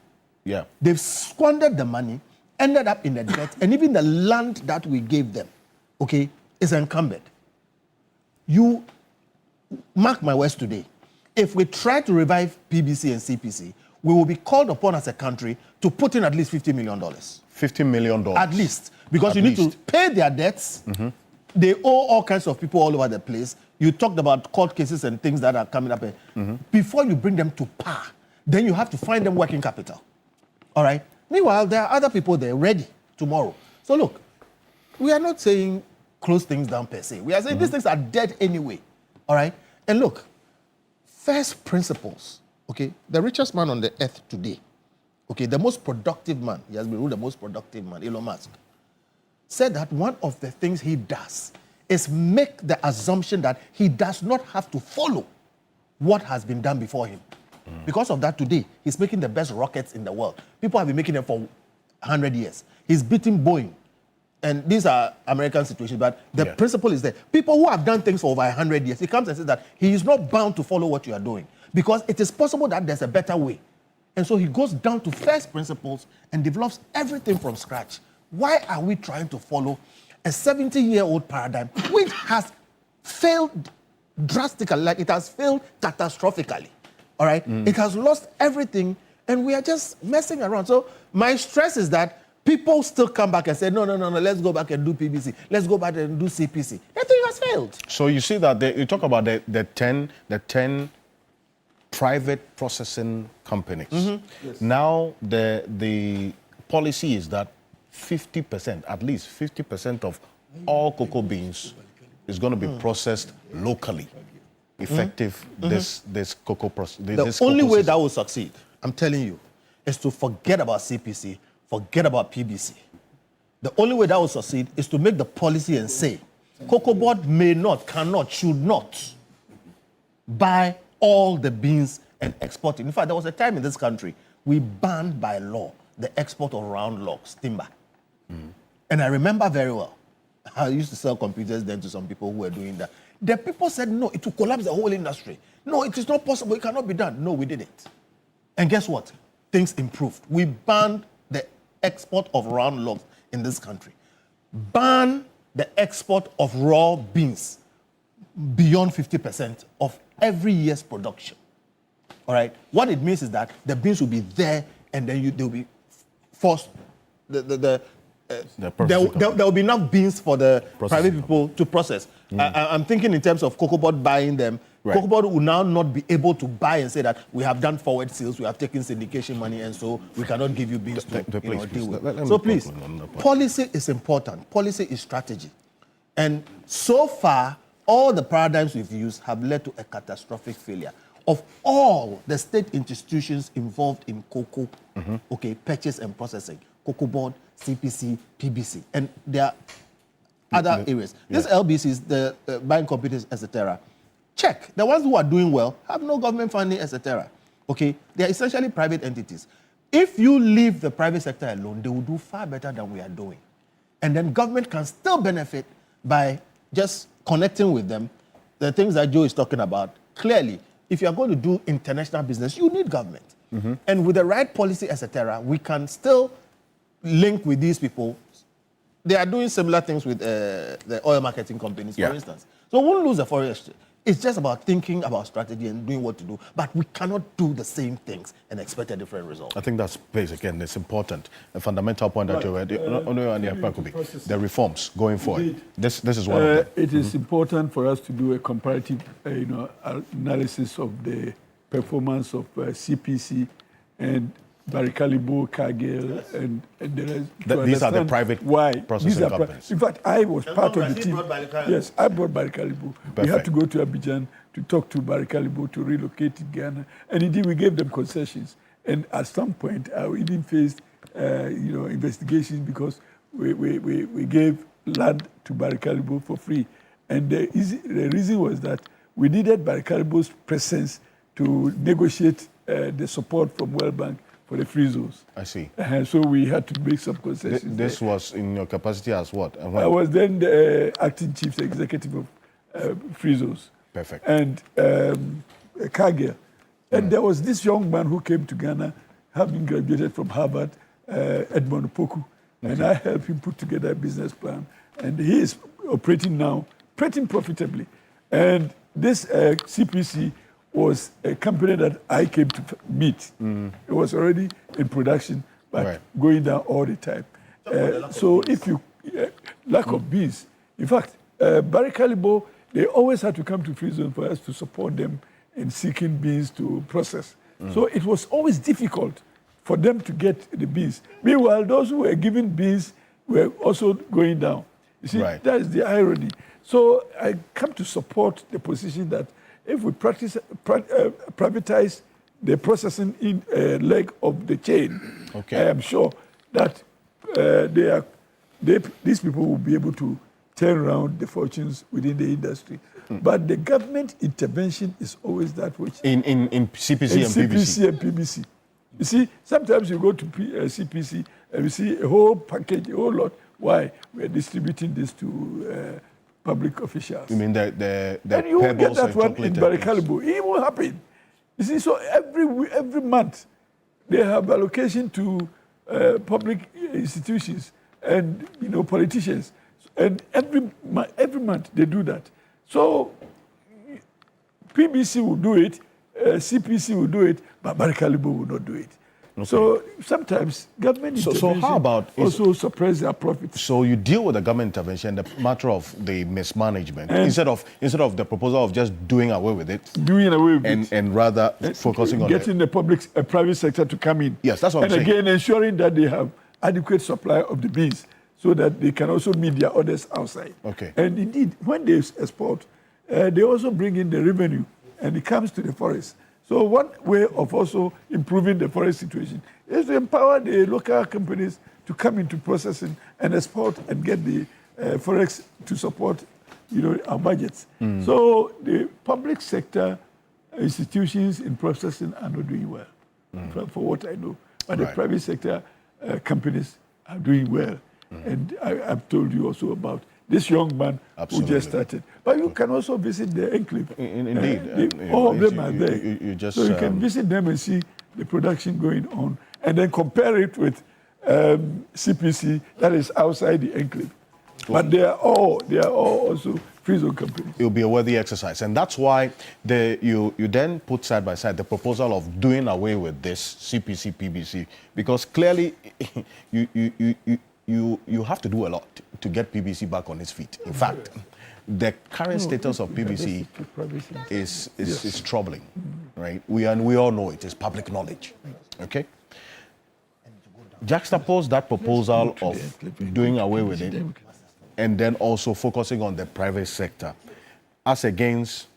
they've squandered the money, ended up in the debt, and even the land that we gave them, okay, is encumbered. You mark my words today. If we try to revive PBC and CPC, we will be called upon as a country to put in at least $50 million. $50 million. At least. Because you need to pay their debts. They owe all kinds of people all over the place. You talked about court cases and things that are coming up. Before you bring them to par, then you have to find them working capital. All right? Meanwhile, there are other people there ready tomorrow. So look, we are not saying close things down per se. We are saying these things are dead anyway. All right? And look, first principles, okay? The richest man on the earth today, okay, the most productive man, he has been ruled the most productive man, Elon Musk, said that one of the things he does is make the assumption that he does not have to follow what has been done before him. Because of that, today, he's making the best rockets in the world. People have been making them for 100 years. He's beating Boeing. And these are American situations, but the principle is there. People who have done things for over 100 years, he comes and says that he is not bound to follow what you are doing because it is possible that there's a better way. And so he goes down to first principles and develops everything from scratch. Why are we trying to follow a 70-year-old paradigm which has failed drastically, like it has failed catastrophically? All right? It has lost everything, and we are just messing around. So my stress is that people still come back and say, no, let's go back and do PBC. Let's go back and do CPC. That thing has failed. So you see that you talk about the 10 private processing companies. Yes. Now the policy is that 50%, at least 50% of all cocoa beans is going to be processed locally, effective this cocoa process. The only way that will succeed, I'm telling you, is to forget about CPC, forget about PBC. The only way that will succeed is to make the policy and say, Cocoa Board may not, cannot, should not buy all the beans and export it. In fact, there was a time in this country we banned by law the export of round logs, timber. And I remember very well, I used to sell computers then to some people who were doing that. The people said, no, it will collapse the whole industry. No, it is not possible, it cannot be done. No, we did it. And guess what? Things improved. We banned the export of round logs in this country. Ban the export of raw beans beyond 50% of every year's production. All right? What it means is that the beans will be there and then they'll be forced, there will be enough beans for the private people to process. I'm thinking in terms of Cocoa Board buying them. Right. Cocoa Board will now not be able to buy and say that we have done forward sales, we have taken syndication money, and so we cannot give you beans to deal with. So please, policy is important. Policy is strategy. And so far, all the paradigms we've used have led to a catastrophic failure of all the state institutions involved in cocoa, okay, purchase and processing. Cocoa Board, CPC, PBC, and there are other areas. These LBCs, the buying companies, etc. Check. The ones who are doing well have no government funding, etc. Okay? They are essentially private entities. If you leave the private sector alone, they will do far better than we are doing. And then government can still benefit by just connecting with them. The things that Joe is talking about, clearly, if you are going to do international business, you need government. And with the right policy, etc., we can still link with these people. They are doing similar things with the oil marketing companies, for instance. So we won't lose the forest. It's just about thinking about strategy and doing what to do. But we cannot do the same things and expect a different result. I think that's basic and it's important. A fundamental point that you had, the reforms going forward. This is one of them. It is important for us to do a comparative analysis of the performance of CPC and Barikalibo, Cargill, and the rest. These are the private processing companies. In fact, I was part of the team. Yes, I brought Barikalibo. We had to go to Abidjan to talk to Barikalibo to relocate to Ghana. And indeed, we gave them concessions. And at some point, I even faced investigations because we gave land to Barikalibo for free. And the reason was that we needed Barikalibo's presence to negotiate the support from World Bank for the free zones. I see. So we had to make some concessions. This was in your capacity as what? I was then the acting chief executive of free zones. Perfect. And Kagel. And there was this young man who came to Ghana, having graduated from Harvard, Edmond Opoku. And I helped him put together a business plan. And he is operating now, pretty profitably. And this CPC was a company that I came to meet. It was already in production, but going down all the time. So if you, lack of beans, in fact, Barikalibo, they always had to come to free zone for us to support them in seeking beans to process. So it was always difficult for them to get the beans. Meanwhile, those who were given beans were also going down. You see, that is the irony. So I come to support the position that if we privatize the processing leg of the chain, I am sure that these people will be able to turn around the fortunes within the industry. But the government intervention is always that which... In CPC and PBC. CPC and PBC. You see, sometimes you go to CPC and you see a whole package, a whole lot. Why? We're distributing this to public officials. You mean the and you will get that one in chocolate Barikalibo. It will happen. You see, so every month they have allocation to public institutions and politicians, and every month they do that. So PBC will do it, CPC will do it, but Barikalibo will not do it. So sometimes government intervention how about also suppress their profits. So you deal with the government intervention, the matter of the mismanagement, instead of the proposal of just doing away with it, and rather focusing on getting the private sector to come in. Yes, that's what I'm saying. And again, ensuring that they have adequate supply of the beans so that they can also meet their orders outside. Okay. And indeed, when they export, they also bring in the revenue, and it comes to the forest. So one way of also improving the forest situation is to empower the local companies to come into processing and export and get the forex to support, our budgets. So the public sector institutions in processing are not doing well, for what I know. But the private sector companies are doing well. And I've told you also about this young man who just started. But you can also visit the enclave. Indeed. All of them are there. So you can visit them and see the production going on. And then compare it with CPC that is outside the enclave. But they are all also free zone companies. It will be a worthy exercise. And that's why you then put side by side the proposal of doing away with this CPC, PBC, because clearly you have to do a lot to get PBC back on its feet. In fact, the current status of PBC is troubling, right? We all know it is public knowledge, okay? Juxtapose that proposal of doing away with it and then also focusing on the private sector as against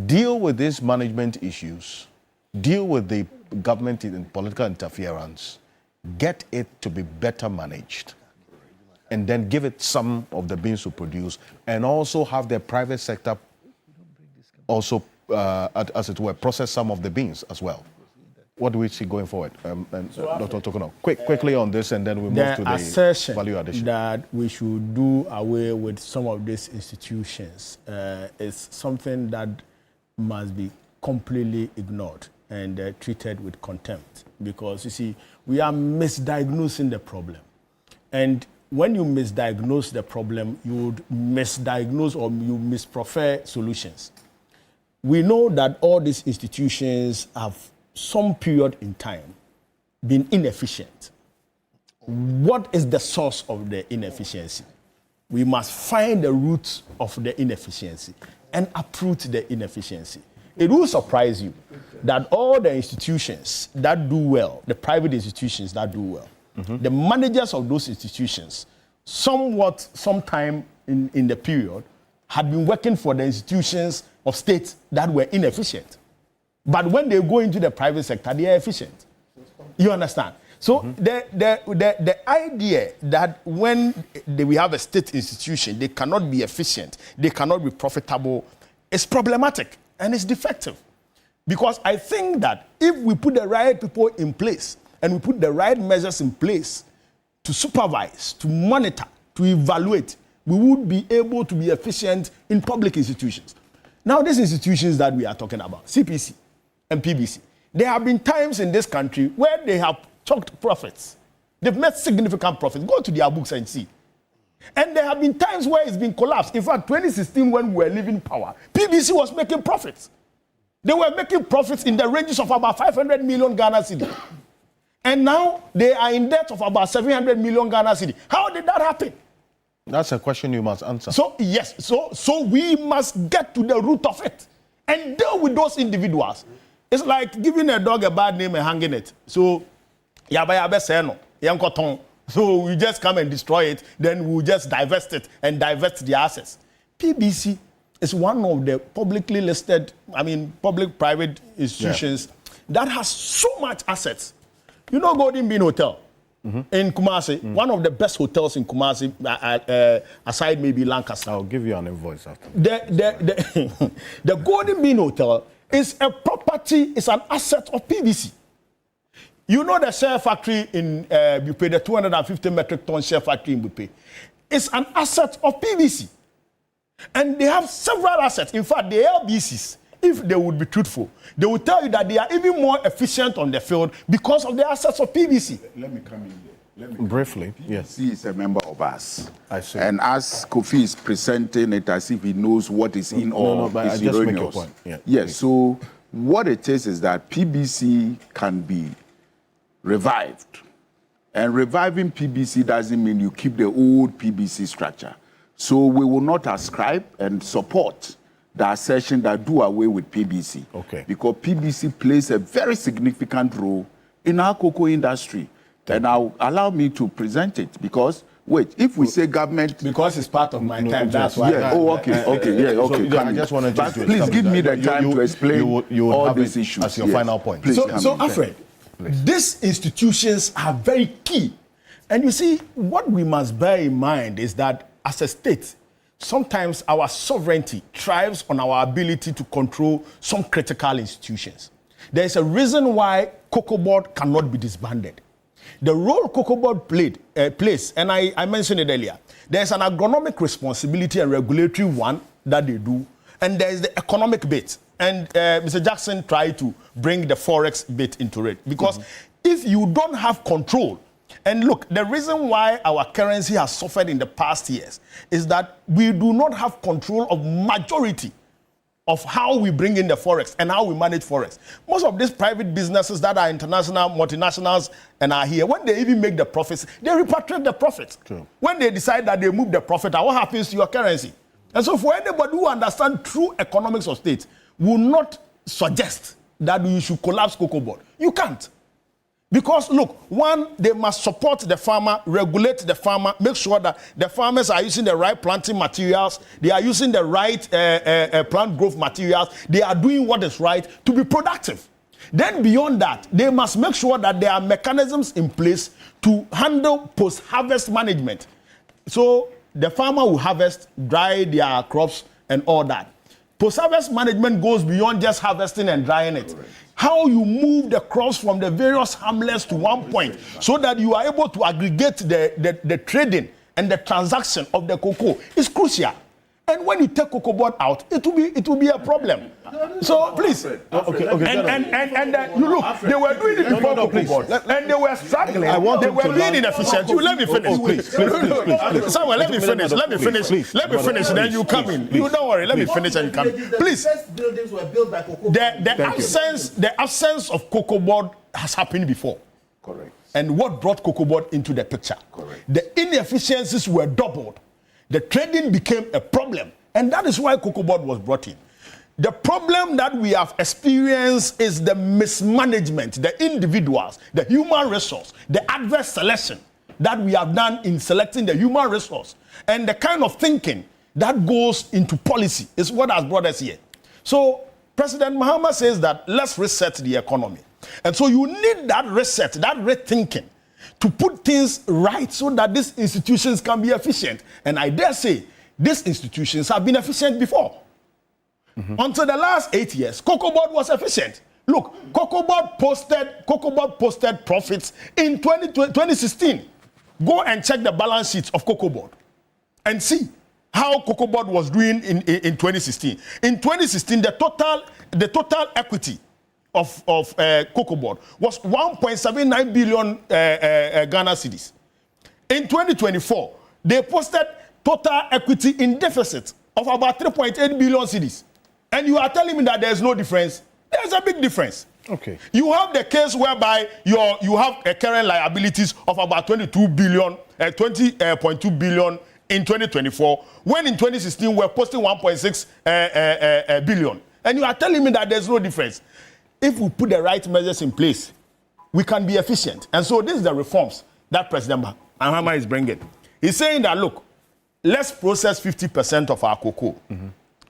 deal with these management issues, deal with the government and political interference, get it to be better managed, and then give it some of the beans to produce, and also have the private sector also, as it were, process some of the beans as well. What do we see going forward? Dr. Tokono, quickly on this, and then we move to the value addition. That we should do away with some of these institutions is something that must be completely ignored and treated with contempt, because you see, we are misdiagnosing the problem. And when you misdiagnose the problem, you would misdiagnose or you misprefer solutions. We know that all these institutions have some period in time been inefficient. What is the source of the inefficiency? We must find the root of the inefficiency and uproot the inefficiency. It will surprise you that all the institutions that do well, the private institutions that do well, the managers of those institutions, sometime in the period, had been working for the institutions of state that were inefficient. But when they go into the private sector, they are efficient. You understand? So the idea that when we have a state institution, they cannot be efficient, they cannot be profitable, is problematic and it's defective. Because I think that if we put the right people in place and we put the right measures in place to supervise, to monitor, to evaluate, we would be able to be efficient in public institutions. Now, these institutions that we are talking about, CPC and PBC, there have been times in this country where they have chalked profits. They've made significant profits. Go to their books and see. And there have been times where it's been collapsed. In fact, 2016, when we were leaving power, PBC was making profits. They were making profits in the ranges of about 500 million Ghana cedi. And now they are in debt of about 700 million Ghana cedi. How did that happen? That's a question you must answer. So, yes, so we must get to the root of it and deal with those individuals. It's like giving a dog a bad name and hanging it. So, so we just come and destroy it, then we'll just divest it and divest the assets. PBC is one of the publicly listed, public-private institutions that has so much assets. You know Golden Bean Hotel in Kumasi, one of the best hotels in Kumasi, aside maybe Lancaster. I'll give you an invoice after. The Golden Bean Hotel is a property, it's an asset of PBC. You know the share factory in Bupe, the 250 metric ton share factory in Bupe. It's an asset of PBC. And they have several assets. In fact, the LBCs, if they would be truthful, they would tell you that they are even more efficient on the field because of the assets of PBC. Let me come in there. Briefly, yes. He is a member of us. I see. And as Kofi is presenting it as if he knows what is in or but is I just erroneous. make your point. Yeah, yes, please. so what it is that PBC can be revived. And reviving PBC doesn't mean you keep the old PBC structure. So we will not ascribe and support the assertion that do away with PBC. Okay. Because PBC plays a very significant role in our cocoa industry. And allow me to present it because, wait, if we say government... Because it's part of my time, that's why. Yeah, okay. So, I just wanted but please give me the time to explain all these issues. As your final point. Please so Alfred, these institutions are very key. And you see, what we must bear in mind is that as a state, sometimes our sovereignty thrives on our ability to control some critical institutions. There is a reason why Cocoa Board cannot be disbanded. The role Cocoa Board plays, and I mentioned it earlier, there's an agronomic responsibility and regulatory one that they do, and there's the economic bit. And Mr. Jackson tried to bring the forex bit into it. Because if you don't have control, and look, the reason why our currency has suffered in the past years is that we do not have control of majority of how we bring in the forex and how we manage forex. Most of these private businesses that are international, multinationals, and are here, when they even make the profits, they repatriate the profits. True. When they decide that they move the profit, what happens to your currency? And so for anybody who understands true economics of state, will not suggest that you should collapse Cocoa Board. You can't. Because, look, one, they must support the farmer, regulate the farmer, make sure that the farmers are using the right planting materials, they are using the right plant growth materials, they are doing what is right to be productive. Then beyond that, they must make sure that there are mechanisms in place to handle post-harvest management. So the farmer will harvest, dry their crops and all that. Post-harvest management goes beyond just harvesting and drying it. How you move the crops from the various hamlets to one point so that you are able to aggregate the trading and the transaction of the cocoa is crucial. And when you take Cocoa Board out, it will be a problem. So please, and you look, they were doing it before Cocoa Board, and they were struggling. They were being inefficient. You let me finish, please. Samuel, let me finish. Let me finish. Then you come in. You don't worry. Let me finish and you come in. Please. Buildings were built by Cocoa Board. The absence of Cocoa Board has happened before. Correct. And what brought Cocoa Board into the picture? Correct. The inefficiencies were doubled. The trading became a problem. And that is why Cocoa Board was brought in. The problem that we have experienced is the mismanagement, the individuals, the human resource, the adverse selection that we have done in selecting the human resource. And the kind of thinking that goes into policy is what has brought us here. So President Mahama says that let's reset the economy. And so you need that reset, that rethinking, to put things right so that these institutions can be efficient. And I dare say, these institutions have been efficient before. Until the last 8 years, Cocoa Board was efficient. Look, Cocoa Board posted profits in 2016. Go and check the balance sheets of Cocoa Board and see how Cocoa Board was doing in 2016. In 2016, the total equity of Cocoa Board was 1.79 billion Ghana cedis. In 2024, they posted total equity in deficit of about 3.8 billion cedis. And you are telling me that there's no difference? There's a big difference. Okay. You have the case whereby you have a current liabilities of about 20.2 billion in 2024, when in 2016 we're posting 1.6 billion. And you are telling me that there's no difference. If we put the right measures in place, we can be efficient. And so this is the reforms that President Mahama is bringing. He's saying that, look, let's process 50% of our cocoa.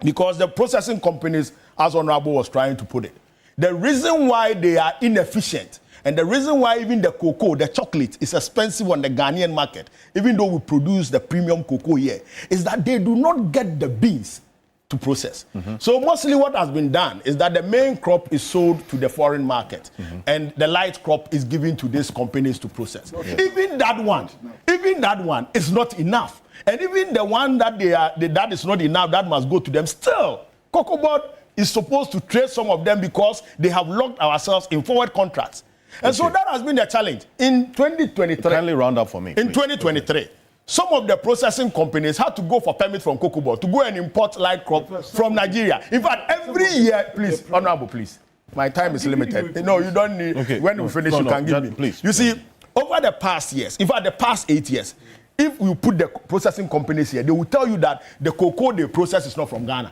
Because the processing companies, as Honorable was trying to put it, the reason why they are inefficient and the reason why even the cocoa, the chocolate, is expensive on the Ghanaian market, even though we produce the premium cocoa here, is that they do not get the beans to process. So mostly what has been done is that the main crop is sold to the foreign market and the light crop is given to these companies to process. Even that one is not enough. And even the one that that is not enough, that must go to them. Still, Cocoa Board is supposed to trade some of them because they have locked ourselves in forward contracts. And so that has been the challenge. In 2023, kindly round up for me. In 2023, some of the processing companies had to go for permit from Cocoa Board to go and import light crop from Nigeria. In fact, every year, please, Honorable, please. My time is limited. No, you don't need. Okay. When we finish, you can give me. Please. You see, over the past years, in fact, the past 8 years, if you put the processing companies here, they will tell you that the cocoa they process is not from Ghana.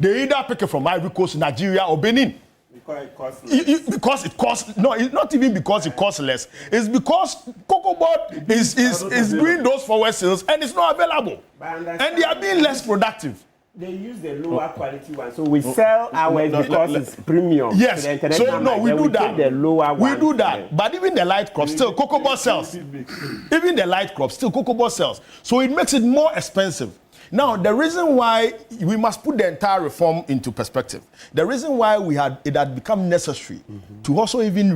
They either pick it from Ivory Coast, Nigeria, or Benin. Because it costs less. Because it costs, no, it's not even because it costs less. It's because Cocoa Board is doing those forward sales and it's not available. And they are being less productive. They use the lower quality one, so we sell ours because it's premium. Yes, so no, we do that. The lower we one do that. But even the light crop still, Cocoa Board sells. Even the light crop still, Cocoa Board sells. So it makes it more expensive. Now, the reason why we must put the entire reform into perspective, the reason why it had become necessary to also even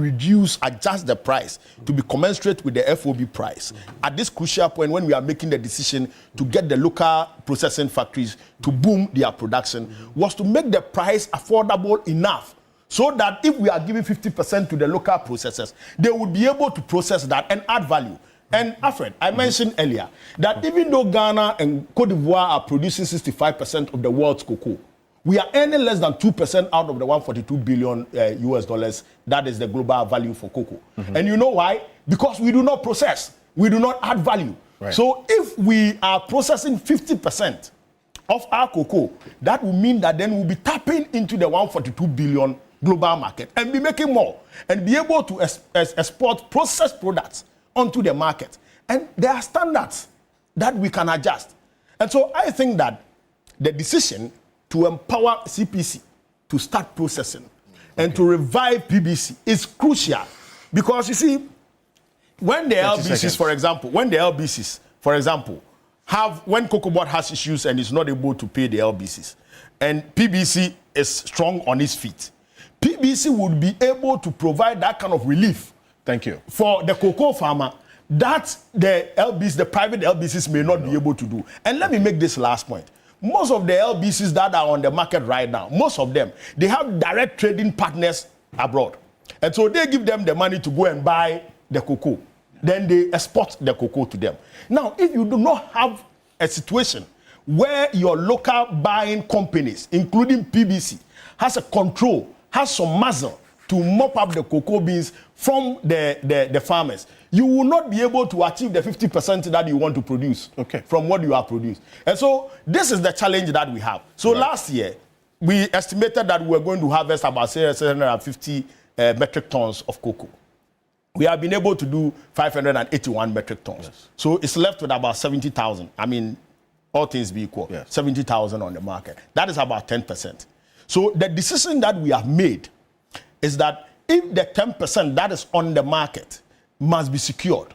adjust the price to be commensurate with the FOB price at this crucial point when we are making the decision to get the local processing factories to boom their production was to make the price affordable enough so that if we are giving 50% to the local processors, they would be able to process that and add value. And Alfred, I mentioned earlier that even though Ghana and Cote d'Ivoire are producing 65% of the world's cocoa, we are earning less than 2% out of the 142 billion US dollars. That is the global value for cocoa. And you know why? Because we do not process. We do not add value. Right. So if we are processing 50% of our cocoa, that will mean that then we'll be tapping into the 142 billion global market and be making more and be able to export processed products onto the market. And there are standards that we can adjust. And so I think that the decision to empower CPC to start processing and to revive PBC is crucial because you see, when the LBCs, for example, when Cocoa Board has issues and is not able to pay the LBCs, and PBC is strong on its feet, PBC would be able to provide that kind of relief. Thank you. For the cocoa farmer, that the private LBCs may not be able to do. And let me make this last point. Most of the LBCs that are on the market right now, most of them, they have direct trading partners abroad. And so they give them the money to go and buy the cocoa. Then they export the cocoa to them. Now, if you do not have a situation where your local buying companies, including PBC, has a control, has some muscle to mop up the cocoa beans from the farmers, you will not be able to achieve the 50% that you want to produce from what you have produced. And so this is the challenge that we have. So last year, we estimated that we were going to harvest about 750 metric tons of cocoa. We have been able to do 581 metric tons. Yes. So it's left with about 70,000. I mean, all things be equal, 70,000 on the market. That is about 10%. So the decision that we have made is that if the 10% that is on the market must be secured.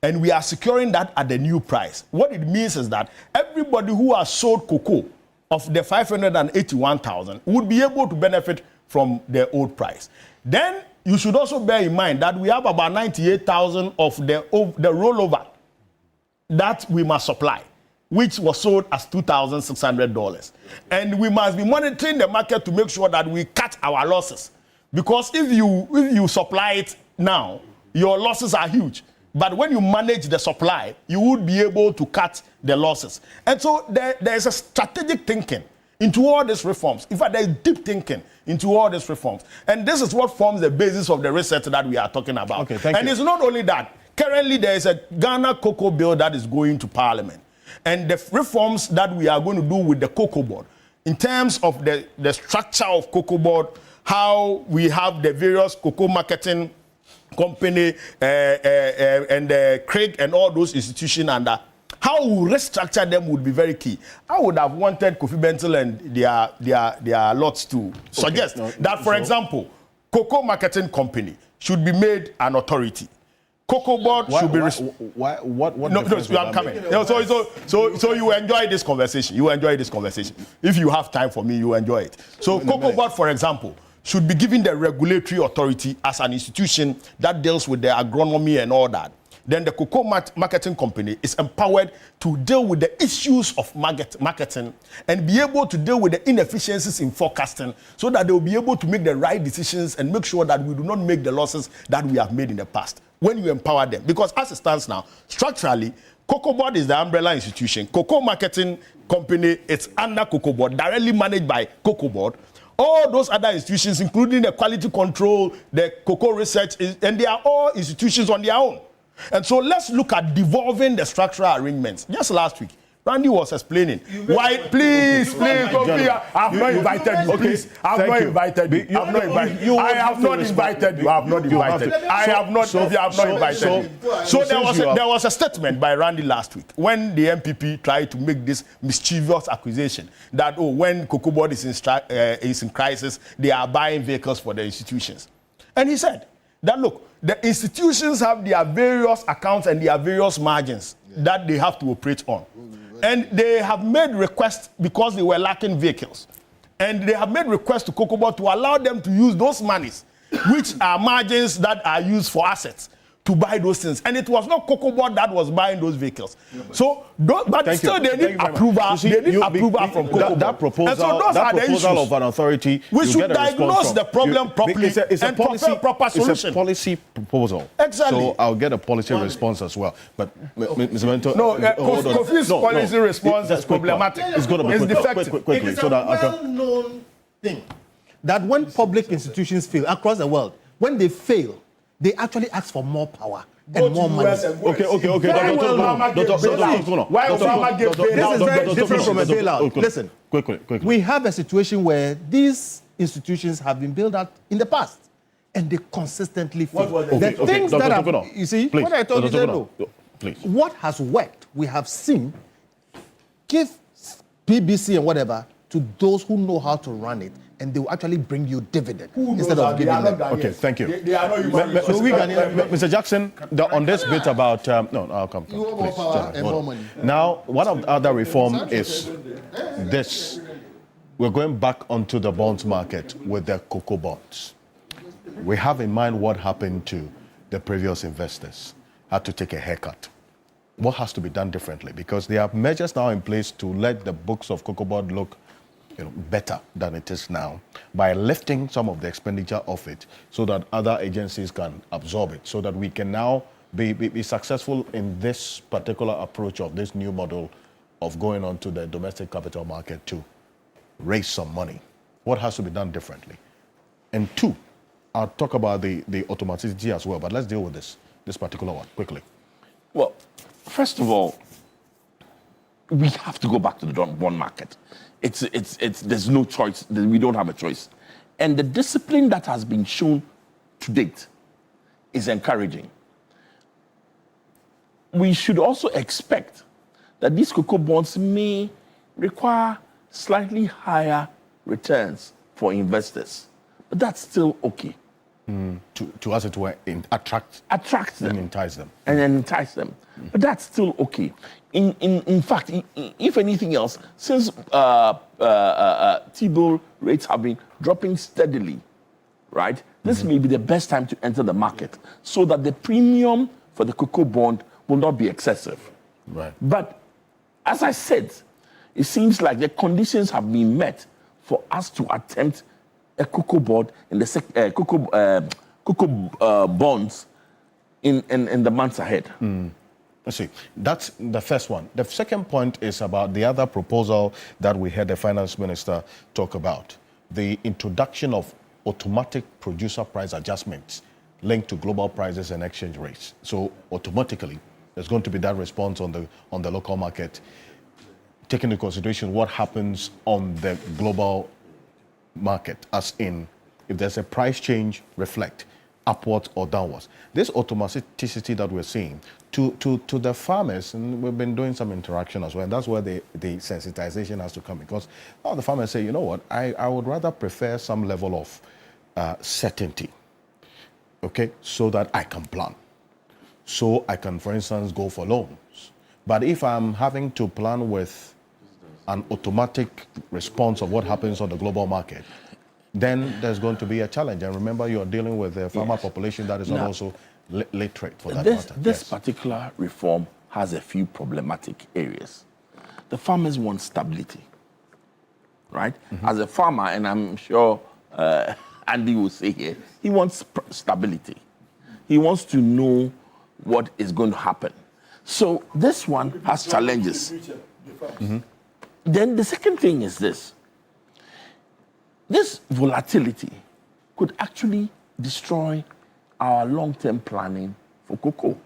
And we are securing that at the new price. What it means is that everybody who has sold cocoa of the 581,000 would be able to benefit from the old price. Then you should also bear in mind that we have about 98,000 of the rollover that we must supply, which was sold as $2,600. And we must be monitoring the market to make sure that we cut our losses. Because if you supply it now, your losses are huge. But when you manage the supply, you would be able to cut the losses. And so there is a strategic thinking into all these reforms. In fact, there is deep thinking into all these reforms. And this is what forms the basis of the research that we are talking about. Okay, thank you. And it's not only that. Currently, there is a Ghana cocoa bill that is going to Parliament. And the reforms that we are going to do with the cocoa board, in terms of the structure of cocoa board, how we have the various cocoa marketing company and Craig and all those institutions, and how we restructure them would be very key. I would have wanted Kofi Bentil and their lots to suggest that, for example, cocoa marketing company should be made an authority. Cocoa board should be. What no, I'm coming. So you enjoy this conversation. You enjoy this conversation. If you have time for me, you enjoy it. So cocoa board, for example, should be given the regulatory authority as an institution that deals with the agronomy and all that. Then the cocoa marketing company is empowered to deal with the issues of marketing and be able to deal with the inefficiencies in forecasting so that they will be able to make the right decisions and make sure that we do not make the losses that we have made in the past when you empower them. Because as it stands now, structurally, Cocoa Board is the umbrella institution. Cocoa marketing company, it's under Cocoa Board, directly managed by Cocoa Board. All those other institutions, including the quality control, the cocoa research, and they are all institutions on their own. And so let's look at devolving the structural arrangements. Just last week, Randy was explaining why. Please, Kofi, I have not invited you. Please, I have not invited you. I have not invited you. I have not invited you. I have not invited. I have not. Kofi, I have not invited you. So there was a statement by Randy last week when the MPP tried to make this mischievous accusation that when Cocoa Board is in crisis, they are buying vehicles for the institutions, and he said that look, the institutions have their various accounts and their various margins that they have to operate on. And they have made requests because they were lacking vehicles. And they have made requests to Cocoa Board to allow them to use those monies, which are margins that are used for assets, to buy those things. And it was not Cocoa Board that was buying those vehicles. So, but still they need approval. They need approval from Cocoa Board. That proposal, and so those are the issues of an authority, we should diagnose the problem properly and propose proper solution. It's a policy proposal. Exactly. So I'll get a policy response as well. But Mr. Mentor, Kofi's policy response is problematic. It's going to be defective. Quickly, It's a well-known thing that when public institutions fail across the world, when they fail, they actually ask for more power and more money. Okay. This is very different from a bailout. Listen, quickly. We have a situation where these institutions have been built out in the past, and they consistently fail. You see, what I told you, please. What has worked, we have seen, give PBC and whatever to those who know how to run it, and they will actually bring you dividend instead of giving them. Okay, thank you. Mr. Jackson, on this bit about I'll come. You want more power and more money. Now, one of the other reform is this: we're going back onto the bonds market with the cocoa bonds. We have in mind what happened to the previous investors, had to take a haircut. What has to be done differently? Because there are measures now in place to let the books of cocoa board look better than it is now by lifting some of the expenditure of it so that other agencies can absorb it, so that we can now be successful in this particular approach of this new model of going on to the domestic capital market to raise some money. What has to be done differently? And two, I'll talk about the automaticity as well, but let's deal with this particular one quickly. Well, first of all, we have to go back to the bond market. There's no choice. We don't have a choice. And the discipline that has been shown to date is encouraging. We should also expect that these cocoa bonds may require slightly higher returns for investors. But that's still okay. To as it were, attract them, and entice them. And entice them. But that's still okay. In fact, if anything else, since T-bill rates have been dropping steadily, right? This may be the best time to enter the market so that the premium for the cocoa bond will not be excessive. Right. But as I said, it seems like the conditions have been met for us to attempt a cocoa board in the cocoa bonds in the months ahead. Let's see. That's the first one. The second point is about the other proposal that we heard the finance minister talk about, the introduction of automatic producer price adjustments linked to global prices and exchange rates. So automatically, there's going to be that response on the local market, taking into consideration what happens on the global market, as in if there's a price change, reflect upwards or downwards. This automaticity that we're seeing to the farmers, and we've been doing some interaction as well, and that's where the sensitization has to come, because the farmers say, you know what, I would rather prefer some level of certainty, okay, so that I can plan. So I can, for instance, go for loans. But if I'm having to plan with an automatic response of what happens on the global market, then there's going to be a challenge. And remember, you're dealing with a farmer population that is not also literate for that matter. This particular reform has a few problematic areas. The farmers want stability, right? As a farmer, and I'm sure Andy will say here, he wants stability. He wants to know what is going to happen. So this one has challenges. Then the second thing is this. This volatility could actually destroy our long-term planning for cocoa.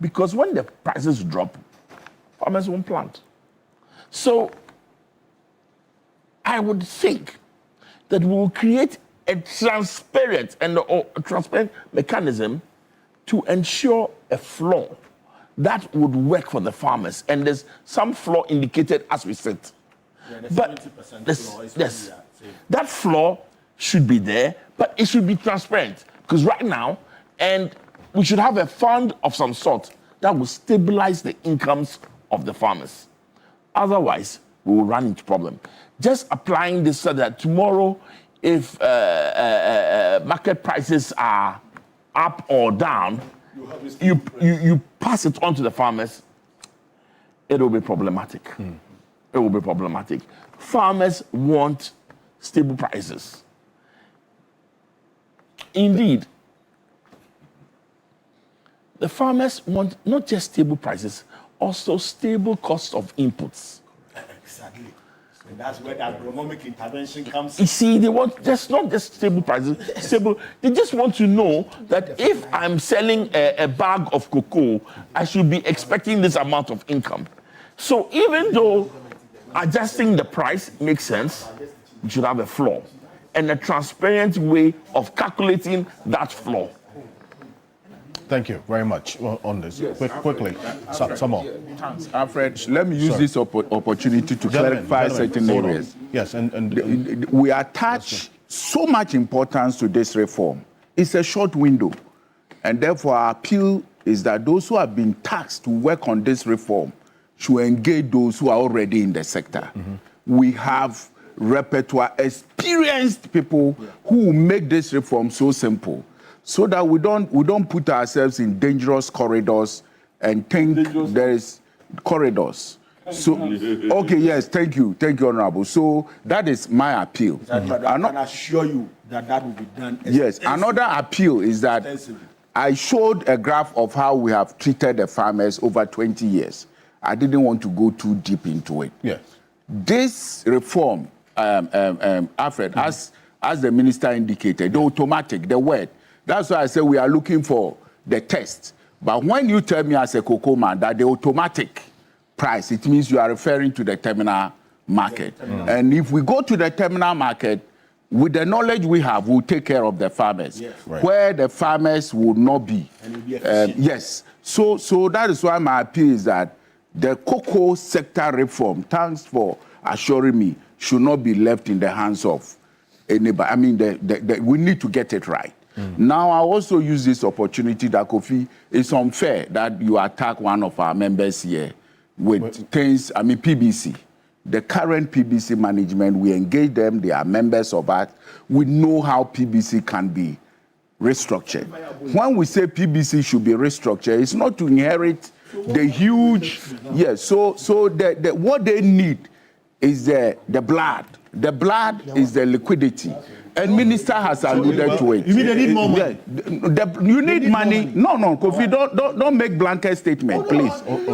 Because when the prices drop, farmers won't plant. So I would think that we will create a transparent mechanism to ensure a floor that would work for the farmers. And there's some floor indicated as we sit. But that floor should be there, but it should be transparent. Because right now, and we should have a fund of some sort that will stabilize the incomes of the farmers. Otherwise, we will run into problem. Just applying this so that tomorrow, if market prices are up or down, you pass it on to the farmers, it will be problematic. It will be problematic. Farmers want stable prices. Indeed, the farmers want not just stable prices, also stable cost of inputs. Exactly. So that's where the agronomic intervention comes in. You see, they want just not just stable prices, stable. They just want to know that if I'm selling a bag of cocoa, I should be expecting this amount of income. So even though adjusting the price makes sense, you should have a floor and a transparent way of calculating that floor. Thank you very much on this. Yes, quickly, some more. Thanks, Alfred. Let me use this opportunity to clarify certain areas. Yes, and we attach so much importance to this reform. It's a short window, and therefore our appeal is that those who have been tasked to work on this reform should engage those who are already in the sector. We have repertoire, experienced people who will make this reform so simple, so that we don't put ourselves in dangerous corridors and think there is corridors. So, okay, yes, thank you, Honorable. So that is my appeal. I can assure you that will be done. Yes, another appeal is that I showed a graph of how we have treated the farmers over 20 years. I didn't want to go too deep into it. Yes. This reform, Alfred, as the minister indicated, the automatic, the word. That's why I say we are looking for the test. But when you tell me as a cocoa man that the automatic price, it means you are referring to the terminal market. And if we go to the terminal market, with the knowledge we have, we'll take care of the farmers. Yes. Right. Where the farmers will not be. And will be efficient. Yes. So that is why my appeal is that the cocoa sector reform, thanks for assuring me, should not be left in the hands of anybody. I mean, we need to get it right. Now, I also use this opportunity that Kofi, it's unfair that you attack one of our members here with things, I mean, PBC. The current PBC management, we engage them, they are members of us. We know how PBC can be restructured. When we say PBC should be restructured, it's not to inherit the huge, yes, so what they need is the blood. The blood is the liquidity. And minister has alluded to it. You mean they need more money? You need money. No, Kofi, don't make blanket statement, please.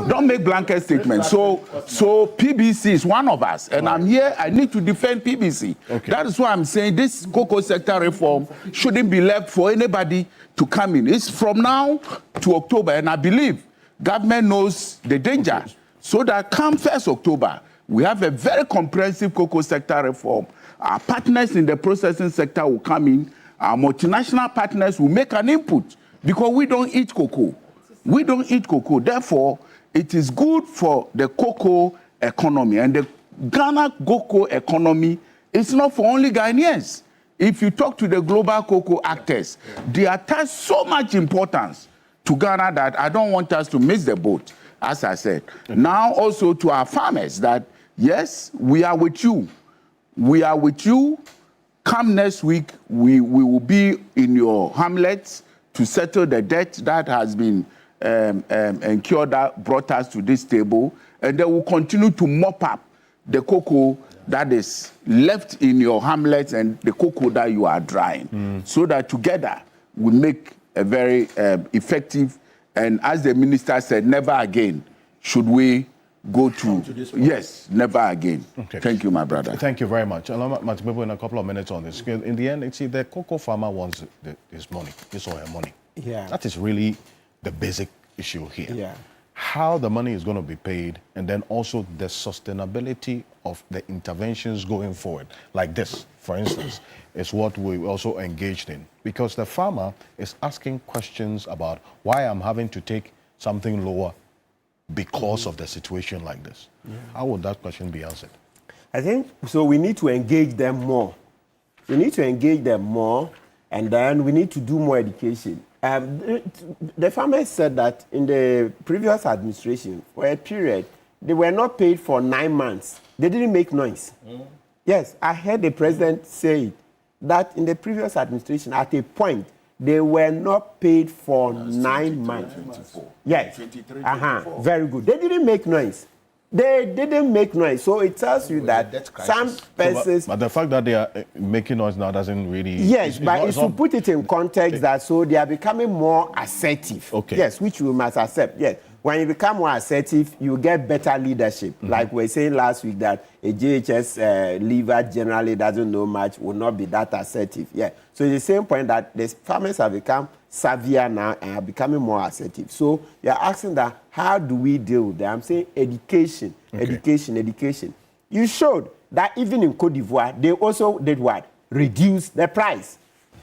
Don't make blanket statement. So PBC is one of us, and I'm here. I need to defend PBC. Okay. That is why I'm saying this cocoa sector reform shouldn't be left for anybody to come in. It's from now to October, and I believe government knows the danger. So that come 1st October, we have a very comprehensive cocoa sector reform. Our partners in the processing sector will come in. Our multinational partners will make an input because we don't eat cocoa. We don't eat cocoa. Therefore, it is good for the cocoa economy. And the Ghana cocoa economy is not for only Ghanaians. If you talk to the global cocoa actors, they attach so much importance to Ghana that I don't want us to miss the boat, as I said. Now also to our farmers that, yes, we are with you. We are with you. Come next week, we will be in your hamlets to settle the debt that has been incurred that brought us to this table. And they will continue to mop up the cocoa that is left in your hamlets and the cocoa that you are drying. So that together we make a very effective, and as the minister said, never again should we go to yes, never again. Okay. Thank you, my brother. Thank you very much. I'll much people in a couple of minutes on this. In the end, see, the cocoa farmer wants his money, his or her money. Yeah. That is really the basic issue here. Yeah. How the money is going to be paid, and then also the sustainability of the interventions going forward, like this, for instance, is what we also engaged in. Because the farmer is asking questions about why I'm having to take something lower because of the situation like this. Yeah. How would that question be answered? I think, so we need to engage them more. We need to engage them more, and then we need to do more education. The farmers said that in the previous administration, for a period, they were not paid for 9 months. They didn't make noise. Yes, I heard the president say that in the previous administration, at a point, they were not paid for 9 months. 24. Yes. 23, Very good. They didn't make noise. They didn't make noise. So it tells you that some persons... But the fact that they are making noise now doesn't really... Yes, but it's to put it in context that so they are becoming more assertive. Okay. Yes, which we must accept. Yes. When you become more assertive, you get better leadership. Like we were saying last week that a JHS leader generally doesn't know much, will not be that assertive. Yeah. So it's the same point that the farmers have become savvier now and are becoming more assertive. So you're asking that, how do we deal with that? I'm saying education, education. You showed that even in Cote d'Ivoire, they also did what? Reduce the price.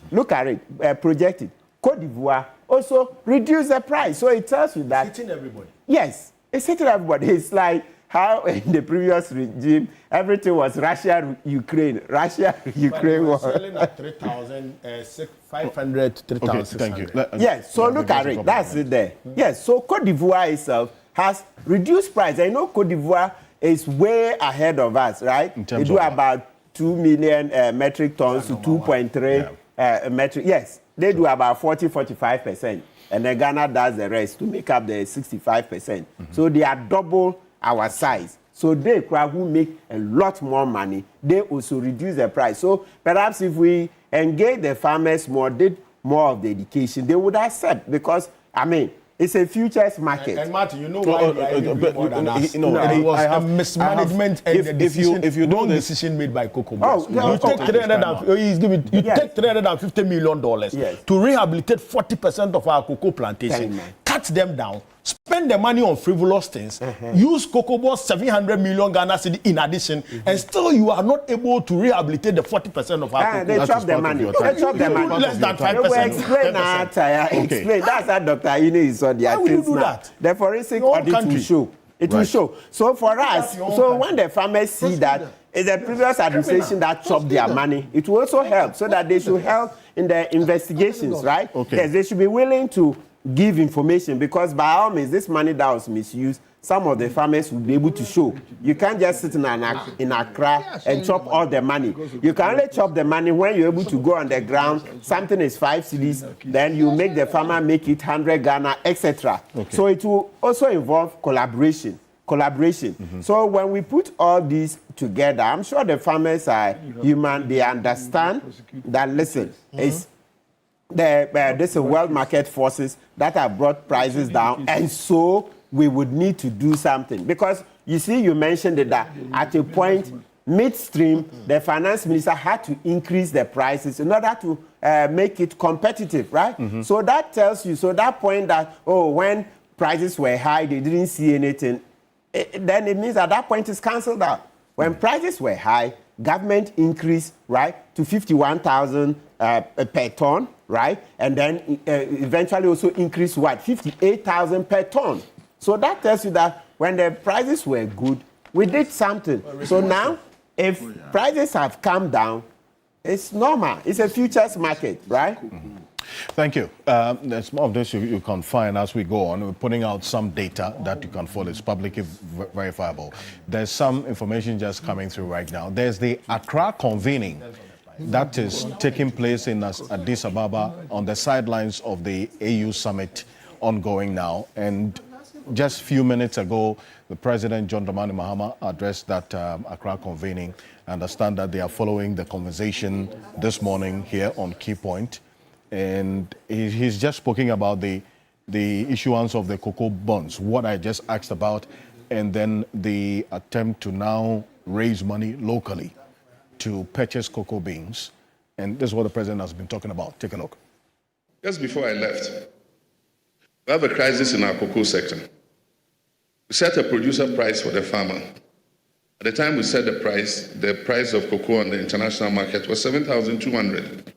Look at it, projected. Cote d'Ivoire also reduce the price. So it tells you that... It's hitting everybody. Yes, it's hitting everybody. It's like how in the previous regime, everything was Russia-Ukraine. Russia-Ukraine was... selling at 3,500, 3,600. Thank you. Yes, so look at it. That's it there. Yes, so Cote d'Ivoire itself has reduced price. I know Cote d'Ivoire is way ahead of us, right? They do about 2 million metric tons to 2.3 metric. Yes. They do about 40-45%, and then Ghana does the rest to make up the 65%. So they are double our size. So they who make a lot more money, they also reduce the price. So perhaps if we engage the farmers more, did more of the education, they would accept, because, I mean, it's a futures market. And Martin, you know why they are more than us? It was a mismanagement and the decision, if you wrong decision made by Cocoa Boss. You take $350 million to rehabilitate 40% of our cocoa plantation, cut them down, spend the money on frivolous things, use Cocoa Boss 700 million Ghana cedi in addition, and still you are not able to rehabilitate the 40% of our cocoa. They chop the money. They chop the money. Less than 5%. They will explain explain. That's how Dr. Ine is on their things now. That? The forensic audit will show. It will show. So for us, so when the farmers see that it's the previous administration that chopped their money, it will also help so that they should help in the investigations, right? Okay. Yes, they should be willing to give information, because by all means, this money that was misused, some of the farmers will be able to show. You can't just sit in Accra and chop all the money. You can only chop the money when you're able to go on the ground. Something is 5 cedis, then you make the farmer make it 100 Ghana, etc. Okay. So it will also involve collaboration. So when we put all these together, I'm sure the farmers are human. They understand that, listen, it's there's a world market forces that have brought prices down, and so we would need to do something. Because you see, you mentioned it, that at a point midstream, the finance minister had to increase the prices in order to make it competitive, right? So that tells you, so that point that, oh, when prices were high, they didn't see anything, then it means at that point it's cancelled out. When prices were high, government increased, right, to 51,000 per ton, right? And then eventually also increased what? 58,000 per ton. So that tells you that when the prices were good, we did something. So now, if prices have come down, it's normal. It's a futures market, right? Thank you. There's more of this you can find as we go on. We're putting out some data that you can follow. It's publicly verifiable. There's some information just coming through right now. There's the Accra convening that is taking place in Addis Ababa on the sidelines of the AU summit ongoing now. And just a few minutes ago, the President, John Dramani Mahama, addressed that Accra convening. I understand that they are following the conversation this morning here on Key Point. And he's just speaking about the issuance of the cocoa bonds, what I just asked about, and then the attempt to now raise money locally to purchase cocoa beans. And this is what the president has been talking about. Take a look. Just before I left, we have a crisis in our cocoa sector. We set a producer price for the farmer. At the time we set the price of cocoa on the international market was 7,200.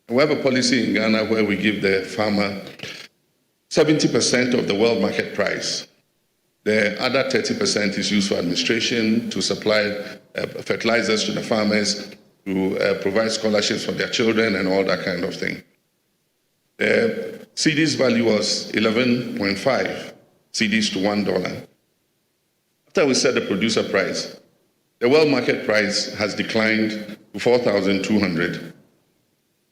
We have a policy in Ghana where we give the farmer 70% of the world market price. The other 30% is used for administration, to supply fertilizers to the farmers, to provide scholarships for their children and all that kind of thing. The CD's value was 11.5 CDs to $1. After we set the producer price, the world market price has declined to 4,200.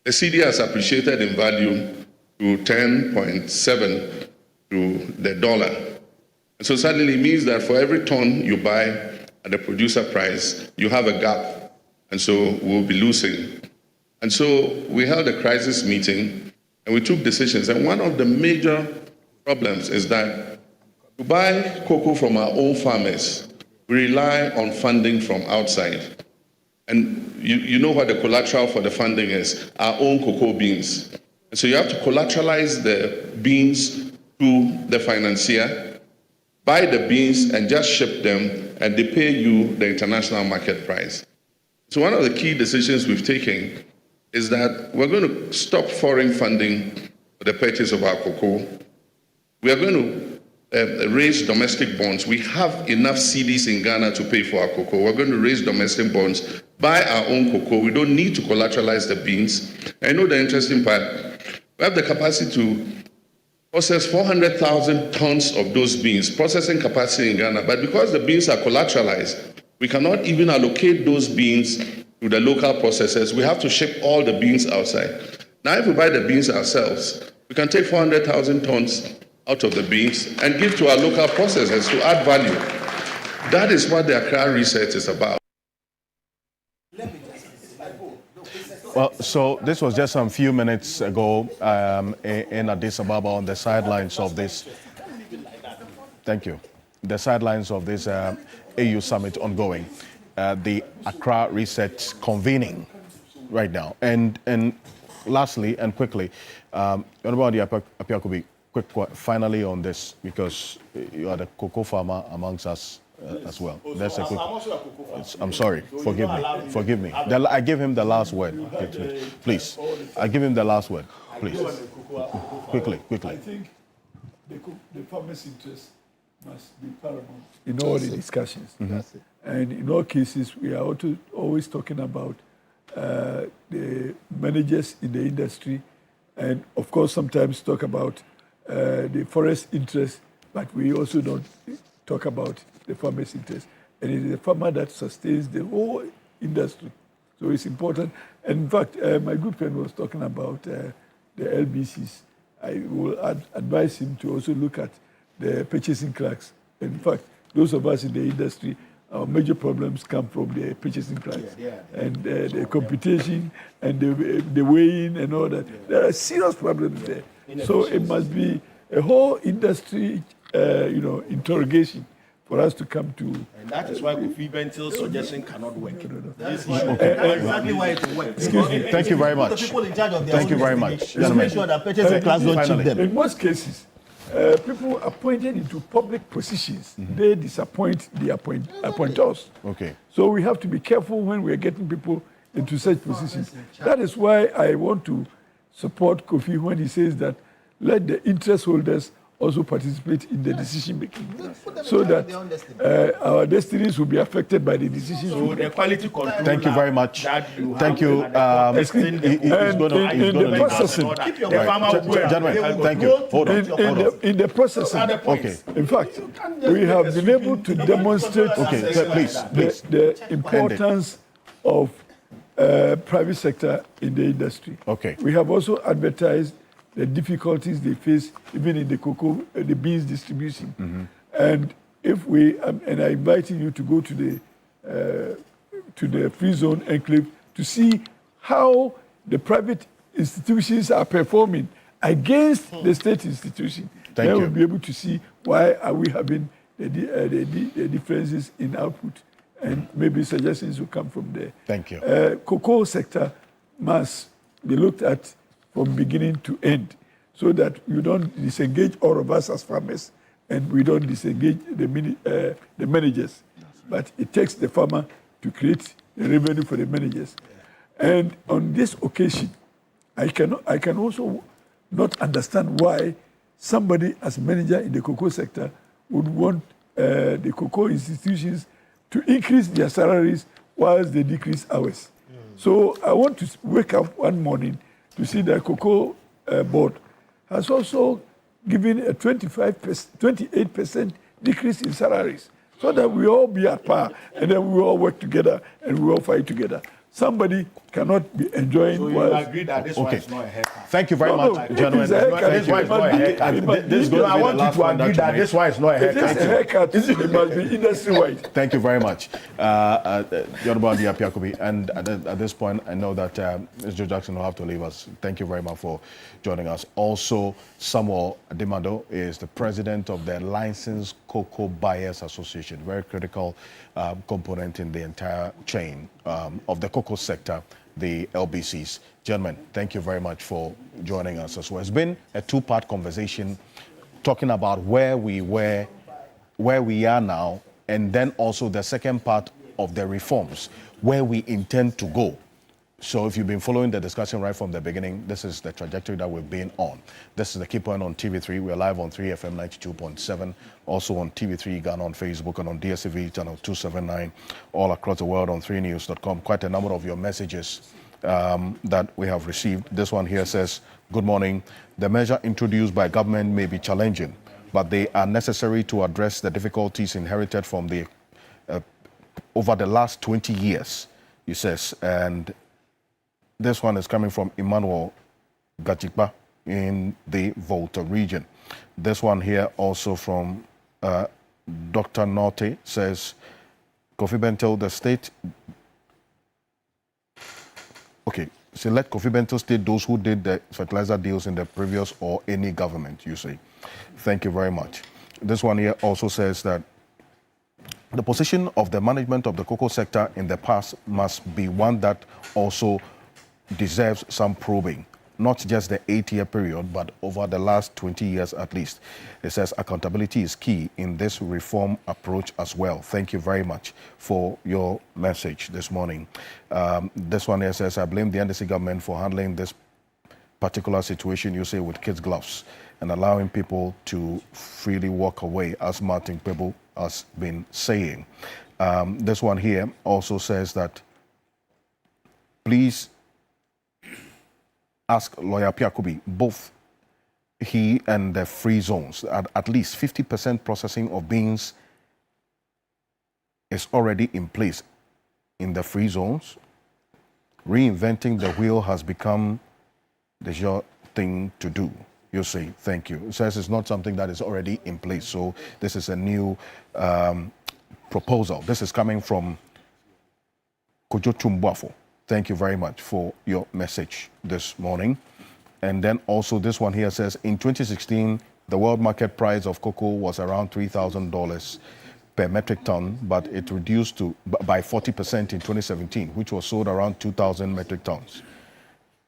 The CD has appreciated in value to 10.7 to the dollar. And so suddenly it means that for every ton you buy at the producer price, you have a gap. And so we'll be losing. And so we held a crisis meeting and we took decisions. And one of the major problems is that to buy cocoa from our own farmers, we rely on funding from outside. And you know what the collateral for the funding is, our own cocoa beans. And so you have to collateralize the beans to the financier, buy the beans and just ship them, and they pay you the international market price. So one of the key decisions we've taken is that we're going to stop foreign funding for the purchase of our cocoa. We are going to raise domestic bonds. We have enough CDs in Ghana to pay for our cocoa. We're going to raise domestic bonds, buy our own cocoa. We don't need to collateralize the beans. I know the interesting part. We have the capacity to process 400,000 tons of those beans, processing capacity in Ghana. But because the beans are collateralized, we cannot even allocate those beans to the local processors. We have to ship all the beans outside. Now, if we buy the beans ourselves, we can take 400,000 tons out of the beans and give to our local processors to add value. That is what the Accra research is about. Well, so this was just a few minutes ago in Addis Ababa on the sidelines of this. Thank you. The sidelines of this AU summit ongoing. The Accra research convening right now. And lastly and quickly, Honorable Apiakubi, quick finally on this, because you are the cocoa farmer amongst us as well. That's a quick. I'm sorry. Forgive me. I give him the last word. Please. I give him the last word. Please. Quickly. I think the farmers' interest must be paramount in all the discussions. And in all cases, we are always talking about the managers in the industry, and of course sometimes talk about the forest interest, but we also don't talk about the farmer's interest. And it is the farmer that sustains the whole industry. So it's important. And in fact, my good friend was talking about the LBCs. I will advise him to also look at the purchasing clerks. In fact, those of us in the industry, our major problems come from the purchasing clerks and the computation and the weighing and all that. There are serious problems there. So it must be a whole industry, interrogation for us to come to. And that is why Kofi Bentil's suggestion cannot work. That's exactly why it will work. Excuse me. Thank you very much. The people in charge of their Thank you very much. Just make sure that purchasing class don't cheat them. In most cases, people appointed into public positions, they disappoint the appointers. Okay. So we have to be careful when we are getting people into such positions. That is why I want to support Kofi when he says that let the interest holders also participate in the decision making, so that our destinies will be affected by the decisions. So the quality control. Thank you very much. Thank you. In the processing, gentlemen, thank you. Hold on. In the processing, okay. In fact, we have been able to demonstrate the importance of private sector in the industry. Okay. We have also advertised the difficulties they face even in the cocoa, the beans distribution. And if we, and I invited you to go to the free zone enclave to see how the private institutions are performing against the state institution. Thank then you. we'll be able to see why are we having the differences in output, and maybe suggestions will come from there. Thank you. Cocoa sector must be looked at from beginning to end, so that you don't disengage all of us as farmers, and we don't disengage the managers. But it takes the farmer to create the revenue for the managers. And on this occasion, I can also not understand why somebody as manager in the cocoa sector would want the cocoa institutions to increase their salaries whilst they decrease ours. So I want to wake up one morning to see the cocoa board has also given a 28% decrease in salaries, so that we all be at par, and then we all work together and we all fight together. Somebody cannot be enjoying. So you agree that this one is not a haircut? Thank you very much, gentlemen. This one is not a haircut. I want you to agree that this one is not a haircut. It is a haircut. It must be industry-wide. Thank you very much, Yoruba Diapiakobi. And at this point, I know that Mr. Joe Jackson will have to leave us. Thank you very much for joining us. Also, Samuel Adimado is the president of the Licensed Cocoa Buyers Association, very critical component in the entire chain of the cocoa sector, the LBCs. Gentlemen, thank you very much for joining us as well. It's been a two-part conversation talking about where we are now, and then also the second part of the reforms, where we intend to go. So if you've been following the discussion right from the beginning, this is the trajectory that we've been on. This is the Key Point on TV3. We're live on 3FM 92.7, also on TV3 Ghana on Facebook, and on DSTV channel 279, all across the world on 3news.com. Quite a number of your messages that we have received. This one here says, good morning. The measure introduced by government may be challenging, but they are necessary to address the difficulties inherited from the over the last 20 years, he says. And this one is coming from Emmanuel Gajikba in the Volta region. This one here also from Dr. Norte says, Kofi Bentil, the state... Okay, so let Kofi Bentil state those who did the fertilizer deals in the previous or any government, you say. Thank you very much. This one here also says that the position of the management of the cocoa sector in the past must be one that also deserves some probing, not just the 8-year period, but over the last 20 years at least. It says accountability is key in this reform approach as well. Thank you very much for your message this morning. This one here says, I blame the NDC government for handling this particular situation, you say, with kids' gloves and allowing people to freely walk away, as Martin Pebble has been saying. This one here also says that please ask Lawyer Piakubi, both he and the free zones, at least 50% processing of beans is already in place in the free zones. Reinventing the wheel has become the sure thing to do. You say, thank you. It says it's not something that is already in place. So this is a new proposal. This is coming from Kojo Tumbuafo. Thank you very much for your message this morning. And then also this one here says, in 2016, the world market price of cocoa was around $3,000 per metric ton, but it reduced by 40% in 2017, which was sold around 2,000 metric tons.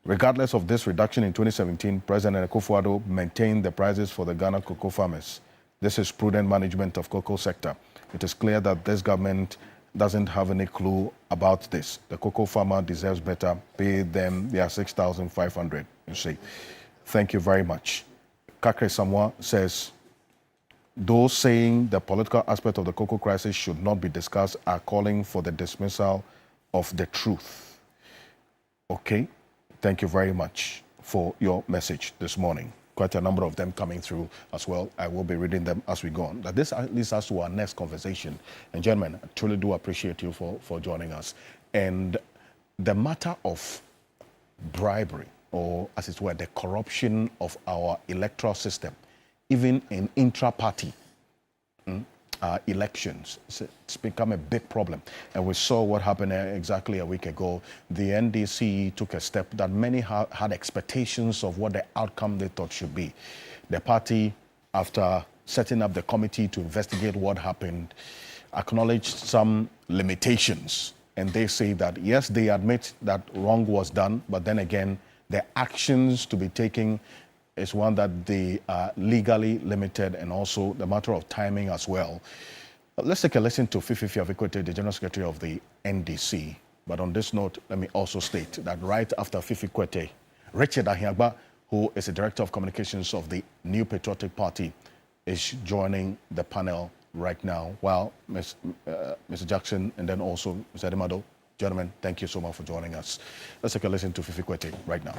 Regardless of this reduction in 2017, President Akufo-Addo maintained the prices for the Ghana cocoa farmers. This is prudent management of cocoa sector. It is clear that this government doesn't have any clue about this. The cocoa farmer deserves better. Pay them their 6,500. You see. Thank you very much. Kakre Samoa says, those saying the political aspect of the cocoa crisis should not be discussed are calling for the dismissal of the truth. Okay. Thank you very much for your message this morning. Quite a number of them coming through as well. I will be reading them as we go on. That this leads us to our next conversation. And gentlemen, I truly do appreciate you for joining us. And the matter of bribery, or as it were, the corruption of our electoral system, even in intra-party elections, it's become a big problem. And we saw what happened exactly a week ago. The NDC took a step that many had expectations of what the outcome they thought should be. The party, after setting up the committee to investigate what happened, acknowledged some limitations. And they say that, yes, they admit that wrong was done, but then again, the actions to be taken is one that they are legally limited, and also the matter of timing as well. Let's take a listen to Fifi Fiavikwete, the General Secretary of the NDC. But on this note, let me also state that right after Fifi Kwete, Richard Ahiagba, who is the Director of Communications of the New Patriotic Party, is joining the panel right now, while Mr. Jackson and then also Mr. Ademado. Gentlemen, thank you so much for joining us. Let's take a listen to Fifi Kwete right now.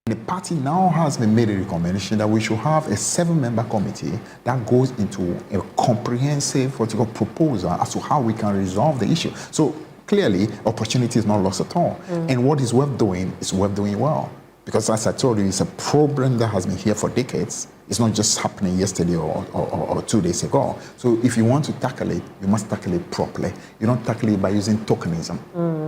The party now has been made a recommendation that we should have a 7-member committee that goes into a comprehensive proposal as to how we can resolve the issue. So clearly, opportunity is not lost at all. And what is worth doing is worth doing well. Because as I told you, it's a problem that has been here for decades. It's not just happening yesterday or 2 days ago. So if you want to tackle it, you must tackle it properly. You don't tackle it by using tokenism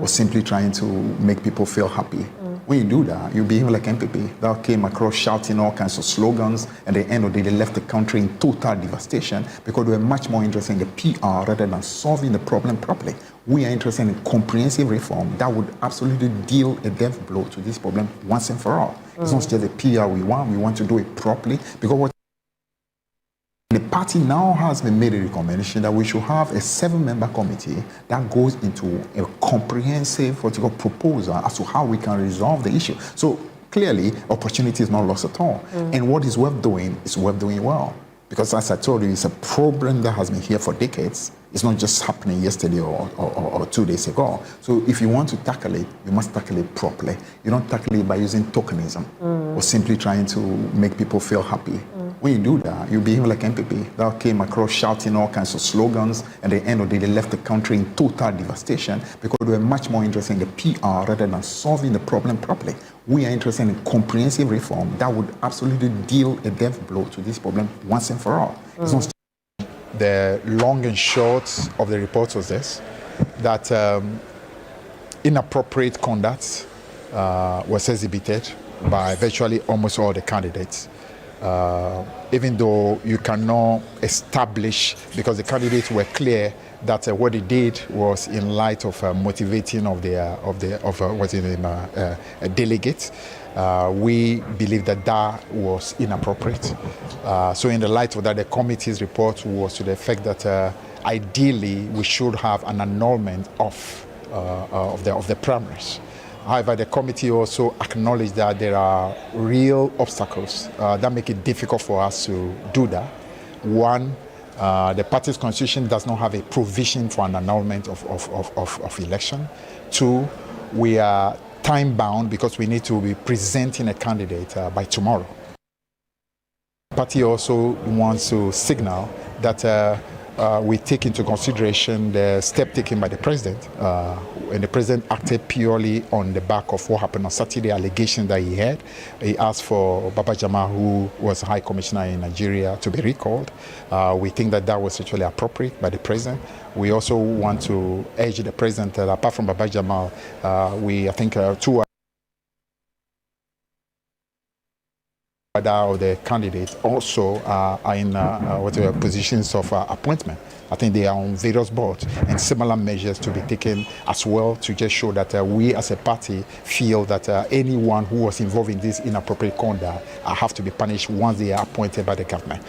or simply trying to make people feel happy. When you do that, you behave like MPP that came across shouting all kinds of slogans, and at the end of the day, they left the country in total devastation because they were much more interested in the PR rather than solving the problem properly. We are interested in comprehensive reform that would absolutely deal a death blow to this problem once and for all. It's not just the PR we want to do it properly, because what the party now has been made a recommendation that we should have a 7-member committee that goes into a comprehensive proposal as to how we can resolve the issue. So clearly, opportunity is not lost at all. And what is worth doing is worth doing well. Because as I told you, it's a problem that has been here for decades. It's not just happening yesterday or 2 days ago. So if you want to tackle it, you must tackle it properly. You don't tackle it by using tokenism or simply trying to make people feel happy. When you do that, you behave like MPP that came across shouting all kinds of slogans, and at the end of the day, they left the country in total devastation because they were much more interested in the PR rather than solving the problem properly. We are interested in comprehensive reform that would absolutely deal a death blow to this problem once and for all. It's not the long and short of the report was this, that inappropriate conduct was exhibited by virtually almost all the candidates. Even though you cannot establish, because the candidates were clear that what they did was in light of motivating of delegates. We believe that was inappropriate. So in the light of that, the committee's report was to the effect that ideally we should have an annulment of the primaries. However, the committee also acknowledged that there are real obstacles that make it difficult for us to do that. One, The party's constitution does not have a provision for an annulment of election. 2, we are time bound because we need to be presenting a candidate by tomorrow. The party also wants to signal that we take into consideration the step taken by the president, and the president acted purely on the back of what happened on Saturday, allegations that he had. He asked for Baba Jama, who was High Commissioner in Nigeria, to be recalled. We think that that was actually appropriate by the president. We also want to urge the president that apart from Baba Jama, I think 2 of the candidates also are in positions of appointment. I think they are on various boards, and similar measures to be taken as well to just show that we as a party feel that anyone who was involved in this inappropriate conduct have to be punished once they are appointed by the government.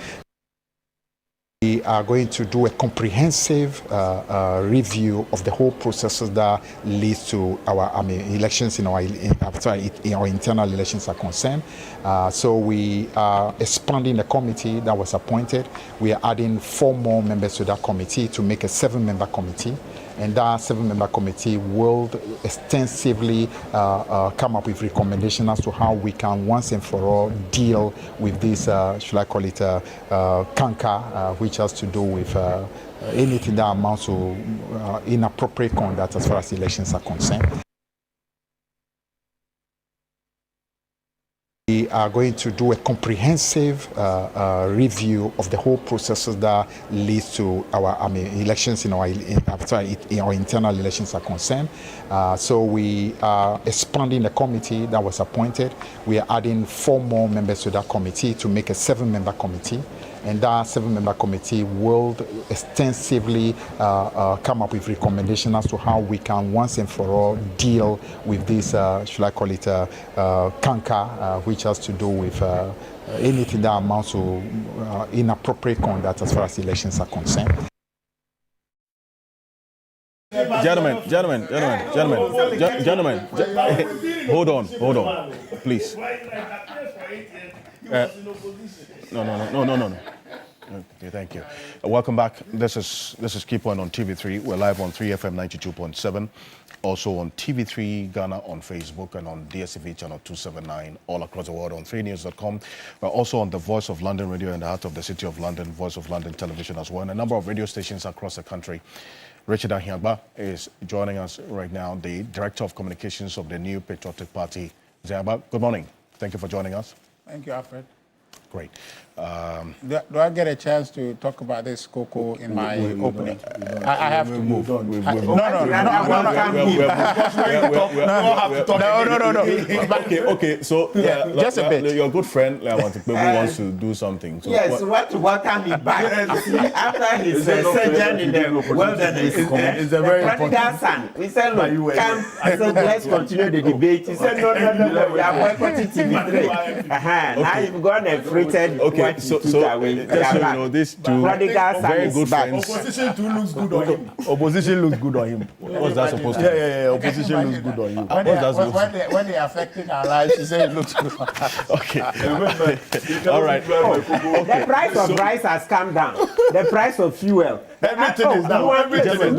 We are going to do a comprehensive review of the whole processes that leads to our elections in our internal elections are concerned. So we are expanding the committee that was appointed. We are adding 4 more members to that committee to make a 7-member committee. And that 7-member committee will extensively come up with recommendations as to how we can once and for all deal with this, should I call it, canker, which has to do with anything that amounts to inappropriate conduct as far as elections are concerned. We are going to do a comprehensive review of the whole processes that leads to our elections in our internal elections are concerned. So we are expanding the committee that was appointed. We are adding 4 more members to that committee to make a 7-member committee. And that 7-member committee will extensively come up with recommendations as to how we can once and for all deal with this, should I call it, canker, which has to do with anything that amounts to inappropriate conduct as far as elections are concerned. Gentlemen, hold on, please. No. Okay, thank you. Welcome back. This is Key Point on TV3. We're live on 3FM 92.7. Also on TV3 Ghana on Facebook and on DSTV channel 279 all across the world on 3news.com. We're also on the Voice of London Radio in the heart of the City of London, Voice of London Television as well, and a number of radio stations across the country. Richard Ahiagba is joining us right now, the Director of Communications of the New Patriotic Party. Ahiagba, good morning. Thank you for joining us. Thank you, Alfred. Great. Do I get a chance to talk about this cocoa in my opening? I have to move. No. Okay. So just a bit. Your good friend wants to do something. So yes, what to welcome me back. After his sojourn in the wilderness, it's a very important son. We said, look, come. I said, let's continue the debate. He said, no. We are boycotting TV3. Now you've gone and frittered. Okay, so just so you know, these two very good friends. Opposition too looks good on him. Opposition looks good on him. What's that supposed to be? Yeah. Opposition looks good on you. What's that supposed to be? When they're affecting our lives, she said it looks good. Okay. All right. The price of rice has come down. The price of fuel. Everything is down. Everything is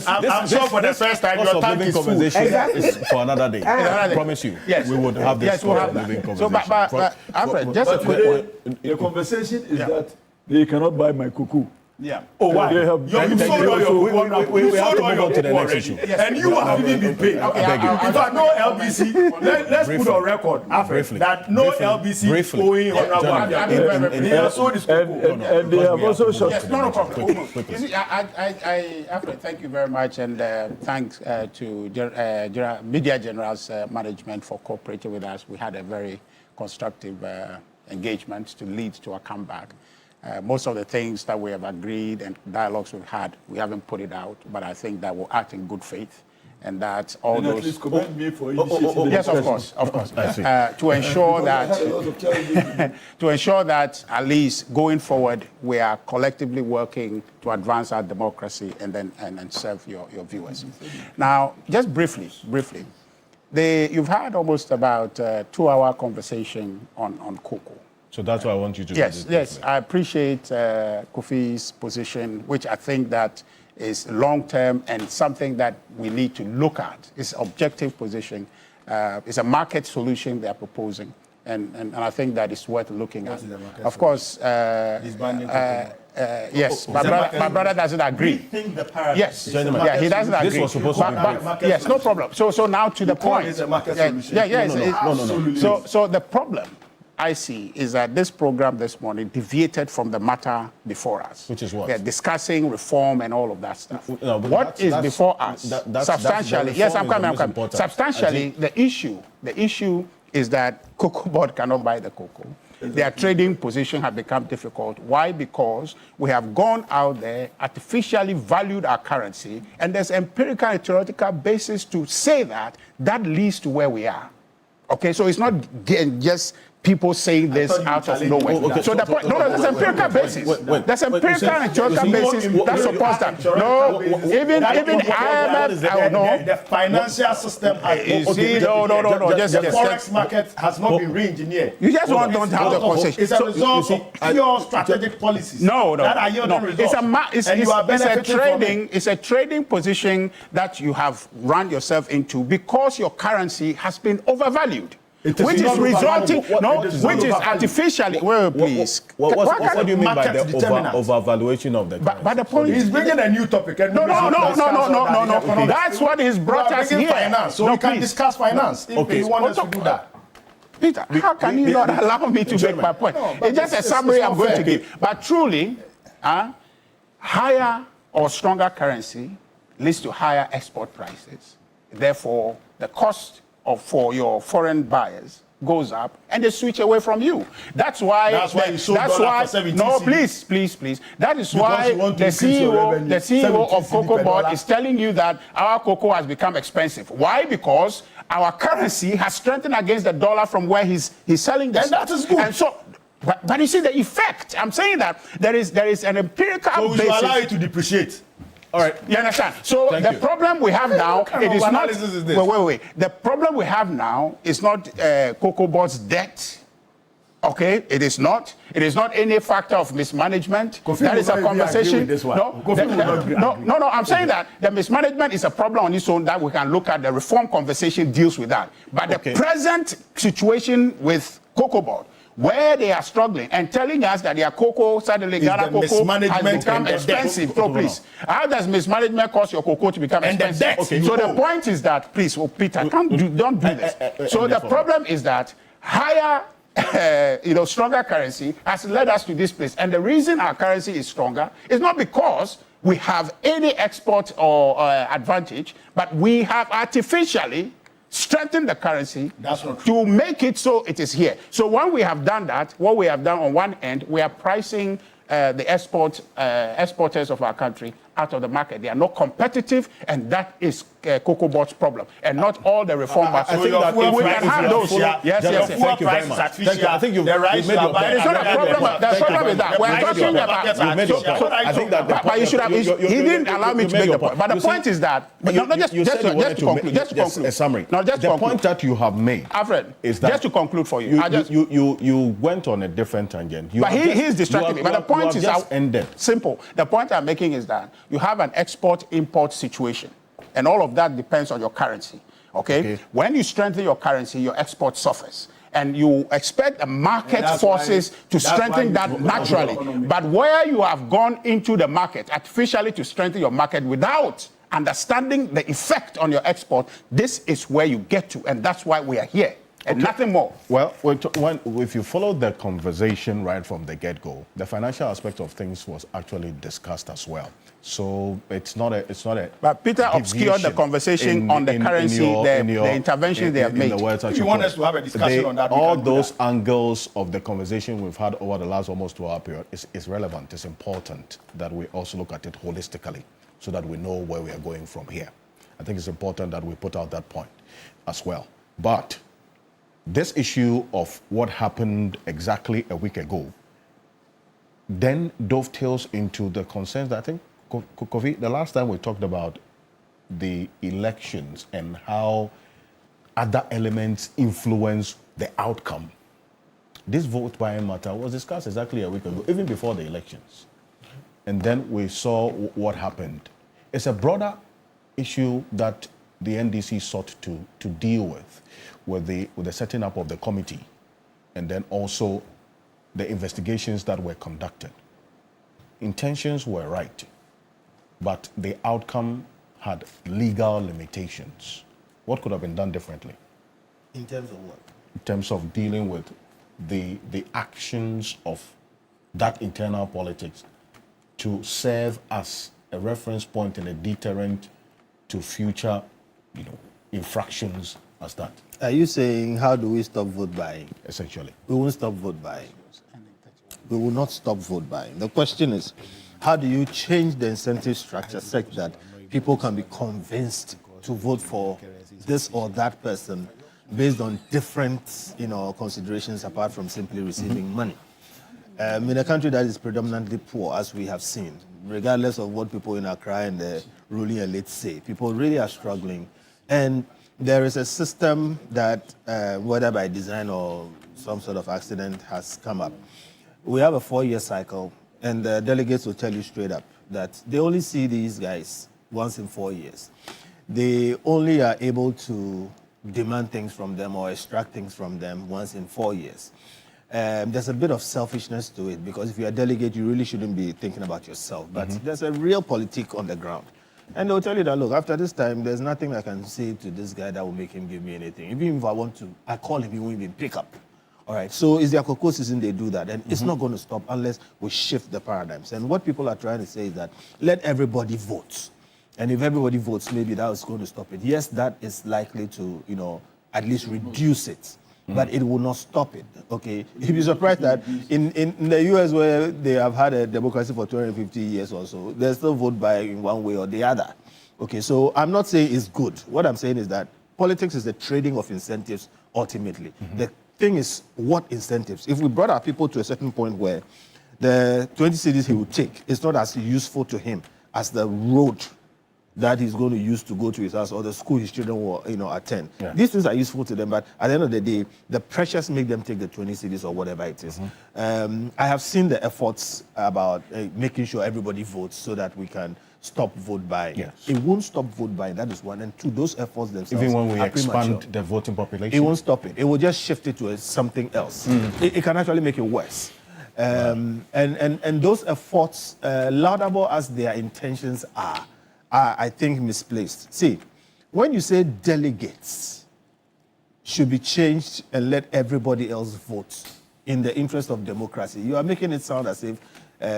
down. I'm sure for the first time your tank is full. Exactly. Is for another day. I promise you. Yes. We would have this living conversation. So, but Alfred, just a quick one. The conversation is that they cannot buy my cuckoo. Yeah. Oh, why? You sold all your we have to move on to the next issue. And you have even been paid. I beg you. In fact, no LBC. Let's put on record, Alfred, that no LBC owing on they have sold this cocoa. And they have also shot. Yes, no problem. You see, Alfred, thank you very much, and thanks to Media General's management for cooperating with us. We had a very constructive engagement to lead to a comeback. Most of the things that we have agreed and dialogues we've had, we haven't put it out, but I think that we'll act in good faith, and that all and those. At least commend me for initiating yes, of course. To ensure that at least going forward, we are collectively working to advance our democracy and serve your viewers. Now, just briefly, you've had almost about 2-hour conversation on cocoa. So So that's why I want you to Yes, do this. yes. I appreciate Kofi's position, which I think that is long-term and something that we need to look at. It's objective position. It's a market solution they are proposing. And I think that is worth looking at. Of course, yes, my brother doesn't agree. Yes, yeah, he doesn't agree. This was supposed to be yes, no problem. So now to the point. It's a market solution. No. So the problem I see is that this program this morning deviated from the matter before us. Which is what? They're discussing reform and all of that stuff. No, but What is before us? that's Substantially, yes, I'm coming. important. Substantially, the issue is that cocoa board cannot buy the cocoa. Their trading position has become difficult. Why? Because we have gone out there, artificially valued our currency, and there's empirical and theoretical basis to say that that leads to where we are. Okay, so it's not just people saying this out of nowhere. So the point, there's empirical basis. There's empirical and theoretical basis that supports that. No, even IMF, the financial system has the forex market has not been re-engineered. You just don't have the conversation. It's a result of pure strategic policies. That are yielding results. It's a trading position that you have run yourself into because your currency has been overvalued. Which is resulting, which is artificially. Well, please. What do you mean by the overvaluation of the currency? But the point is bringing a new topic. No. That's what he's brought us here. Finance, so we can discuss finance if you want us to do that. Peter, how can you not allow me to make my point? It's just a summary I'm going to give. But truly, higher or stronger currency leads to higher export prices. Therefore, the cost for your foreign buyers goes up and they switch away from you. That's why you sold dollar for 17 no, please. That is why the CEO of Cocoa Board is telling you that our cocoa has become expensive. Why? Because our currency has strengthened against the dollar from where he's selling this. And that is good. And so, but you see the effect. I'm saying that there is an empirical basis. So we should allow it to depreciate. All right, you understand? So the problem we have now, it is not. Wait. The problem we have now is not Cocoa Board's debt. Okay, it is not. It is not any factor of mismanagement. That is a conversation. No. I'm saying that the mismanagement is a problem on its own that we can look at. The reform conversation deals with that. But the present situation with Cocoa Board, where they are struggling and telling us that their cocoa, suddenly Ghana cocoa has become expensive. So please, how does mismanagement cause your cocoa to become expensive? Okay, so the point is that, please, Peter, don't do this. So the problem is that higher, stronger currency has led us to this place. And the reason our currency is stronger is not because we have any export or advantage, but we have artificially strengthen the currency to make it so it is here. So when we have done that, what we have done on one end, we are pricing the exporters of our country out of the market. They are not competitive, and that is Cocoa Board's problem, and not all the reformers. I think that we can have those. Yes. Thank you very much. Thank you. I think you've made your point. It's not a problem. The problem is that we're talking about. You've made your point. I think that. But you should have. He didn't allow me to make the point. But the point is that. Just to conclude. A summary. No, just the point that you have made, Alfred, is that just to conclude for you. You went on a different tangent. But he's distracting me. But the point is ended. Simple. The point I'm making is that you have an export-import situation. And all of that depends on your currency, okay? When you strengthen your currency, your export suffers. And you expect the market forces to strengthen that naturally. But where you have gone into the market artificially to strengthen your market without understanding the effect on your export, this is where you get to. And that's why we are here. And nothing more. Well, if you follow the conversation right from the get-go, the financial aspect of things was actually discussed as well. So it's not a. But Peter obscured the conversation on the currency, the intervention they have made. You want us to have a discussion on that? All those angles of the conversation we've had over the last almost 2-hour period is relevant. It's important that we also look at it holistically, so that we know where we are going from here. I think it's important that we put out that point as well. But this issue of what happened exactly a week ago then dovetails into the concerns that I think, Kofi, the last time we talked about the elections and how other elements influence the outcome. this vote buying matter was discussed exactly a week ago, even before the elections. And then we saw what happened. It's a broader issue that the NDC sought to deal with the setting up of the committee, and then also the investigations that were conducted. Intentions were right, but the outcome had legal limitations. What could have been done differently? In terms of what? In terms of dealing with the actions of that internal politics to serve as a reference point and a deterrent to future, infractions as that. Are you saying, how do we stop vote buying? Essentially. We won't stop vote buying. We will not stop vote buying. The question is, how do you change the incentive structure such that people can be convinced to vote for this or that person based on different, considerations apart from simply receiving money? In a country that is predominantly poor, as we have seen, regardless of what people in Accra and the ruling elite say, people really are struggling. And there is a system that, whether by design or some sort of accident, has come up. We have a 4-year cycle, and the delegates will tell you straight up that they only see these guys once in 4 years. They only are able to demand things from them or extract things from them once in 4 years. There's a bit of selfishness to it, because if you're a delegate, you really shouldn't be thinking about yourself. But there's a real politic on the ground. And they'll tell you that, look, after this time, there's nothing I can say to this guy that will make him give me anything. Even if I want to, I call him, he won't even pick up. All right, so it's their cocoa season, they do that. And it's not going to stop unless we shift the paradigms. And what people are trying to say is that let everybody vote. And if everybody votes, maybe that is going to stop it. Yes, that is likely to, at least reduce it. But it will not stop it, okay? You'd be surprised that in the US, where they have had a democracy for 250 years or so, they still vote by in one way or the other. Okay, so I'm not saying it's good. What I'm saying is that politics is the trading of incentives ultimately. The thing is, what incentives? If we brought our people to a certain point where the 20 cities he would take is not as useful to him as the road that he's going to use to go to his house or the school his children will, attend. Yeah. These things are useful to them, but at the end of the day, the pressures make them take the 20 cities or whatever it is. I have seen the efforts about making sure everybody votes so that we can stop vote buying. Yes. It won't stop vote buying, that is one. And two, those efforts themselves even when we expand premature. The voting population? It won't stop it. It will just shift it to something else. It can actually make it worse. And those efforts, laudable as their intentions are, I think, misplaced. See, when you say delegates should be changed and let everybody else vote in the interest of democracy, you are making it sound as if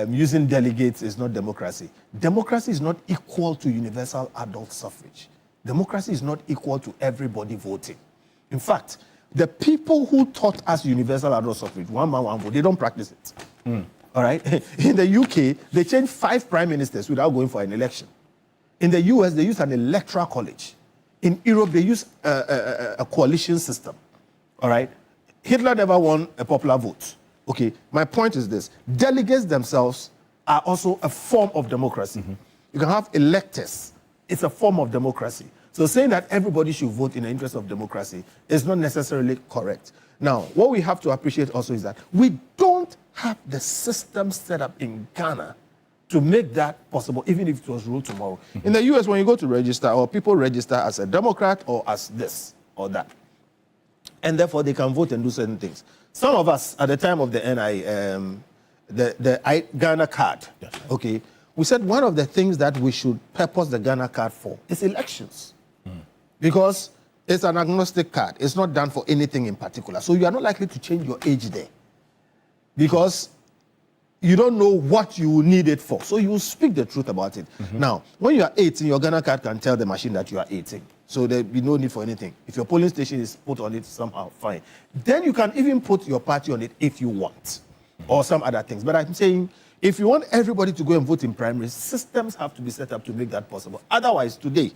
using delegates is not democracy. Democracy is not equal to universal adult suffrage. Democracy is not equal to everybody voting. In fact, the people who taught us universal adult suffrage, one man, one vote, they don't practice it. All right? In the UK, they changed 5 prime ministers without going for an election. In the US, they use an electoral college. In Europe, they use a coalition system. All right? Hitler never won a popular vote. Okay, my point is this. Delegates themselves are also a form of democracy. You can have electors. It's a form of democracy. So saying that everybody should vote in the interest of democracy is not necessarily correct. Now, what we have to appreciate also is that we don't have the system set up in Ghana to make that possible, even if it was ruled tomorrow. In the US, when you go to register, or people register as a Democrat or as this or that, and therefore they can vote and do certain things. Some of us, at the time of the Ghana card, okay, we said one of the things that we should purpose the Ghana card for is elections. Because it's an agnostic card. It's not done for anything in particular. So you are not likely to change your age there. Because you don't know what you will need it for. So you will speak the truth about it. Now, when you are 18, your Ghana card can tell the machine that you are 18. So there will be no need for anything. If your polling station is put on it somehow, fine. Then you can even put your party on it if you want. Or some other things. But I'm saying, if you want everybody to go and vote in primaries, systems have to be set up to make that possible. Otherwise, today,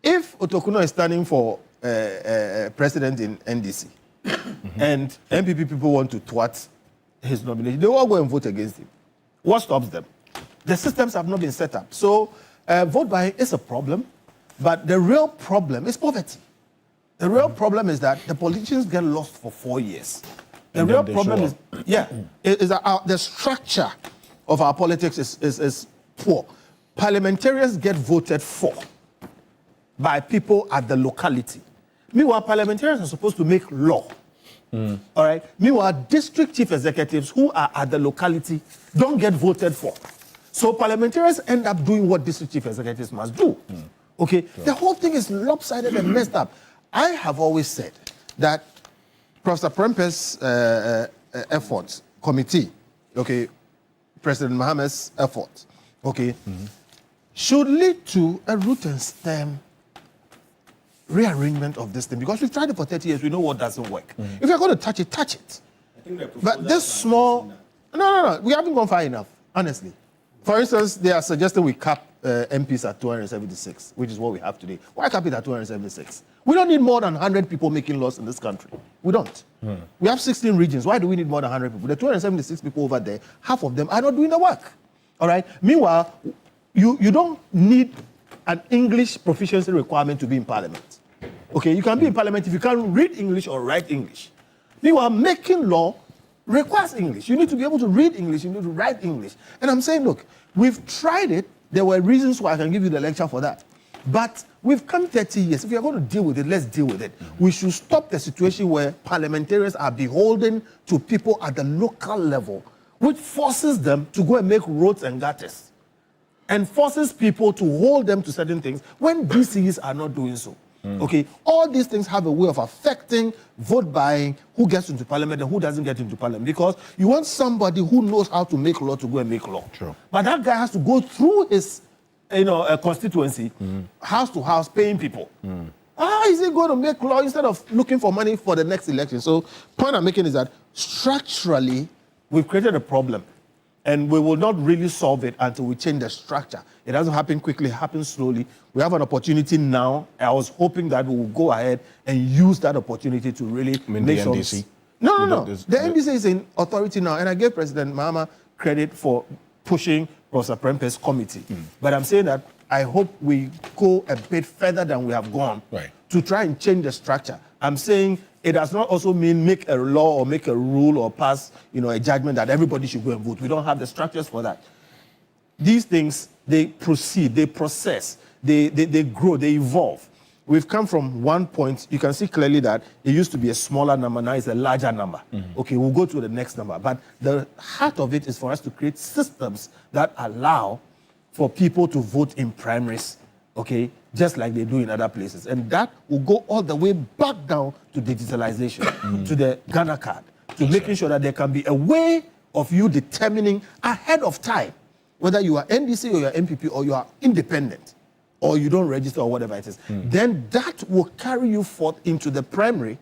if Otokuno is standing for president in NDC, and MPP people want to thwart his nomination, they all go and vote against him. What stops them? The systems have not been set up. So vote buying is a problem, but the real problem is poverty. The real problem is that the politicians get lost for 4 years. The real problem is, is that the structure of our politics is poor. Parliamentarians get voted for by people at the locality. Meanwhile, parliamentarians are supposed to make law. All right. Meanwhile, district chief executives who are at the locality don't get voted for. So parliamentarians end up doing what district chief executives must do. Okay. Sure. The whole thing is lopsided and messed up. I have always said that Professor Prempeh's efforts, committee, okay, President Mohammed's efforts, okay, should lead to a root and stem rearrangement of this thing, because we've tried it for 30 years. We know what doesn't work. If you're going to touch it, touch it. But this small, no, we haven't gone far enough, honestly. For instance, they are suggesting we cap MPs at 276, which is what we have today. Why cap it at 276? We don't need more than 100 people making laws in this country. We don't. We have 16 regions. Why do we need more than 100 people? The 276 people over there, half of them are not doing the work. All right? Meanwhile, you don't need an English proficiency requirement to be in parliament. Okay, you can be in parliament if you can't read English or write English. Meanwhile, making law requires English. You need to be able to read English, you need to write English. And I'm saying, look, we've tried it. There were reasons why I can give you the lecture for that. But we've come 30 years. If you're going to deal with it, let's deal with it. We should stop the situation where parliamentarians are beholden to people at the local level, which forces them to go and make roads and gutters, and forces people to hold them to certain things when DCs are not doing so. Okay, all these things have a way of affecting vote buying, who gets into parliament and who doesn't get into parliament, because you want somebody who knows how to make law to go and make law. True. But that guy has to go through his, a constituency, house to house, paying people. How is he going to make law instead of looking for money for the next election? So, point I'm making is that structurally, we've created a problem. And we will not really solve it until we change the structure. It doesn't happen quickly, it happens slowly. We have an opportunity now. I was hoping that we will go ahead and use that opportunity to really make sure. NDC? No. The NDC is in authority now, and I gave President Mahama credit for pushing Professor Prempeh's committee. But I'm saying that I hope we go a bit further than we have gone to try and change the structure. I'm saying it does not also mean make a law or make a rule or pass, a judgment that everybody should go and vote. We don't have the structures for that. These things, they proceed, they process, they grow, they evolve. We've come from one point. You can see clearly that it used to be a smaller number, now it's a larger number. Okay, we'll go to the next number. But the heart of it is for us to create systems that allow for people to vote in primaries, okay, just like they do in other places. And that will go all the way back down to digitalization, to the Ghana card, to making sure that there can be a way of you determining ahead of time whether you are NDC or you are MPP or you are independent or you don't register or whatever it is. Then that will carry you forth into the primary,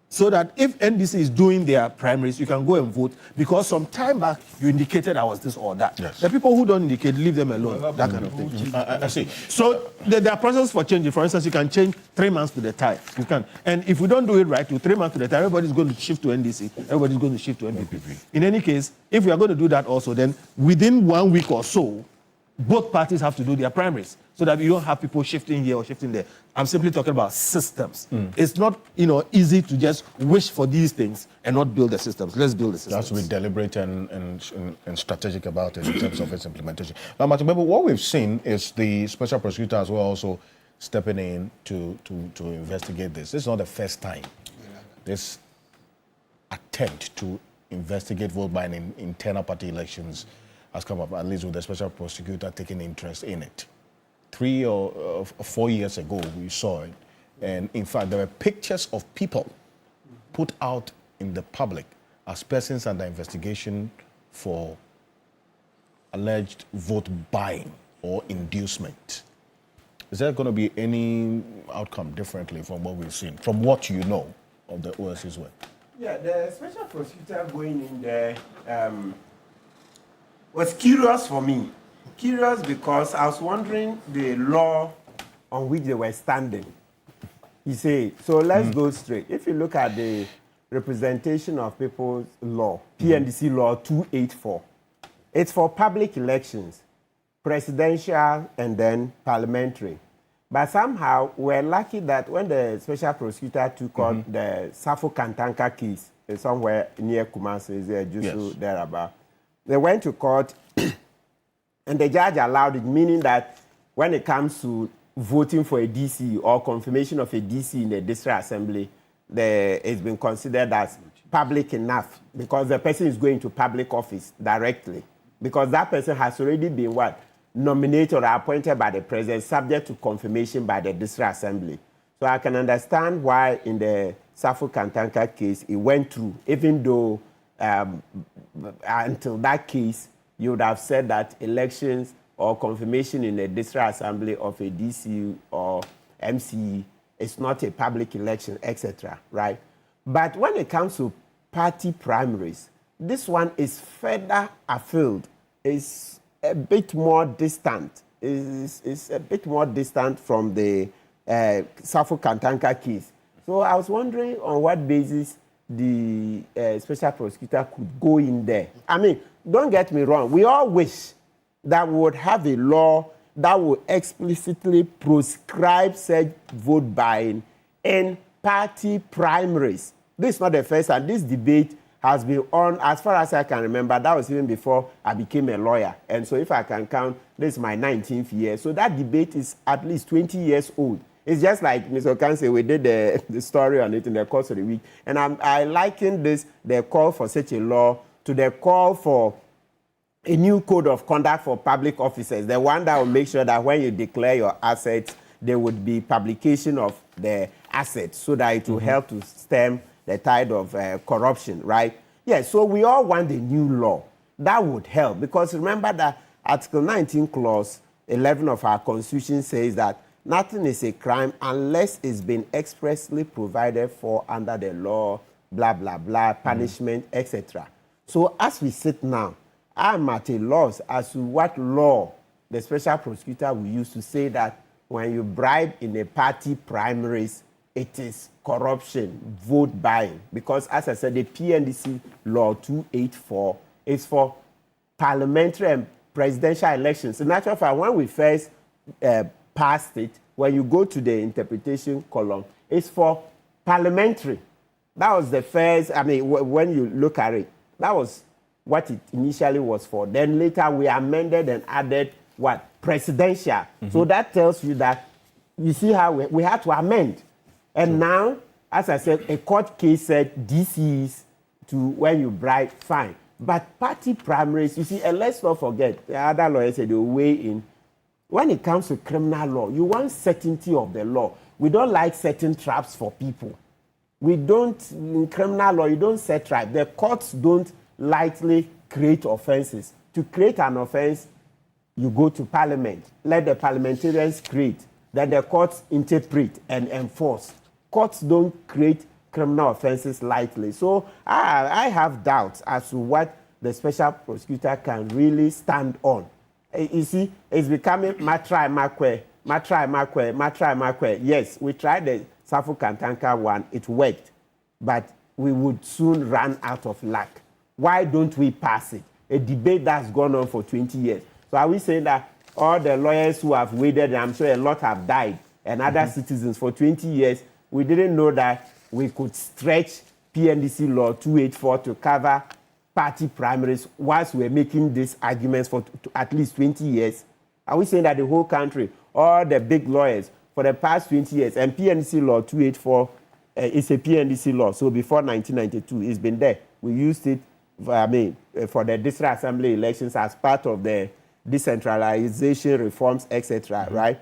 so that if NDC is doing their primaries, you can go and vote, because some time back you indicated I was this or that. The people who don't indicate, leave them alone, that kind of thing. I see. So there are processes for changing. For instance, you can change 3 months to the time. You can. And if we don't do it right, to 3 months to the time, everybody's going to shift to NDC, everybody's going to shift to MPP. In any case, if we are going to do that also, then within 1 week or so, both parties have to do their primaries, so that you don't have people shifting here or shifting there. I'm simply talking about systems. It's not, easy to just wish for these things and not build the systems. Let's build the systems. That's to be deliberate and strategic about it in terms of its implementation. Now, Martin, what we've seen is the special prosecutor as well also stepping in to investigate this. This is not the first time this attempt to investigate vote buying in internal party elections has come up, at least with the special prosecutor taking interest in it. 3 or 4 years ago, we saw it. And in fact, there were pictures of people put out in the public as persons under investigation for alleged vote buying or inducement. Is there going to be any outcome differently from what we've seen, from what you know of the OSC's work? Yeah, the special prosecutor going in there was curious for me. Curious because I was wondering the law on which they were standing. You say, so let's go straight. If you look at the Representation of People's Law, PNDC Law 284, it's for public elections, presidential and then parliamentary. But somehow we're lucky that when the special prosecutor took on the Safo Kantanka case, somewhere near Kumasi, is there, just thereabout. They went to court, and the judge allowed it, meaning that when it comes to voting for a DC or confirmation of a DC in the district assembly, it's been considered as public enough because the person is going to public office directly. Because that person has already been nominated or appointed by the president, subject to confirmation by the district assembly. So I can understand why in the Safu Kantanka case it went through, even though until that case you would have said that elections or confirmation in the district assembly of a DC or MCE is not a public election, etc. Right? But when it comes to party primaries, this one is further afield. It's a bit more distant. It's a bit more distant from the Safu Kantanka case. So I was wondering on what basis the special prosecutor could go in there. I mean, don't get me wrong. We all wish that we would have a law that would explicitly proscribe such vote buying in party primaries. This is not the first time. This debate has been on, as far as I can remember, that was even before I became a lawyer. And so if I can count, this is my 19th year. So that debate is at least 20 years old. It's just like Mr. Okanse, we did the story on it in the course of the week. And I liken this, the call for such a law, to the call for a new code of conduct for public officers, the one that will make sure that when you declare your assets, there would be publication of the assets so that it will help to stem the tide of corruption, right? Yes, so we all want a new law. That would help because remember that Article 19, Clause 11 of our Constitution says that nothing is a crime unless it's been expressly provided for under the law, blah, blah, blah, punishment, etc. So as we sit now, I'm at a loss as to what law the special prosecutor will use to say that when you bribe in a party primaries, it is corruption, vote buying. Because as I said, the PNDC law 284 is for parliamentary and presidential elections. In actual fact, when we first passed it, when you go to the interpretation column, it's for parliamentary. That was the first, I mean, when you look at it, that was what it initially was for. Then later we amended and added what? Presidential. Mm-hmm. So that tells you that, you see how we had to amend. And now, as I said, a court case said DCs to when you bribe, fine. But party primaries, you see, and let's not forget, the other lawyers said they will weigh in. When it comes to criminal law, you want certainty of the law. We don't like setting traps for people. We don't, in criminal law, you don't set traps. The courts don't lightly create offenses. To create an offense, you go to parliament. Let the parliamentarians create. Then the courts interpret and enforce. Courts don't create criminal offenses lightly. So I have doubts as to what the special prosecutor can really stand on. You see, it's becoming matry makwe. Yes, we tried the Safu Kantanka one. It worked. But we would soon run out of luck. Why don't we pass it? A debate that's gone on for 20 years. So are we saying that all the lawyers who have waited, and I'm sure a lot have died, and other citizens for 20 years, we didn't know that we could stretch PNDC law 284 to cover party primaries whilst we're making these arguments for at least 20 years? Are we saying that the whole country, all the big lawyers, for the past 20 years, and PNDC law 284 is a PNDC law, so before 1992, it's been there. We used it, for the district assembly elections as part of the decentralization reforms, etc., right?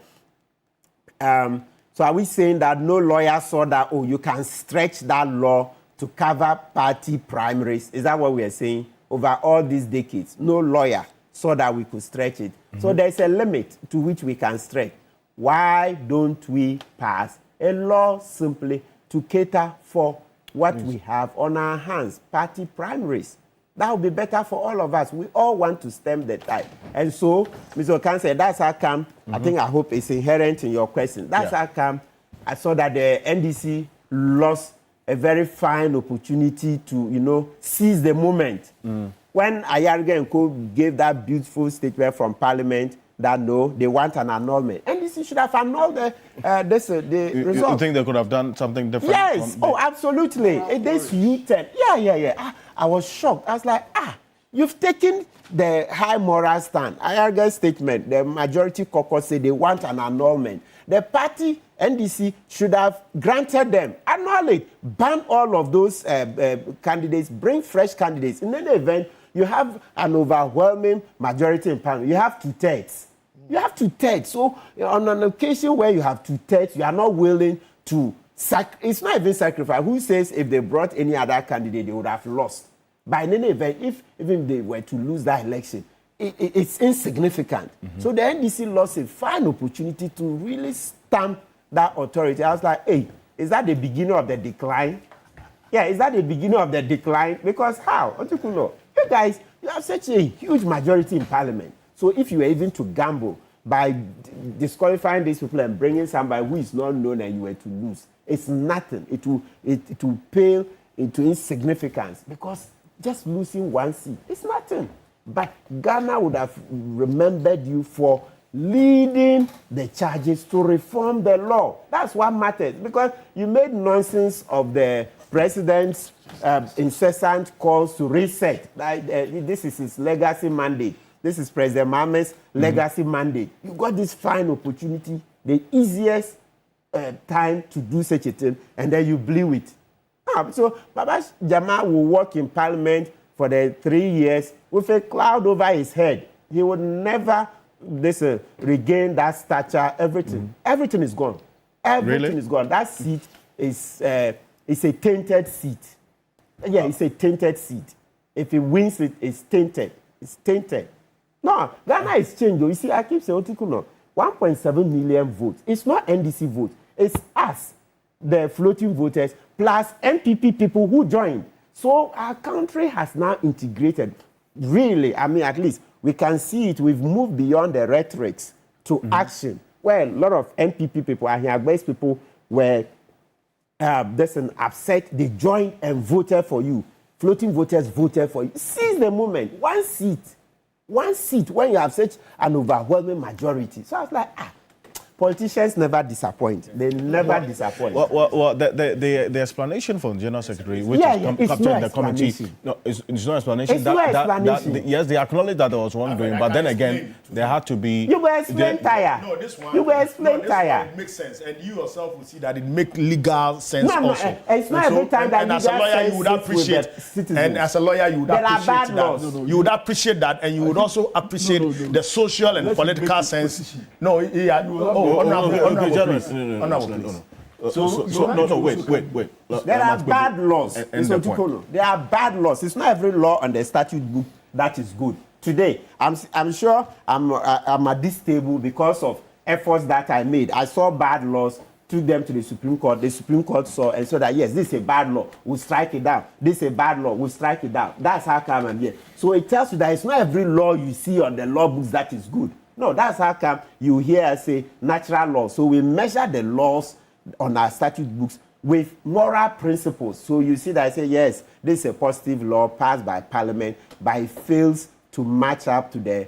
So are we saying that no lawyer saw that, oh, you can stretch that law to cover party primaries? Is that what we are saying? Over all these decades, no lawyer saw that we could stretch it. So there's a limit to which we can stretch. Why don't we pass a law simply to cater for what we have on our hands, party primaries? That would be better for all of us. We all want to stem the tide. And so, Mr. Okanse, that's how come, I hope it's inherent in your question. That's how come I saw that the NDC lost a very fine opportunity to, seize the moment. When Ayarga and Co. gave that beautiful statement from Parliament that no, they want an annulment. NDC should have annulled the result. You think they could have done something different? Yes. Oh, absolutely. This U-turn. Yeah. I was shocked. I was like, you've taken the high moral stand. IRG's statement, the majority caucus said they want an annulment. The party, NDC, should have granted them, annul it, ban all of those candidates, bring fresh candidates. In any event, you have an overwhelming majority in parliament. You have 2/3. You have 2/3. So on an occasion where you have 2/3, you are not willing to it's not even sacrifice. Who says if they brought any other candidate, they would have lost? But in any event, even if they were to lose that election, it's insignificant. So the NDC lost a fine opportunity to really stamp that authority. I was like, hey, is that the beginning of the decline? Yeah, is that the beginning of the decline? Because how? You guys, you have such a huge majority in parliament. So if you were even to gamble by disqualifying these people and bringing somebody who is not known and you were to lose, it's nothing. It will pale into insignificance because just losing one seat, it's nothing. But Ghana would have remembered you for leading the charges to reform the law. That's what matters, because you made nonsense of the president's incessant calls to reset. This is his legacy mandate. This is President Mohammed's legacy mandate. You got this fine opportunity, the easiest time to do such a thing, and then you blew it. So Baba Jamal will work in parliament for the 3 years with a cloud over his head. He would never regain that stature. Everything is gone. Everything is gone. That seat is a tainted seat. Yeah, it's a tainted seat. If he wins it, it's tainted. It's tainted. No, Ghana is changed. You see, I keep saying, 1.7 million votes. It's not NDC votes. It's us, the floating voters, plus MPP people who joined. So our country has now integrated. Really, I mean, at least we can see it. We've moved beyond the rhetorics to action. Well, a lot of MPP people, Ahiagbe's people were upset. They joined and voted for you. Floating voters voted for you. Seize the moment. One seat when you have such an overwhelming majority. So I was like, politicians never disappoint. They never disappoint. Well, the explanation from the General Secretary, which is captured in the committee, it's no explanation. It's no explanation. Yes, they acknowledge that there was wrongdoing, but then again, there had to be... You were explained tired. No, this one... You were explained tired. It makes sense, and you yourself will see that it makes legal sense also. It's not every time that legal sense. And as a lawyer, you would appreciate... And as a lawyer, you would appreciate that. You would appreciate that, and you would also appreciate the social and political sense. No, honorable. So, wait. There are bad laws. There are bad laws. It's not every law on the statute book that is good. Today, I'm sure I'm at this table because of efforts that I made. I saw bad laws, took them to the Supreme Court. The Supreme Court saw and said that, yes, this is a bad law. We'll strike it down. This is a bad law. We'll strike it down. That's how come I'm here. So it tells you that it's not every law you see on the law books that is good. No, that's how come you hear us say natural law. So we measure the laws on our statute books with moral principles. So you see that I say, yes, this is a positive law passed by Parliament, but it fails to match up to the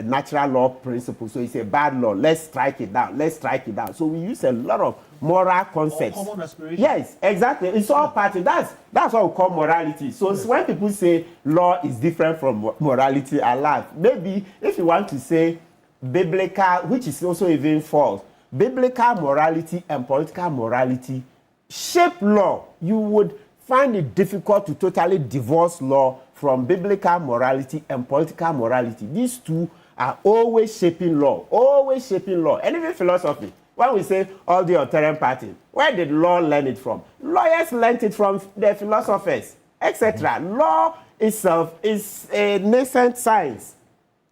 natural law principles. So it's a bad law. Let's strike it down. Let's strike it down. So we use a lot of moral concepts. Common aspiration. Yes, exactly. It's all part of that's what we call morality. So when people say law is different from morality, I laugh. Maybe if you want to say biblical, which is also even false, biblical morality and political morality shape law. You would find it difficult to totally divorce law from biblical morality and political morality. These two are always shaping law, and even philosophy. When we say all the authoritarian party, where did law learn it from? Lawyers learned it from the philosophers, etc. Law itself is a nascent science,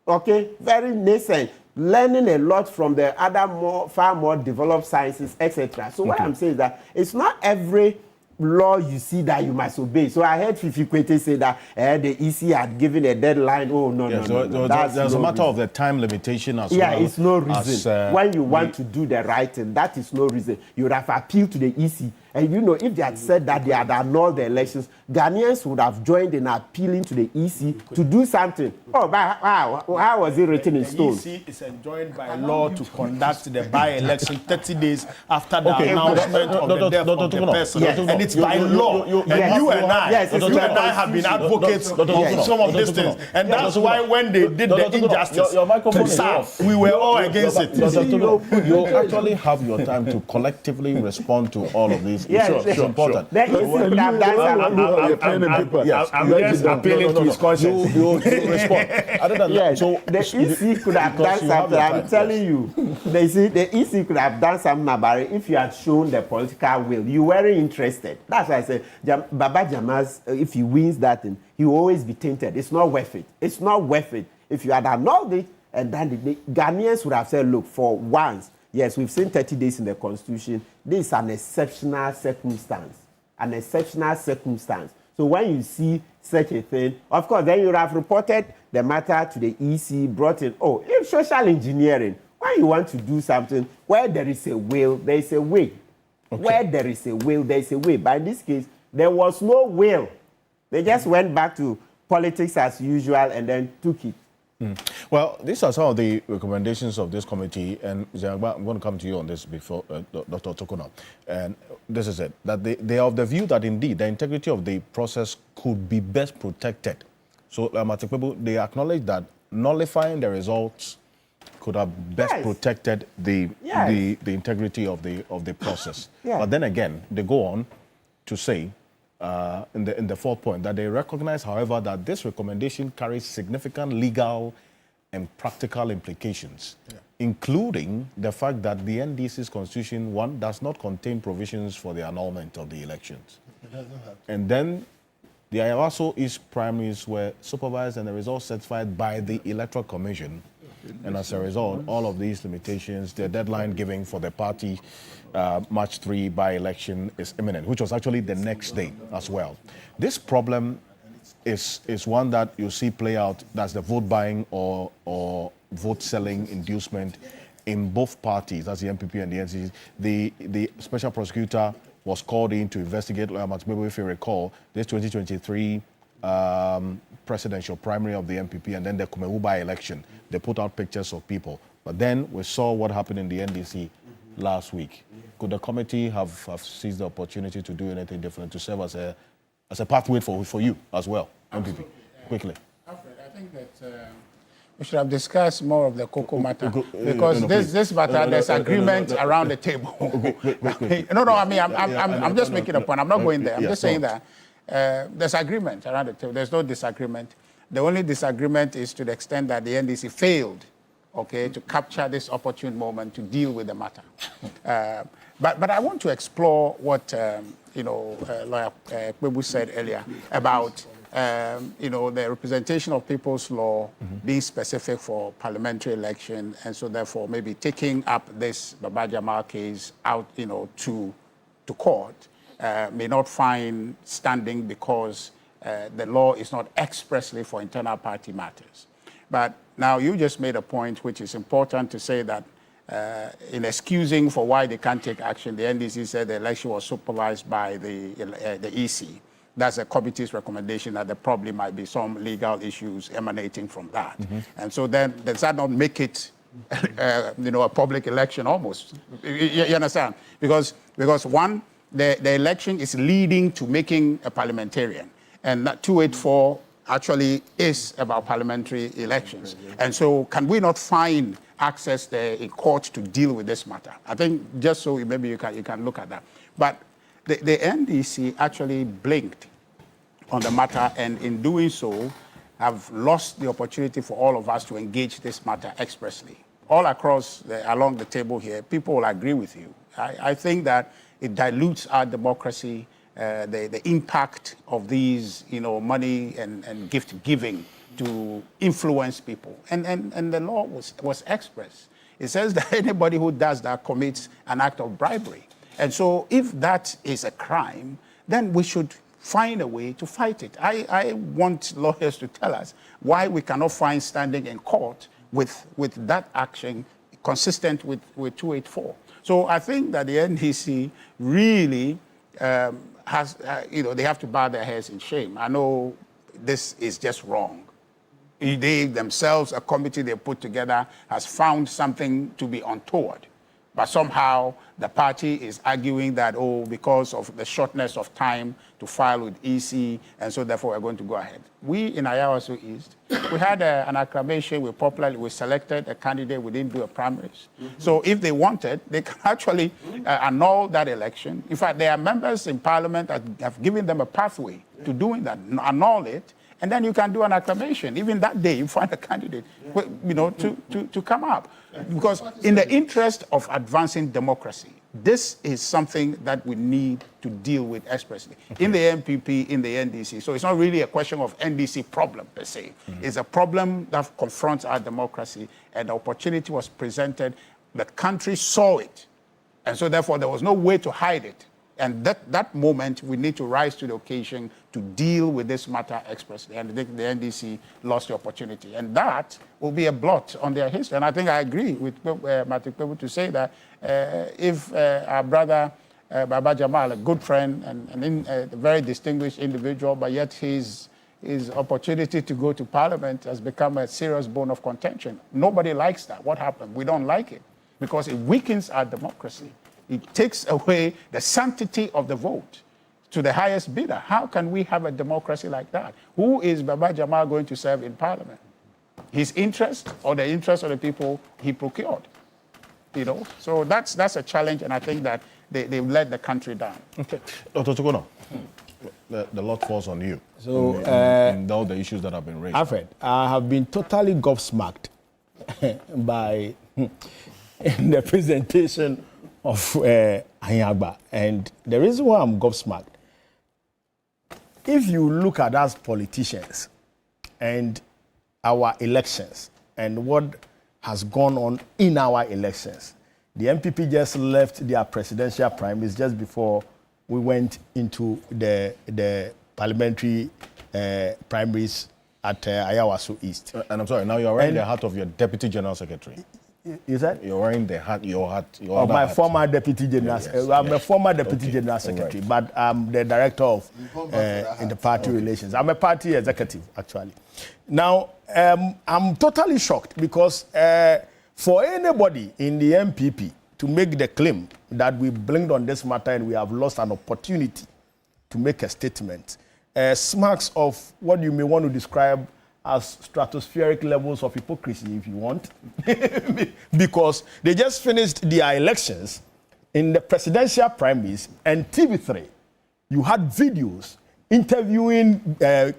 okay? Very nascent. Learning a lot from the other far more developed sciences, etc. So what I'm saying is that it's not every law you see that you must obey. So I heard Fifi Kwete say that the EC had given a deadline. Oh, no. There's a matter of the time limitation as well. Yeah, it's no reason. When you want to do the right thing, that is no reason. You would have appealed to the EC. And if they had said that they had annulled the elections, Ghanaians would have joined in appealing to the EC to do something. Oh, but how was it written in stone? The EC is enjoined by law to conduct the by-election 30 days after the announcement of the death of the person. Yes. And it's by law. And you and I have been advocates of some of these things. And that's why when they did the injustice to SAF, we were all against it. You actually have your time to collectively respond to all of these issues. It's important. I'm just appealing to his conscience. You respond. Other than that, so the EC could have done something. I'm telling you, the EC could have done something about it if you had shown the political will. You weren't interested. That's why I said Baba Jamas, if he wins that thing, he will always be tainted. It's not worth it. It's not worth it. If you had annulled it, and then the Ghanaians would have said, look, for once, yes, we've seen 30 days in the Constitution. This is an exceptional circumstance. An exceptional circumstance. So when you see such a thing, of course, then you would have reported the matter to the EC, brought in, if social engineering, when you want to do something, where there is a will, there is a way. Okay. Where there is a will, there is a way. But in this case, there was no will. They just went back to politics as usual and then took it. Well, these are some of the recommendations of this committee, and I'm going to come to you on this before Dr. Tokona. And this is it, that they are of the view that indeed the integrity of the process could be best protected. So, they acknowledge that nullifying the results could have best protected the integrity of the process. But then again, they go on to say, in the fourth point, that they recognize, however, that this recommendation carries significant legal and practical implications, including the fact that the NDC's constitution, one, does not contain provisions for the annulment of the elections. And then the Ayawaso East primaries were supervised and the results certified by the Electoral Commission. And as a result, all of these limitations, the deadline given for the party March 3 by-election is imminent, which was actually the next day as well. This problem is one that you see play out, that's the vote buying or vote selling inducement in both parties, that's the MPP and the NCC. The special prosecutor was called in to investigate, if you recall, this 2023 presidential primary of the MPP and then the Kumewu by-election. They put out pictures of people. But then we saw what happened in the NDC last week. Could the committee have seized the opportunity to do anything different, to serve as a pathway for you as well, MPP? Quickly. Alfred, I think that we should have discussed more of the cocoa matter, because this matter, there's agreement around the table. I'm just making a point. I'm not going there. I'm just saying that there's agreement around the table. There's no disagreement. The only disagreement is to the extent that the NDC failed, to capture this opportune moment to deal with the matter. But I want to explore what Lawyer Kwebu said earlier about the representation of people's law being specific for parliamentary election, and so therefore maybe taking up this Baba Jamal case out to court may not find standing because the law is not expressly for internal party matters. But now you just made a point which is important to say that in excusing for why they can't take action, the NDC said the election was supervised by the EC. That's a committee's recommendation that there probably might be some legal issues emanating from that. And so then does that not make it a public election almost? You understand? Because one, the election is leading to making a parliamentarian. And that 284 actually is about parliamentary elections. And so can we not find access there in court to deal with this matter? I think just so maybe you can look at that. But the NDC actually blinked on the matter, and in doing so have lost the opportunity for all of us to engage this matter expressly. All across along the table here, people will agree with you. I think that it dilutes our democracy. The impact of these, money and gift giving to influence people. And the law was express. It says that anybody who does that commits an act of bribery. And so if that is a crime, then we should find a way to fight it. I want lawyers to tell us why we cannot find standing in court with that action consistent with 284. So I think that the NDC really has, they have to bow their heads in shame. I know this is just wrong. They themselves, a committee they put together, has found something to be untoward. But somehow the party is arguing that, because of the shortness of time to file with EC, and so therefore we're going to go ahead. We in Ayawaso East, we had an acclamation, we selected a candidate, we didn't do a primaries. So if they wanted, they can actually annul that election. In fact, there are members in parliament that have given them a pathway to doing that, annul it, and then you can do an acclamation. Even that day, you find a candidate, to come up. Because in the interest of advancing democracy, this is something that we need to deal with expressly. In the MPP, in the NDC. So it's not really a question of NDC problem per se. It's a problem that confronts our democracy, and the opportunity was presented. The country saw it. And so therefore, there was no way to hide it. And that moment, we need to rise to the occasion to deal with this matter expressly. And the NDC lost the opportunity. And that will be a blot on their history. And I think I agree with Matic Pebu to say that if our brother Baba Jamal, a good friend and a very distinguished individual, but yet his opportunity to go to parliament has become a serious bone of contention. Nobody likes that. What happened? We don't like it because it weakens our democracy. It takes away the sanctity of the vote to the highest bidder. How can we have a democracy like that? Who is Baba Jamal going to serve in parliament? His interest or the interest of the people he procured? So that's a challenge, and I think that they've let the country down. Okay. Dr. Tukono, the lot falls on you. So, in all the issues that have been raised. Alfred, I have been totally gobsmacked by the presentation of Anyagba. And the reason why I'm gobsmacked, if you look at us politicians and our elections and what has gone on in our elections, the MPP just left their presidential primaries just before we went into the parliamentary primaries at Ayawaso East. And I'm sorry, now you're wearing the hat of your Deputy General Secretary. You said? You're wearing the hat, your of my former Deputy General Secretary. I'm a former Deputy General Secretary, but I'm the Director of in the party relations. I'm a party executive, actually. Now, I'm totally shocked because for anybody in the MPP to make the claim that we blinked on this matter and we have lost an opportunity to make a statement, smacks of what you may want to describe as stratospheric levels of hypocrisy, if you want, because they just finished their elections in the presidential primaries, and TV3, you had videos interviewing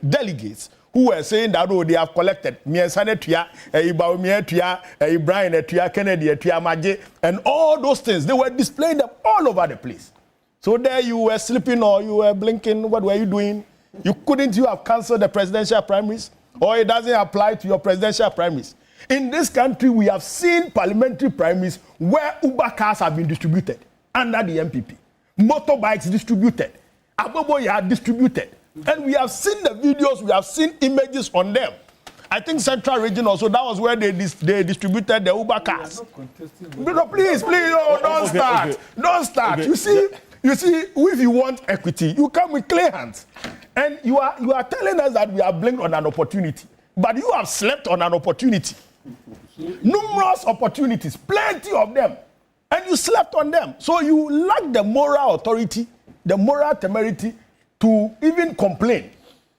delegates who were saying that, they have collected Kennedy, and all those things. They were displaying them all over the place. So there you were sleeping or you were blinking. What were you doing? Couldn't you have cancelled the presidential primaries? Or it doesn't apply to your presidential primaries. In this country, we have seen parliamentary primaries where Uber cars have been distributed under the MPP. Motorbikes distributed. Aboboya distributed. And we have seen the videos, we have seen images on them. I think Central Region also, that was where they distributed the Uber cars. No, please, don't start. Okay. Don't start. Okay. You see, if you want equity, you come with clear hands. And you are telling us that we are blinked on an opportunity. But you have slept on an opportunity. Numerous opportunities, plenty of them. And you slept on them. So you lack the moral authority, the moral temerity to even complain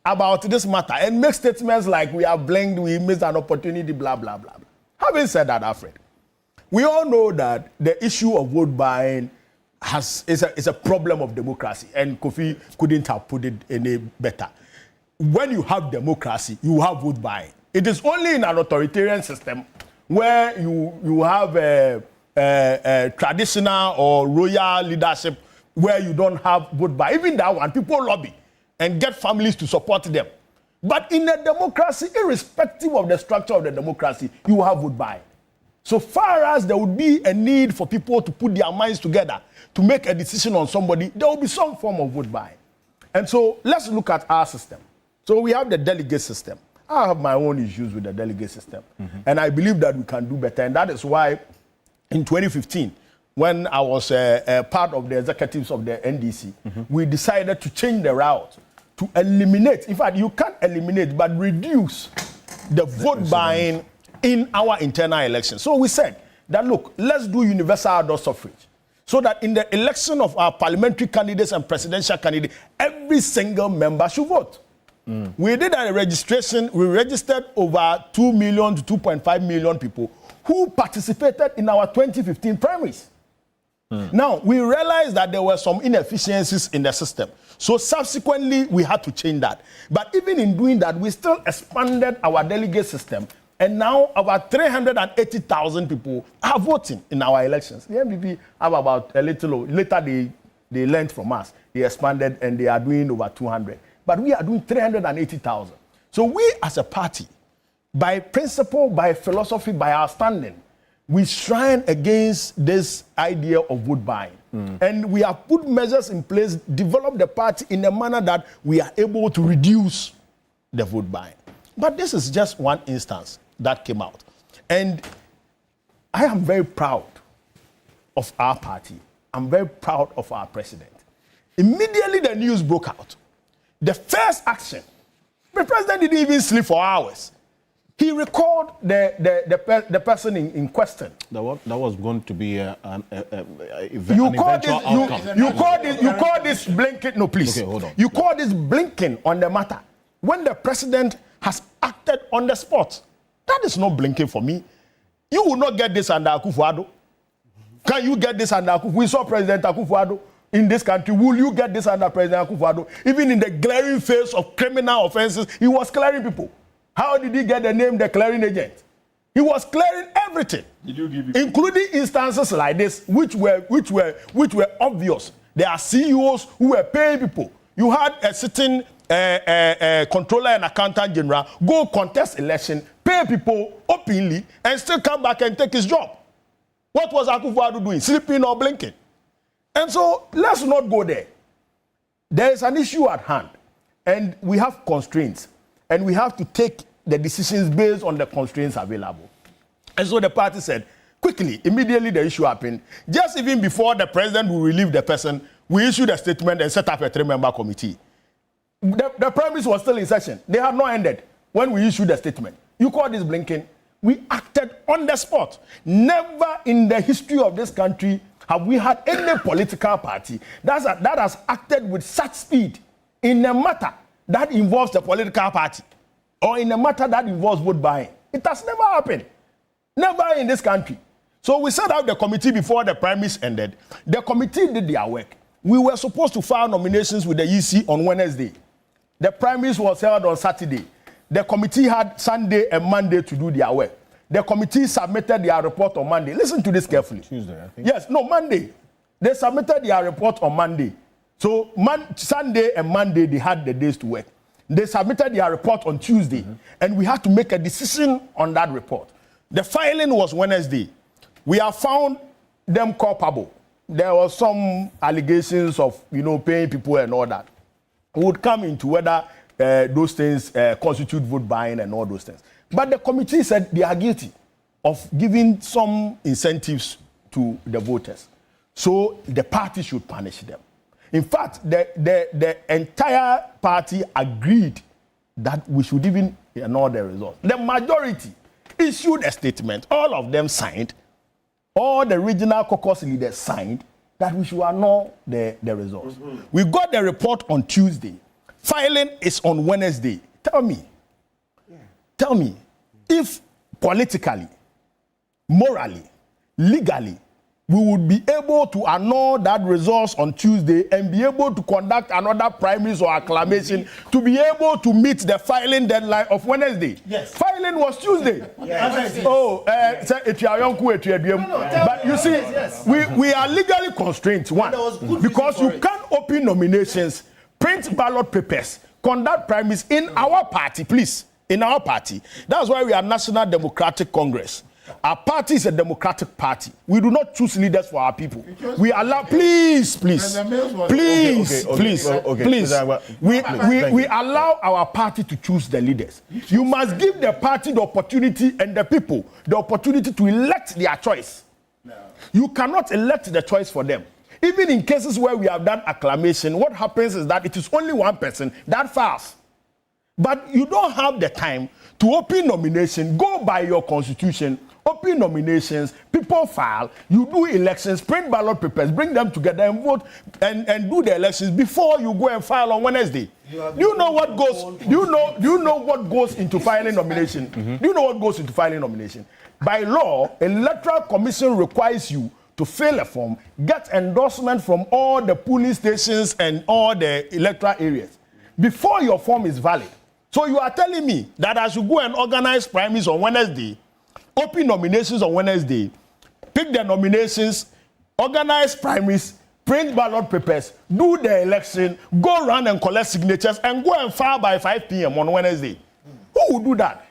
about this matter and make statements like we are blinked, we missed an opportunity, blah, blah, blah. Having said that, Alfred, we all know that the issue of vote buying is a problem of democracy, and Kofi couldn't have put it any better. When you have democracy, you have vote buying. It is only in an authoritarian system where you have a traditional or royal leadership where you don't have vote buying. Even that one, people lobby and get families to support them. But in a democracy, irrespective of the structure of the democracy, you have vote buying. So far as there would be a need for people to put their minds together to make a decision on somebody, there will be some form of vote buying. And so let's look at our system. So we have the delegate system. I have my own issues with the delegate system. And I believe that we can do better. And that is why in 2015, when I was part of the executives of the NDC, we decided to change the route to eliminate, in fact, you can't eliminate, but reduce the vote buying in our internal elections. So we said that, look, let's do universal adult suffrage, so that in the election of our parliamentary candidates and presidential candidates, every single member should vote. We did a registration, we registered over 2 million to 2.5 million people who participated in our 2015 primaries. Now, we realized that there were some inefficiencies in the system. So subsequently, we had to change that. But even in doing that, we still expanded our delegate system. And now about 380,000 people are voting in our elections. The MPP have about a little, later they learned from us. They expanded and they are doing over 200. But we are doing 380,000. So we as a party, by principle, by philosophy, by our standing, we shrine against this idea of vote buying. And we have put measures in place, developed the party in a manner that we are able to reduce the vote buying. But this is just one instance that came out. And I am very proud of our party. I'm very proud of our president. Immediately the news broke out. The first action, the president didn't even sleep for hours. He recalled the person in question. That was going to be an eventual outcome. You call this blinking. No, please. Okay, hold on. You call this blinking on the matter when the president has acted on the spot. That is not blinking for me. You will not get this under Akufo-Addo. Can you get this under Akufo? We saw President Akufo-Addo in this country. Will you get this under President Akufo-Addo? Even in the glaring face of criminal offenses, he was clearing people. How did he get the name the clearing agent? He was clearing everything, including instances like this, which were obvious. There are CEOs who were paying people. You had a sitting controller and accountant general go contest election, pay people openly, and still come back and take his job. What was Akufo-Addo doing? Sleeping or blinking? And so let's not go there. There is an issue at hand, and we have constraints. And we have to take the decisions based on the constraints available. And so the party said, quickly, immediately the issue happened. Just even before the president will relieve the person, we issued a statement and set up a 3-member committee. The premise was still in session. They had not ended when we issued the statement. You call this blinking? We acted on the spot. Never in the history of this country have we had any political party that has acted with such speed in a matter that involves the political party or in a matter that involves vote buying. It has never happened. Never in this country. So we set out the committee before the primaries ended. The committee did their work. We were supposed to file nominations with the EC on Wednesday. The primaries was held on Saturday. The committee had Sunday and Monday to do their work. The committee submitted their report on Monday. Listen to this carefully. Tuesday, I think. Yes, no, Monday. They submitted their report on Monday. So Sunday and Monday, they had the days to work. They submitted their report on Tuesday, and we had to make a decision on that report. The filing was Wednesday. We have found them culpable. There were some allegations of, paying people and all that. We would come into whether those things constitute vote buying and all those things. But the committee said they are guilty of giving some incentives to the voters. So the party should punish them. In fact, the entire party agreed that we should even ignore the results. The majority issued a statement. All of them signed. All the regional caucus leaders signed that we should ignore the results. We got the report on Tuesday. Filing is on Wednesday. Tell me, if politically, morally, legally, we would be able to annul that results on Tuesday and be able to conduct another primaries or acclamation to be able to meet the filing deadline of Wednesday. Yes. Filing was Tuesday. Yes. But you see, we are legally constrained, one, because you can't open nominations, print ballot papers, conduct primaries in our party, please, in our party. That's why we are National Democratic Congress. Our party is a democratic party. We do not choose leaders for our people. We allow, please. We allow our party to choose the leaders. You must give the party the opportunity and the people the opportunity to elect their choice. You cannot elect the choice for them. Even in cases where we have done acclamation, what happens is that it is only one person that files. But you don't have the time to open nomination, go by your constitution, open nominations, people file, you do elections, print ballot papers, bring them together and vote and do the elections before you go and file on Wednesday. Do you know what goes into filing nomination? Do you know what goes into filing nomination? By law, Electoral Commission requires you to fill a form, get endorsement from all the polling stations and all the electoral areas before your form is valid. So you are telling me that I should go and organize primaries on Wednesday, open nominations on Wednesday, pick the nominations, organize primaries, print ballot papers, do the election, go around and collect signatures, and go and file by 5 p.m. on Wednesday. Who would do that?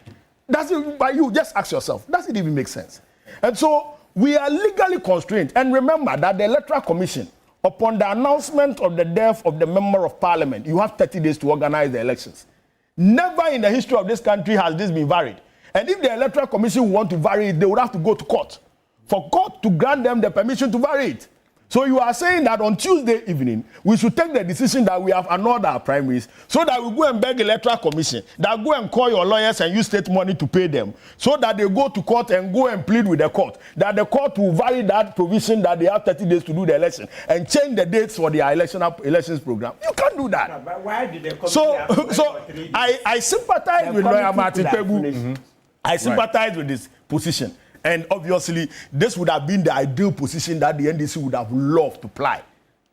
But you just ask yourself, does it even make sense? And so we are legally constrained. And remember that the Electoral Commission, upon the announcement of the death of the member of parliament, you have 30 days to organize the elections. Never in the history of this country has this been varied. And if the Electoral Commission want to vary it, they would have to go to court for court to grant them the permission to vary it. So you are saying that on Tuesday evening, we should take the decision that we have annulled our primaries so that we go and beg Electoral Commission, that go and call your lawyers and use state money to pay them, so that they go to court and go and plead with the court, that the court will vary that provision that they have 30 days to do the election and change the dates for their elections program. You can't do that. No, but why did the committee So I sympathize with lawyer Martin Pebu. I sympathize with this position. And obviously, this would have been the ideal position that the NDC would have loved to play.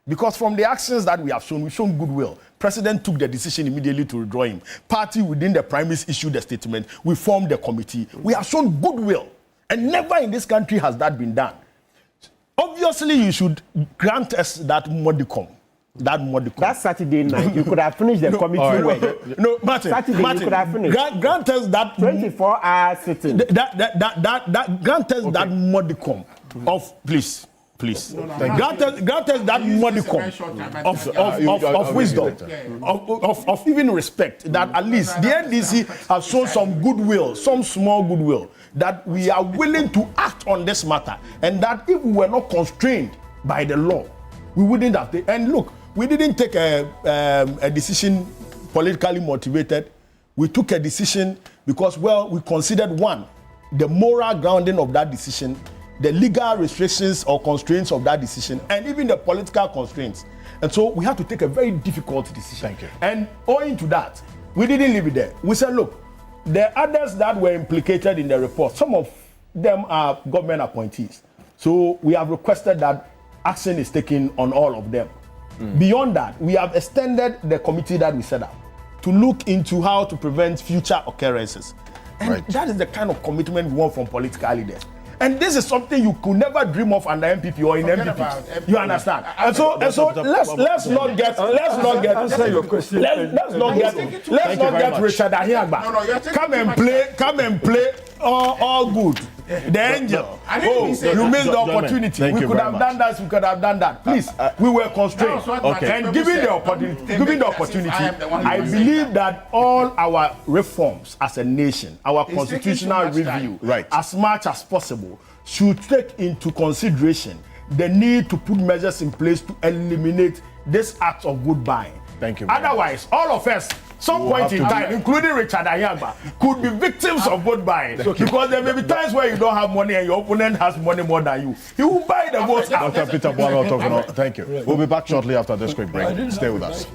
Because from the actions that we have shown, we've shown goodwill. President took the decision immediately to withdraw him. Party within the primaries issued a statement. We formed the committee. We have shown goodwill. And never in this country has that been done. Obviously, you should grant us that modicum. That Saturday night, you could have finished the committee work. No, Martin, Saturday, you could have finished. Grant us that 24-hour sitting. Grant us that modicum of, please. Grant us that modicum of wisdom, of even respect, that at least the NDC has shown some goodwill, some small goodwill, that we are willing to act on this matter, and that if we were not constrained by the law, we wouldn't have taken. And look, we didn't take a decision politically motivated. We took a decision because, well, we considered, one, the moral grounding of that decision, the legal restrictions or constraints of that decision, and even the political constraints. And so we had to take a very difficult decision. Thank you. And owing to that, we didn't leave it there. We said, look, the others that were implicated in the report, some of them are government appointees. So we have requested that action is taken on all of them. Beyond that, we have extended the committee that we set up to look into how to prevent future occurrences. And that is the kind of commitment we want from political leaders. And this is something you could never dream of under MPP or in MPP. You understand? And so let's not get Richard Ahiagba. Come and play all good. The angel. Oh, you missed the opportunity. We could have done that. We could have done that. Please, we were constrained. And given the opportunity, I believe that all our reforms as a nation, our constitutional review, as much as possible, should take into consideration the need to put measures in place to eliminate this act of vote buying. Thank you. Otherwise, all of us, some point in time, including Richard Ahiagba, could be victims of vote buying. Because there may be times where you don't have money and your opponent has money more than you. He will buy the vote. Dr. Peter Boano, thank you. We'll be back shortly after this quick break. Stay with us.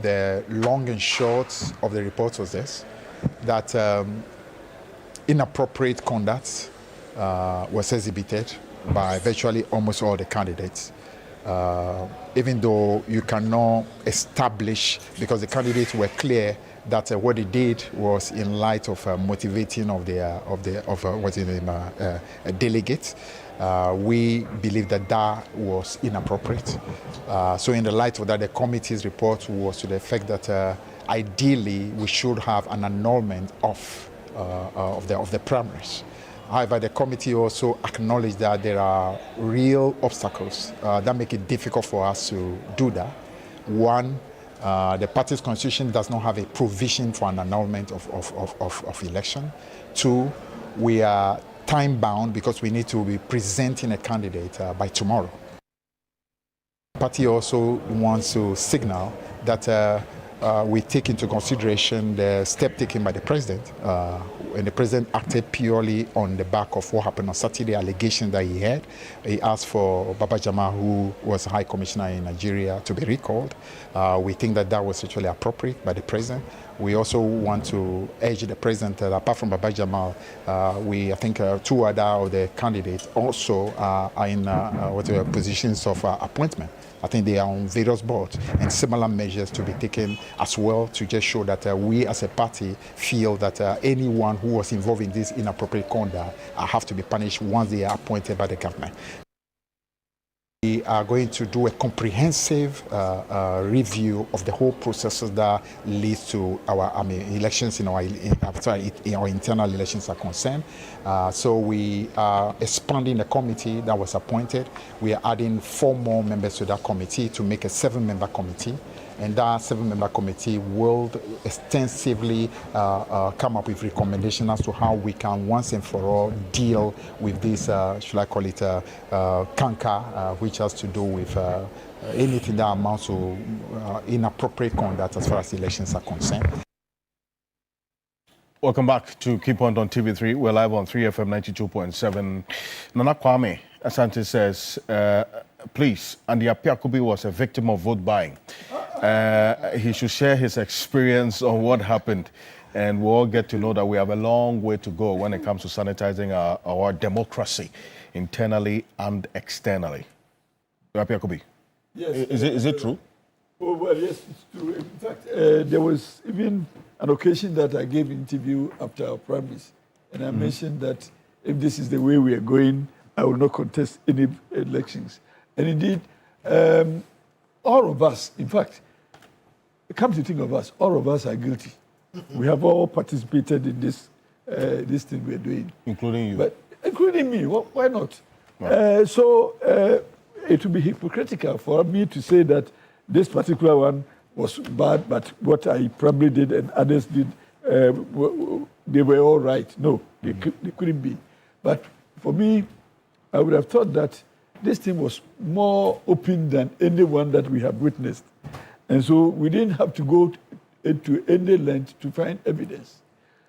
the long and short of the report was this, that inappropriate conduct was exhibited by virtually almost all the candidates. Even though you cannot establish, because the candidates were clear that what they did was in light of motivating of delegates. We believe that that was inappropriate. So in the light of that, the committee's report was to the effect that ideally we should have an annulment of the primaries. However, the committee also acknowledged that there are real obstacles that make it difficult for us to do that. One, the party's constitution does not have a provision for an annulment of election. Two, we are time-bound because we need to be presenting a candidate by tomorrow. The party also wants to signal that we take into consideration the step taken by the president, and the president acted purely on the back of what happened on Saturday, allegation that he had. He asked for Baba Jama, who was High Commissioner in Nigeria, to be recalled. We think that that was actually appropriate by the president. We also want to urge the president that apart from Baba Jamal, I think two other of the candidates also are in positions of appointment. I think they are on various boards, and similar measures to be taken as well to just show that we as a party feel that anyone who was involved in this inappropriate conduct have to be punished once they are appointed by the government. We are going to do a comprehensive review of the whole processes that leads to our elections in our internal elections are concerned. So we are expanding the committee that was appointed. We are adding 4 more members to that committee to make a 7-member committee. And that 7-member committee will extensively come up with recommendations as to how we can once and for all deal with this, should I call it, canker, which has to do with anything that amounts to inappropriate conduct as far as elections are concerned. Welcome back to Key Point on TV3. We're live on 3FM 92.7. Nana Kwame Asante says, please, Andy Apiakubi was a victim of vote buying. He should share his experience on what happened, and we'll all get to know that we have a long way to go when it comes to sanitizing our democracy, internally and externally. Apiakubi, yes, is it true? Oh, well, yes, it's true. In fact, there was even an occasion that I gave an interview after our primaries, and I mentioned that if this is the way we are going, I will not contest any elections. And indeed, all of us, in fact, come to think of us, all of us are guilty. We have all participated in this thing we're doing. Including you? Including me, why not? Right. So it would be hypocritical for me to say that this particular one was bad, but what I probably did and others did, they were all right. No, they couldn't be. But for me, I would have thought that this thing was more open than any one that we have witnessed. And so we didn't have to go to any length to find evidence.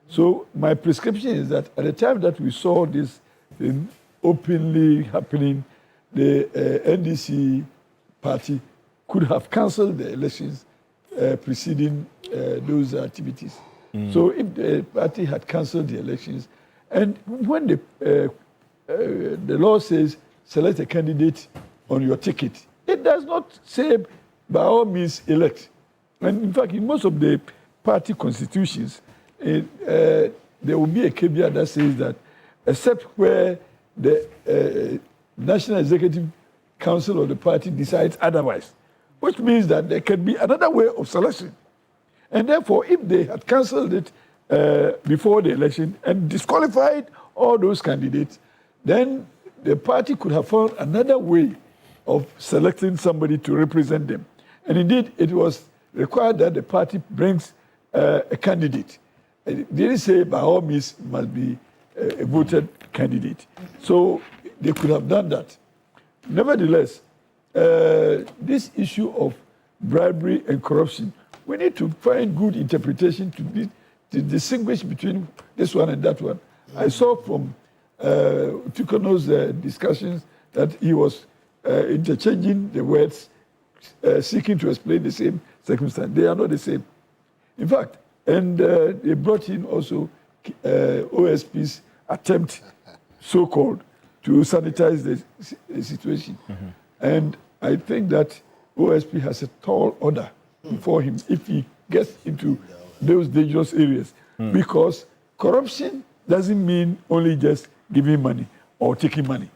So my prescription is that at the time that we saw this thing openly happening, the NDC party could have cancelled the elections preceding those activities. So if the party had cancelled the elections, and when the law says select a candidate on your ticket, it does not say by all means elect. And in fact, in most of the party constitutions, there will be a caveat that says that except where the National Executive Council of the party decides otherwise, which means that there can be another way of selection. And therefore, if they had cancelled it before the election and disqualified all those candidates, then the party could have found another way of selecting somebody to represent them. And indeed, it was required that the party brings a candidate. It didn't say by all means must be a voted candidate. So they could have done that. Nevertheless, this issue of bribery and corruption, we need to find good interpretation to distinguish between this one and that one. I saw from Tukono's discussions that he was interchanging the words seeking to explain the same circumstance. They are not the same. In fact, and they brought in also OSP's attempt, so-called, to sanitize the situation. And I think that OSP has a tall order before him if he gets into those dangerous areas. Because corruption doesn't mean only just giving money or taking money.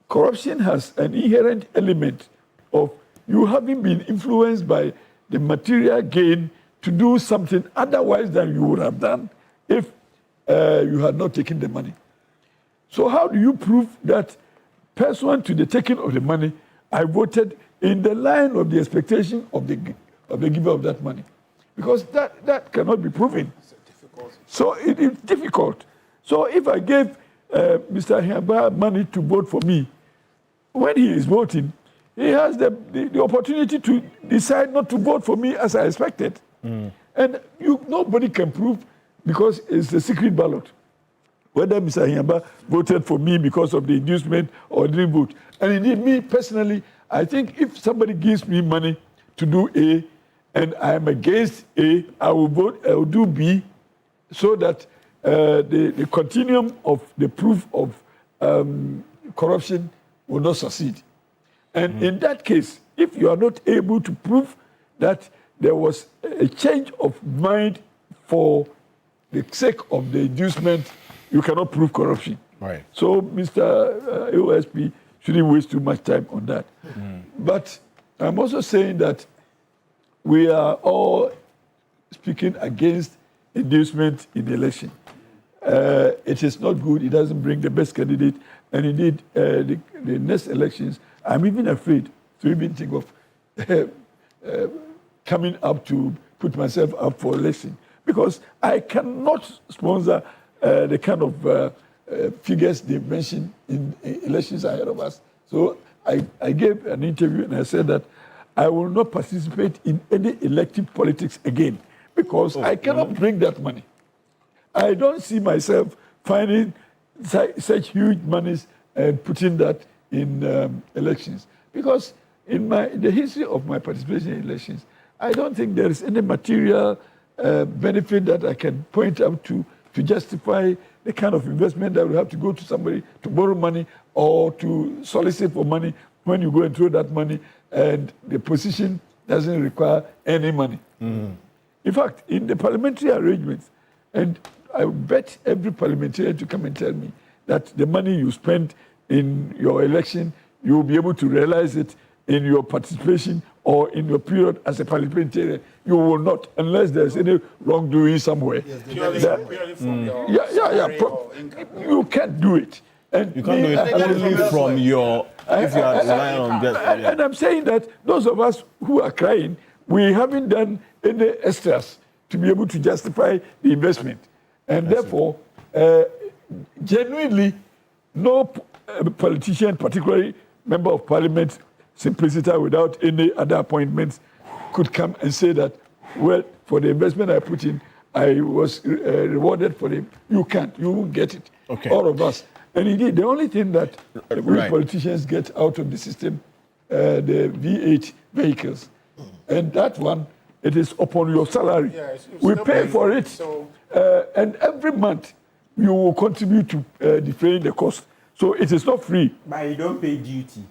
Corruption has an inherent element of you having been influenced by the material gain to do something otherwise than you would have done if you had not taken the money. So how do you prove that pursuant to the taking of the money, I voted in the line of the expectation of the giver of that money? Because that cannot be proven. So it is difficult. So if I gave Mr. Hiaba money to vote for me, when he is voting, he has the opportunity to decide not to vote for me as I expected. And nobody can prove, because it's a secret ballot, whether Mr. Hiaba voted for me because of the inducement or didn't vote. And indeed, me personally, I think if somebody gives me money to do A and I am against A, I will do B, so that the continuum of the proof of corruption will not succeed. And in that case, if you are not able to prove that there was a change of mind for the sake of the inducement, you cannot prove corruption. Right. So Mr. OSP shouldn't waste too much time on that. But I'm also saying that we are all speaking against inducement in the election. It is not good. It doesn't bring the best candidate. And indeed, the next elections, I'm even afraid to even think of coming up to put myself up for election, because I cannot sponsor the kind of figures they mentioned in elections ahead of us. So I gave an interview and I said that I will not participate in any elective politics again, because I cannot bring that money. I don't see myself finding such huge monies and putting that in elections. Because in the history of my participation in elections, I don't think there is any material benefit that I can point out to justify the kind of investment that will have to go to somebody to borrow money or to solicit for money when you go and throw that money and the position doesn't require any money. In fact, in the parliamentary arrangements, and I bet every parliamentarian to come and tell me that the money you spend in your election, you will be able to realize it in your participation or in your period as a parliamentarian. You will not, unless there's any wrongdoing somewhere. Purely from your you can't do it. And you can't do it only from your, if you are relying on just... And I'm saying that those of us who are crying, we haven't done any extras to be able to justify the investment. And therefore, genuinely, no politician, particularly member of parliament, simpliciter without any other appointments, could come and say that, well, for the investment I put in, I was rewarded for it. You can't. You won't get it. Okay. All of us. And indeed, the only thing that we politicians get out of the system, the V8 vehicles, and that one, it is upon your salary. We pay for it. So, and every month, you will contribute to defraying the cost. So it is not free. But you don't pay duty.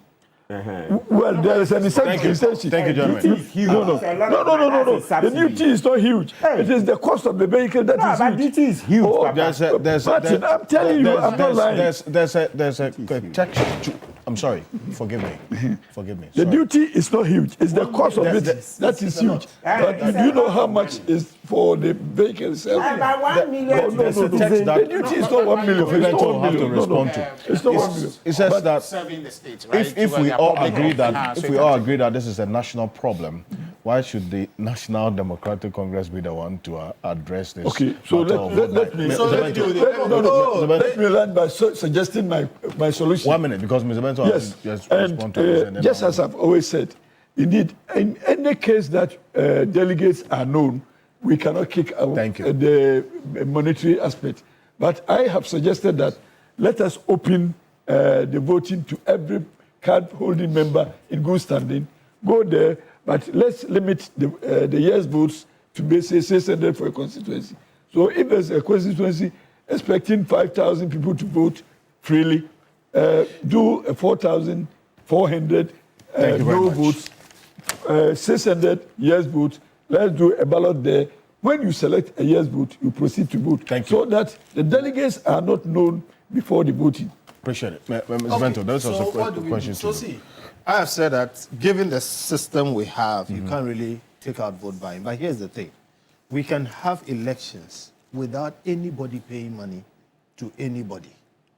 Well, there is an incentive. Thank you, gentlemen. No. The duty is not huge. It is the cost of the vehicle that is huge. Duty is huge. Martin, I'm telling you, I'm not lying. There's a text. I'm sorry. Forgive me. Forgive me. The duty is not huge. It's the cost of it that is huge. But do you know how much is for the vehicle itself? About 1 million. No. The duty is not 1 million. It's not 1 million. It's not 1 million. It says that serving the state, right? if we all agree that this is a national problem, why should the National Democratic Congress be the one to address this? Okay, so let me land by suggesting my solution. 1 minute, because Mr. Benson yes, has and just as I've always said, indeed, in any case that delegates are known, we cannot kick out the monetary aspect. But I have suggested that let us open the voting to every card-holding member in good standing go there, but let's limit the yes votes to be say 600 for a constituency. So if there's a constituency expecting 5,000 people to vote freely, do a 4,400 no votes, 600 yes votes. Let's do a ballot there. When you select a yes vote, you proceed to vote. So that the delegates are not known before the voting. Appreciate it. Ms. Bento, there's also questions. So see, I have said that given the system we have, you can't really take out vote buying. But here's the thing. We can have elections without anybody paying money to anybody.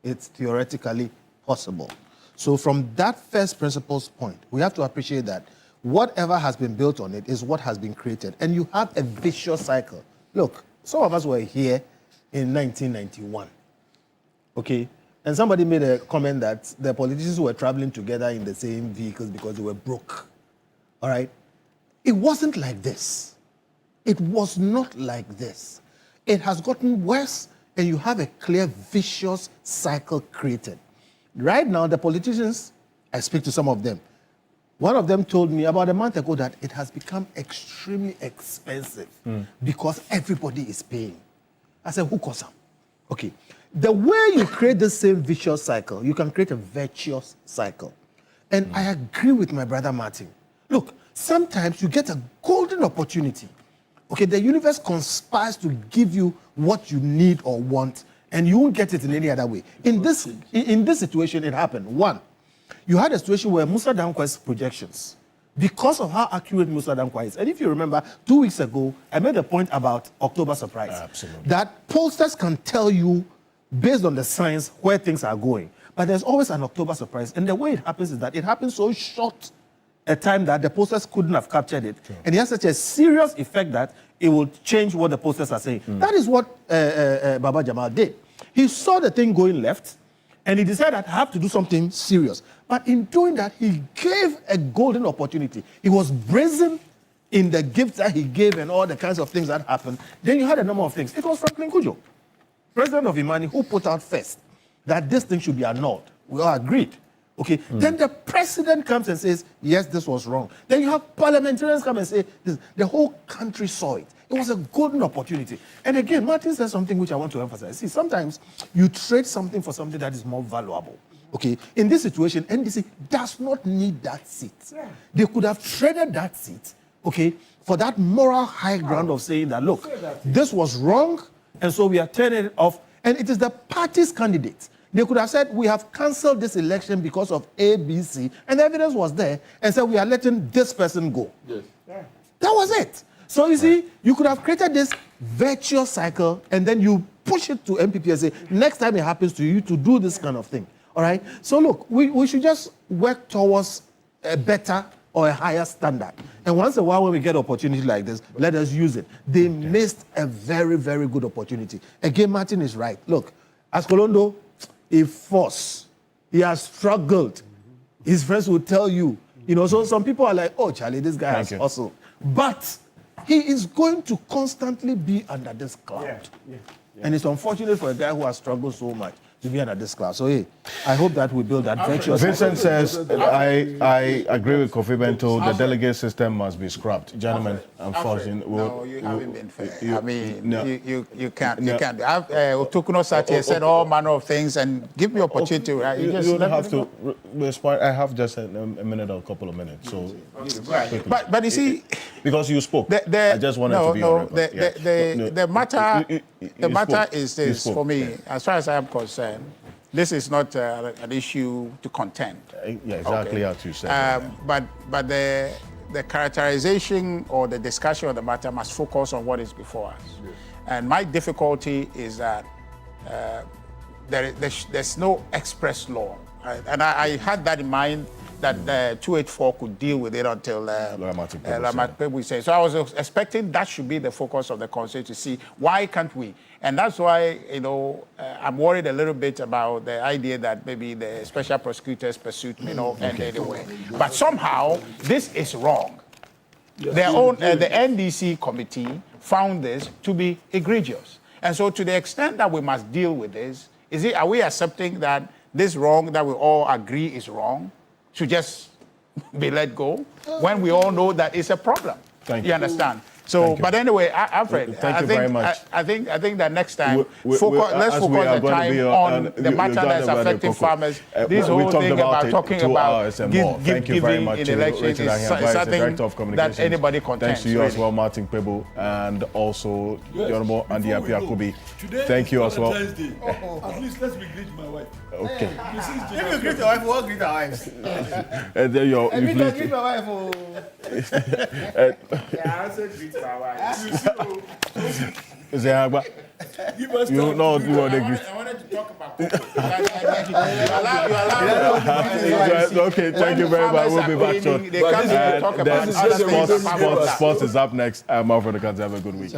It's theoretically possible. So from that first principles point, we have to appreciate that whatever has been built on it is what has been created. And you have a vicious cycle. Look, some of us were here in 1991. Okay? And somebody made a comment that the politicians were traveling together in the same vehicles because they were broke. All right? It wasn't like this. It was not like this. It has gotten worse, and you have a clear, vicious cycle created. Right now, the politicians, I speak to some of them. One of them told me about a month ago that it has become extremely expensive because everybody is paying. I said, who caused them? Okay. The way you create the same vicious cycle, you can create a virtuous cycle. And I agree with my brother Martin. Look, sometimes you get a golden opportunity. Okay, the universe conspires to give you what you need or want, and you won't get it in any other way. In this situation, it happened. One, you had a situation where Musa Dankwa's projections, because of how accurate Musa Dankwa is, and if you remember, 2 weeks ago, I made a point about October surprise. Absolutely. That pollsters can tell you, based on the science, where things are going. But there's always an October surprise. And the way it happens is that it happens so short a time that the pollsters couldn't have captured it. Sure. And it has such a serious effect that it will change what the pollsters are saying. That is what Baba Jamal did. He saw the thing going left, and he decided that I have to do something serious. But in doing that, he gave a golden opportunity. He was brazen in the gifts that he gave and all the kinds of things that happened. Then you had a number of things. It was Franklin Kujo, president of Imani, who put out first that this thing should be annulled. We all agreed. Okay. Then the president comes and says, yes, this was wrong. Then you have parliamentarians come and say, this. The whole country saw it. It was a golden opportunity. And again, Martin said something which I want to emphasize. See, sometimes you trade something for something that is more valuable. Okay. In this situation, NDC does not need that seat. Yeah. They could have traded that seat, okay, for that moral high ground of saying that, look, this was wrong, and so we are turning it off. And it is the party's candidates. They could have said, we have cancelled this election because of A, B, C, and the evidence was there, and said, we are letting this person go. Yes. Yeah. That was it. So you see, you could have created this virtuous cycle, and then you push it to MPP and say, next time it happens to you, to do this kind of thing. All right? So look, we should just work towards a better or a higher standard. And once in a while, when we get opportunity like this, let us use it. They missed a very, very good opportunity. Again, Martin is right. Look, as Kolondo, a force. He has struggled. His friends will tell you. You know, so some people are like, oh, Charlie, this guy has hustled. But he is going to constantly be under this cloud. Yeah. And it's unfortunate for a guy who has struggled so much to be under this cloud. So, hey, I hope that we build that virtuous. Vincent says, I agree with Kofi Bento, the delegate system must be scrapped. Gentlemen, unfortunately. No, you haven't been fair. I mean, you can't. You can't. Tokuno sat here, said all manner of things, and give me opportunity. You don't have to respond. I have just a minute or a couple of minutes. So, but you see, because you spoke, I just wanted to be on record. The matter is this for me, as far as I am concerned. This is not an issue to contend. Yeah, exactly as you said. But the characterization or the discussion of the matter must focus on what is before us. Yes. And my difficulty is that there's no express law. Right? And I had that in mind that 284 could deal with it until Lamat Pebu said. So I was expecting that should be the focus of the conversation to see why can't we? And that's why, you know, I'm worried a little bit about the idea that maybe the special prosecutor's pursuit may not end anyway. But somehow, this is wrong. Yes. The NDC committee found this to be egregious. And so to the extent that we must deal with this, are we accepting that this wrong that we all agree is wrong should just be let go when we all know that it's a problem. Thank you. You. Understand? So, but anyway, Alfred, Thank you very much. I think that next time, let's focus the going time to be on the matter that's affecting farmers. This whole thing about talking about thank you very much in elections is something that anybody contends. Thanks to you as well, Martin Pebo, and also Yorubo and Yapi Akubi. Thank you as well. At least let's greet my wife. Okay. If you greet your wife, we'll greet our wives. And then you greet my wife. Yeah, I also greet my wife. Give us you know you want to greet. I wanted to talk about Okay, thank you very much. We'll be back shortly. Sports is up next. I'm Alfred Okanzi. Have a good week.